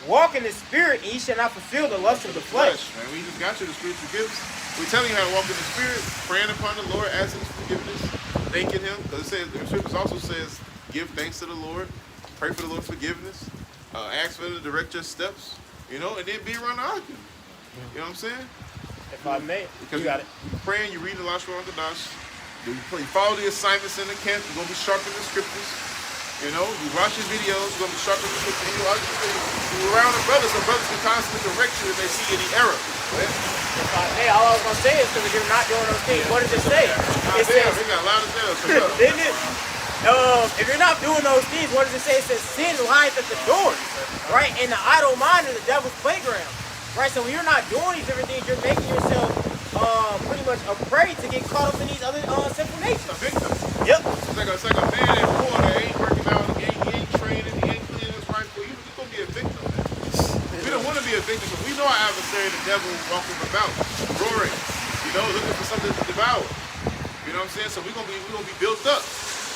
Speaker 2: walk in the spirit, and ye shall not fulfill the lust of the flesh."
Speaker 1: Man, we just got you the spiritual gifts. We're telling you how to walk in the spirit, praying upon the Lord, asking his forgiveness, thanking him. Because it says, the scriptures also says, give thanks to the Lord, pray for the Lord's forgiveness, ask for him to direct your steps, you know, and then be around the argument. You know what I'm saying?
Speaker 2: If I may,
Speaker 1: Because
Speaker 2: you got it.
Speaker 1: you praying, you read the Lashon Kodash, you follow the assignments in the camp, you're going to be sharp in the scriptures. You know, you watch your videos, you're going to be sharp in the scriptures. You're around the brothers, so brothers can constantly correct you if they see any error.
Speaker 2: If I may, all I was gonna say is because if you're not doing those things, what does it say? It says,
Speaker 1: We got loud as hell.
Speaker 2: didn't it? If you're not doing those things, what does it say? It says sin lies at the door, right? And the idle mind is the devil's playground, right? So when you're not doing these different things, you're making yourself pretty much a prey to get caught up in these other sinful
Speaker 1: A
Speaker 2: natures.
Speaker 1: victim.
Speaker 2: Yep.
Speaker 1: It's like a man at war that ain't working out, he ain't training, he ain't cleaning his rifle. You're going to be a victim, man. We don't want to be a victim because we know our adversary, the devil, walking about, roaring, you know, looking for something to devour. You know what I'm saying? So we're gonna be built up.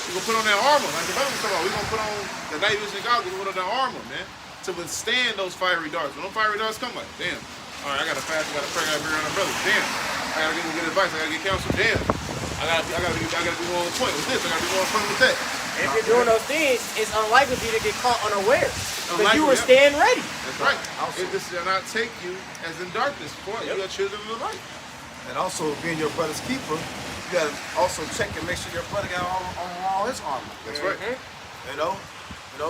Speaker 1: We're gonna put on that armor, like the Bible was talking about. We're gonna put on the night vision goggles, we're gonna put on that armor, man, to withstand those fiery darts. When those fiery darts come, like, damn, all right, I gotta fast, I gotta pray, I gotta be around my brothers. Damn, I gotta get good advice, I gotta get counsel. Damn, I gotta be more on point with this, I gotta be more on point with that.
Speaker 2: And if you're doing those things, it's unlikely for you to get caught unaware. Because
Speaker 1: Unlikely,
Speaker 2: you were
Speaker 1: yeah.
Speaker 2: staying ready.
Speaker 1: That's right. This shall not take you as in darkness, for you are children of the light.
Speaker 4: And also, being your brother's keeper, you gotta also check and make sure your brother got all his armor.
Speaker 1: That's right.
Speaker 4: You know,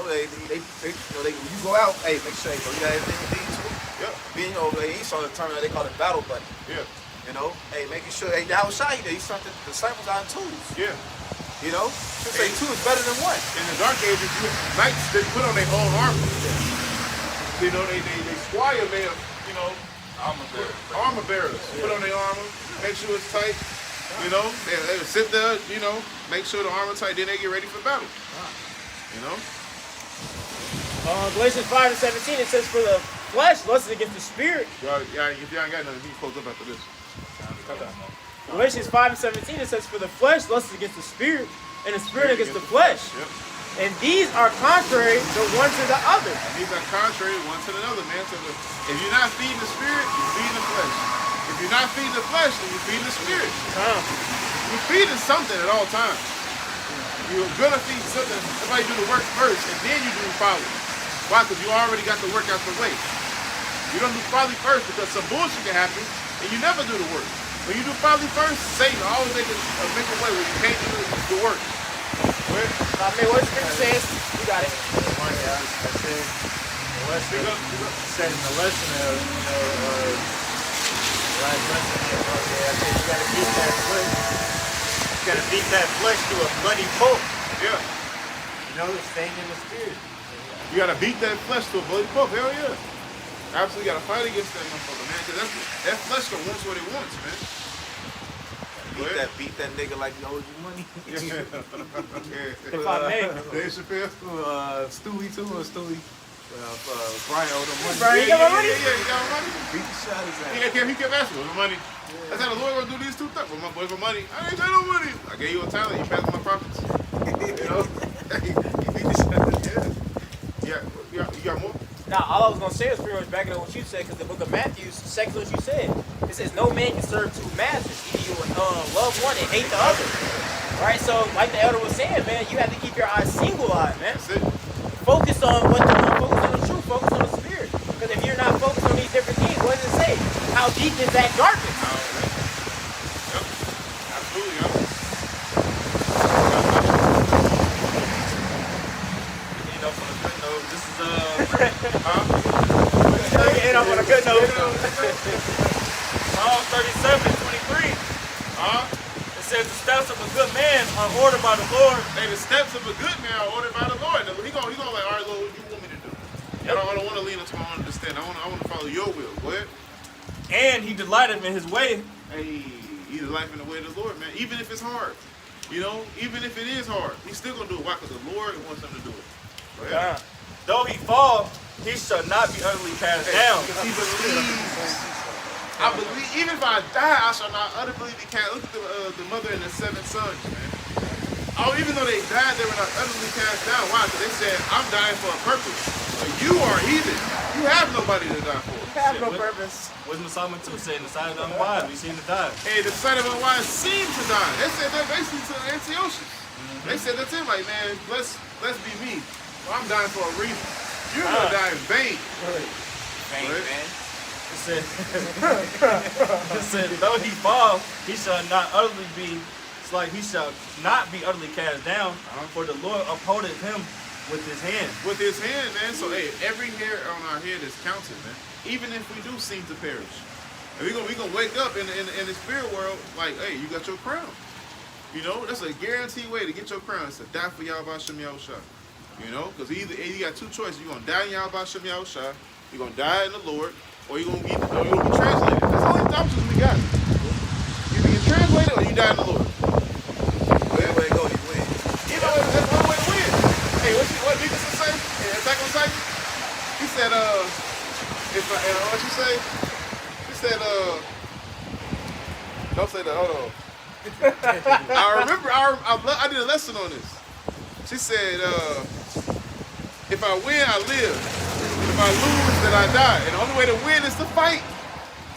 Speaker 4: they when you go out, hey, make sure you got everything you need to.
Speaker 1: Yeah.
Speaker 4: Being, they Esau the term they call it battle buddy.
Speaker 1: Yeah.
Speaker 4: You know, hey, making sure, hey, the Shai, he sent the disciples out in twos.
Speaker 1: Yeah.
Speaker 4: You know, should say two is better than one.
Speaker 1: In the dark ages, knights didn't put on their own armor. You know, they squire may have, you know, armor bearers. Put on their armor, make sure it's tight. You know, they would sit there, you know, make sure the armor tight, then they get ready for battle. You know?
Speaker 2: Galatians 5:17, it says, "For the flesh lusts against the spirit."
Speaker 1: If y'all ain't got nothing, you can close up after this.
Speaker 2: Galatians 5:17, it says, "For the flesh lusts against the spirit, and the spirit against the flesh.
Speaker 1: Yep.
Speaker 2: And these are contrary the one to the other."
Speaker 1: And these are contrary one to another, man. So if you're not feeding the spirit, you're feeding the flesh. If you're not feeding the flesh, then you're feeding the spirit. You're feeding something at all times. You're gonna feed something. Somebody do the work first, and then you do the folly. Why? Because you already got the work out the way. You don't do folly first because some bullshit can happen, and you never do the work. When you do folly first, Satan always make a way where you can't do the work.
Speaker 2: I mean, what the scripture says, you got it.
Speaker 6: Said in the lesson of, last lesson, I said you gotta beat that flesh. You gotta beat that flesh to a bloody pulp.
Speaker 1: Yeah.
Speaker 6: You know, staying in the spirit.
Speaker 1: You gotta beat that flesh to a bloody pulp. Hell yeah. Absolutely gotta fight against that motherfucker, man. Cause that flesh gonna want what it wants, man. Go ahead.
Speaker 4: Beat that nigga like he owes you money.
Speaker 2: If I may.
Speaker 1: Dave Chappelle.
Speaker 4: Stewie too, or Stewie? Brian owed him money.
Speaker 2: Brian, you got my money?
Speaker 1: Yeah, you got my money.
Speaker 4: Beat the shot his ass.
Speaker 1: He kept asking, where's my money? That's how the Lord gonna do these two things. Where's my money? I ain't got no money. I gave you a talent, you passed my profits. You know? You beat the shit. Yeah. You got more?
Speaker 2: Now, all I was gonna say is pretty much backing up what you said, because the book of Matthew second what you said. It says no man can serve two masters. Either you love one and hate the other. Right? So, like the elder was saying, man, you have to keep your eyes single-eyed, man.
Speaker 1: That's it.
Speaker 2: Focus on what you want. Focus on the truth. Focus on the spirit. Because if you're not focused on these different things, what does it say? How deep is that darkness?
Speaker 1: Yep. Absolutely, yep.
Speaker 5: You know, on a good note, this is
Speaker 2: End up on a good note.
Speaker 5: Psalm 37:23. It says the steps of a good man are ordered by the Lord.
Speaker 1: Hey, the steps of a good man are ordered by the Lord. He gonna like, all right, Lord, what do you want me to do? I don't want to lean into my own understanding. I want to follow your will. Go ahead.
Speaker 5: And he delighteth in his way.
Speaker 1: Hey, either life in the way of the Lord, man. Even if it's hard, you know, even if it is hard, he's still gonna do it. Why? Because the Lord wants him to do it. Go ahead.
Speaker 5: Though he fall, he shall not be utterly cast down.
Speaker 1: Because he believes. I believe, even if I die, I shall not utterly be cast. Look at the mother and the 7 sons, man. Oh, even though they died, they were not utterly cast down. Why? Because they said, I'm dying for a purpose. But you are heathen. You have nobody to die for.
Speaker 2: You have no purpose.
Speaker 5: Wisdom of Solomon 2 said, in the sight of the unwise, we seem to die.
Speaker 1: Hey, the sight of unwise seem to die. They said that basically to Antiochus. They said that's it, like, man, let's be me. Well, I'm dying for a reason. You're gonna die in vain.
Speaker 4: Bang,
Speaker 1: Right.
Speaker 4: man.
Speaker 5: It said, though he fall, he shall not utterly be, it's like he shall not be utterly cast down, for the Lord upholdeth him with his hand.
Speaker 1: With his hand, man. So, hey, every hair on our head is counted, man. Even if we do seem to perish. And we gonna wake up in the spirit world like, hey, you got your crown. You know, that's a guaranteed way to get your crown. It's to die for Yahweh Shem Yahushua. You know, because either you got two choices. You're gonna die in Yahweh Shem Yahushua. You're gonna die in the Lord, or you're gonna be translated. That's the only options we got. You get translated, or you die in the Lord.
Speaker 4: Where it go, you win.
Speaker 1: You know, that's one way to win. Hey, what Nicholson say? Hey, Attack on Titan? He said, what you say? He said, don't say that, hold on. I remember, I did a lesson on this. She said, if I win, I live. If I lose, then I die. And the only way to win is to fight.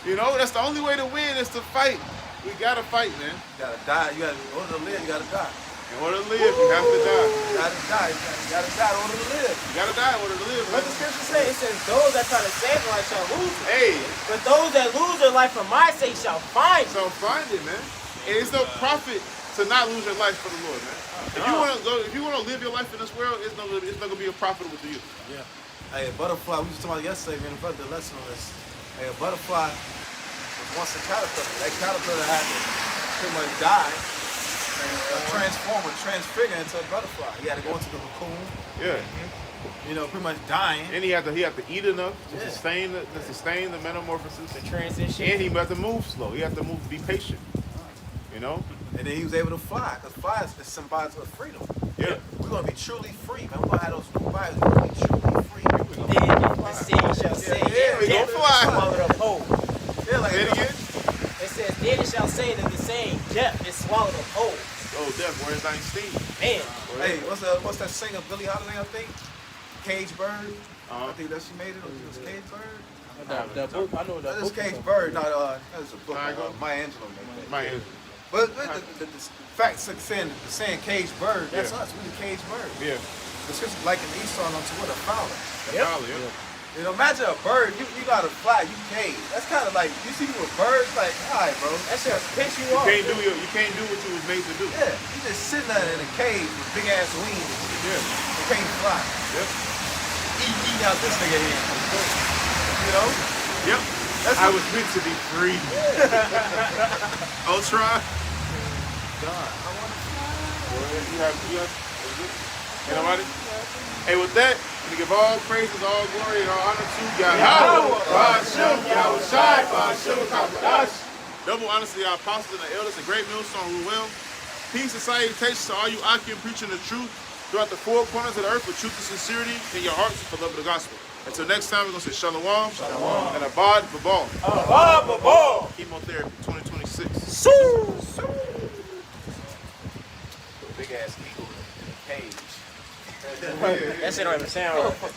Speaker 1: You know, that's the only way to win is to fight. We gotta fight, man.
Speaker 4: You gotta die. In order to live, you gotta die.
Speaker 1: In order to live, you have to die.
Speaker 4: You gotta die. You gotta die in order to live.
Speaker 1: You gotta die in order to live,
Speaker 2: What
Speaker 1: man.
Speaker 2: the scripture say? It says, those that try to save their life shall lose it.
Speaker 1: Hey,
Speaker 2: But those that lose their life for my sake shall find it.
Speaker 1: so find it, man. And it's no profit to not lose your life for the Lord, man. If you wanna live your life in this world, it's not gonna be a profitable to you.
Speaker 4: Yeah. Hey, a butterfly, we was talking about yesterday, man, about the lesson on this. Hey, a butterfly was once a caterpillar. That caterpillar had to pretty much die and transfigure into a butterfly. He had to go into the cocoon,
Speaker 1: Yeah.
Speaker 4: you know, pretty much dying.
Speaker 1: And he had to eat enough to
Speaker 4: Yeah.
Speaker 1: sustain the metamorphosis.
Speaker 2: The transition.
Speaker 1: And he had to move slow. He had to be patient. You know?
Speaker 4: And then he was able to fly, because fly is symbolic of freedom.
Speaker 1: Yeah.
Speaker 4: We're going to be truly free, man. We're going to have those new bodies. We're going to be truly free.
Speaker 2: Then the city shall say,
Speaker 4: Yeah, we
Speaker 2: death
Speaker 1: gonna fly.
Speaker 2: swallowed up whole.
Speaker 4: Yeah, like,
Speaker 1: Say it again.
Speaker 2: It says, then it shall say that the saying, death is swallowed up whole.
Speaker 1: Oh, death, where's thine sting?
Speaker 2: Man,
Speaker 4: hey, what's that singer, Billie Holiday, I think? Cage Bird. I think that she made it. It was Cage Bird.
Speaker 3: That book, I know that
Speaker 4: That's
Speaker 3: book.
Speaker 4: Cage Bird. No, that's a book.
Speaker 1: Tiger?
Speaker 4: Maya Angelou made that.
Speaker 1: My
Speaker 4: But the fact saying Cage Bird, that's
Speaker 1: Yeah.
Speaker 4: us. We the Cage Bird.
Speaker 1: yeah.
Speaker 4: The scripture like in Esau unto what a fowler.
Speaker 1: Yeah.
Speaker 4: You know, imagine a bird. You got to fly. You cage. That's kind of like you see with birds. Like, all right, bro.
Speaker 2: that shall piss you
Speaker 1: You
Speaker 2: off.
Speaker 1: can't do what you was made to do.
Speaker 4: Yeah, you just sitting there in a cage with big ass wings.
Speaker 1: Yeah.
Speaker 4: You can't fly.
Speaker 1: Yep.
Speaker 4: Eating out this nigga here. You know.
Speaker 1: Yep.
Speaker 4: That's
Speaker 1: I
Speaker 4: what-
Speaker 1: was meant to be free. Ultron.
Speaker 4: God. I want to fly.
Speaker 1: You have, ain't nobody? Hey, with that, let me We give all praises, all glory, and all honor to Yahweh. Ba'ashem, Yahweh Shai, Ba'ashem, Kabadash. Double honor to the apostles and the elders, the great millstone rule well. Peace and salutations to all you Akim preaching the truth throughout the four corners of the earth with truth and sincerity in your hearts for the love of the gospel. Until next time, we're going to say Shalom, and Abad Babal.
Speaker 2: Abad Babal.
Speaker 1: Chemotherapy 2026.
Speaker 4: Big ass eagle in a cage.
Speaker 2: That shit don't even sound right.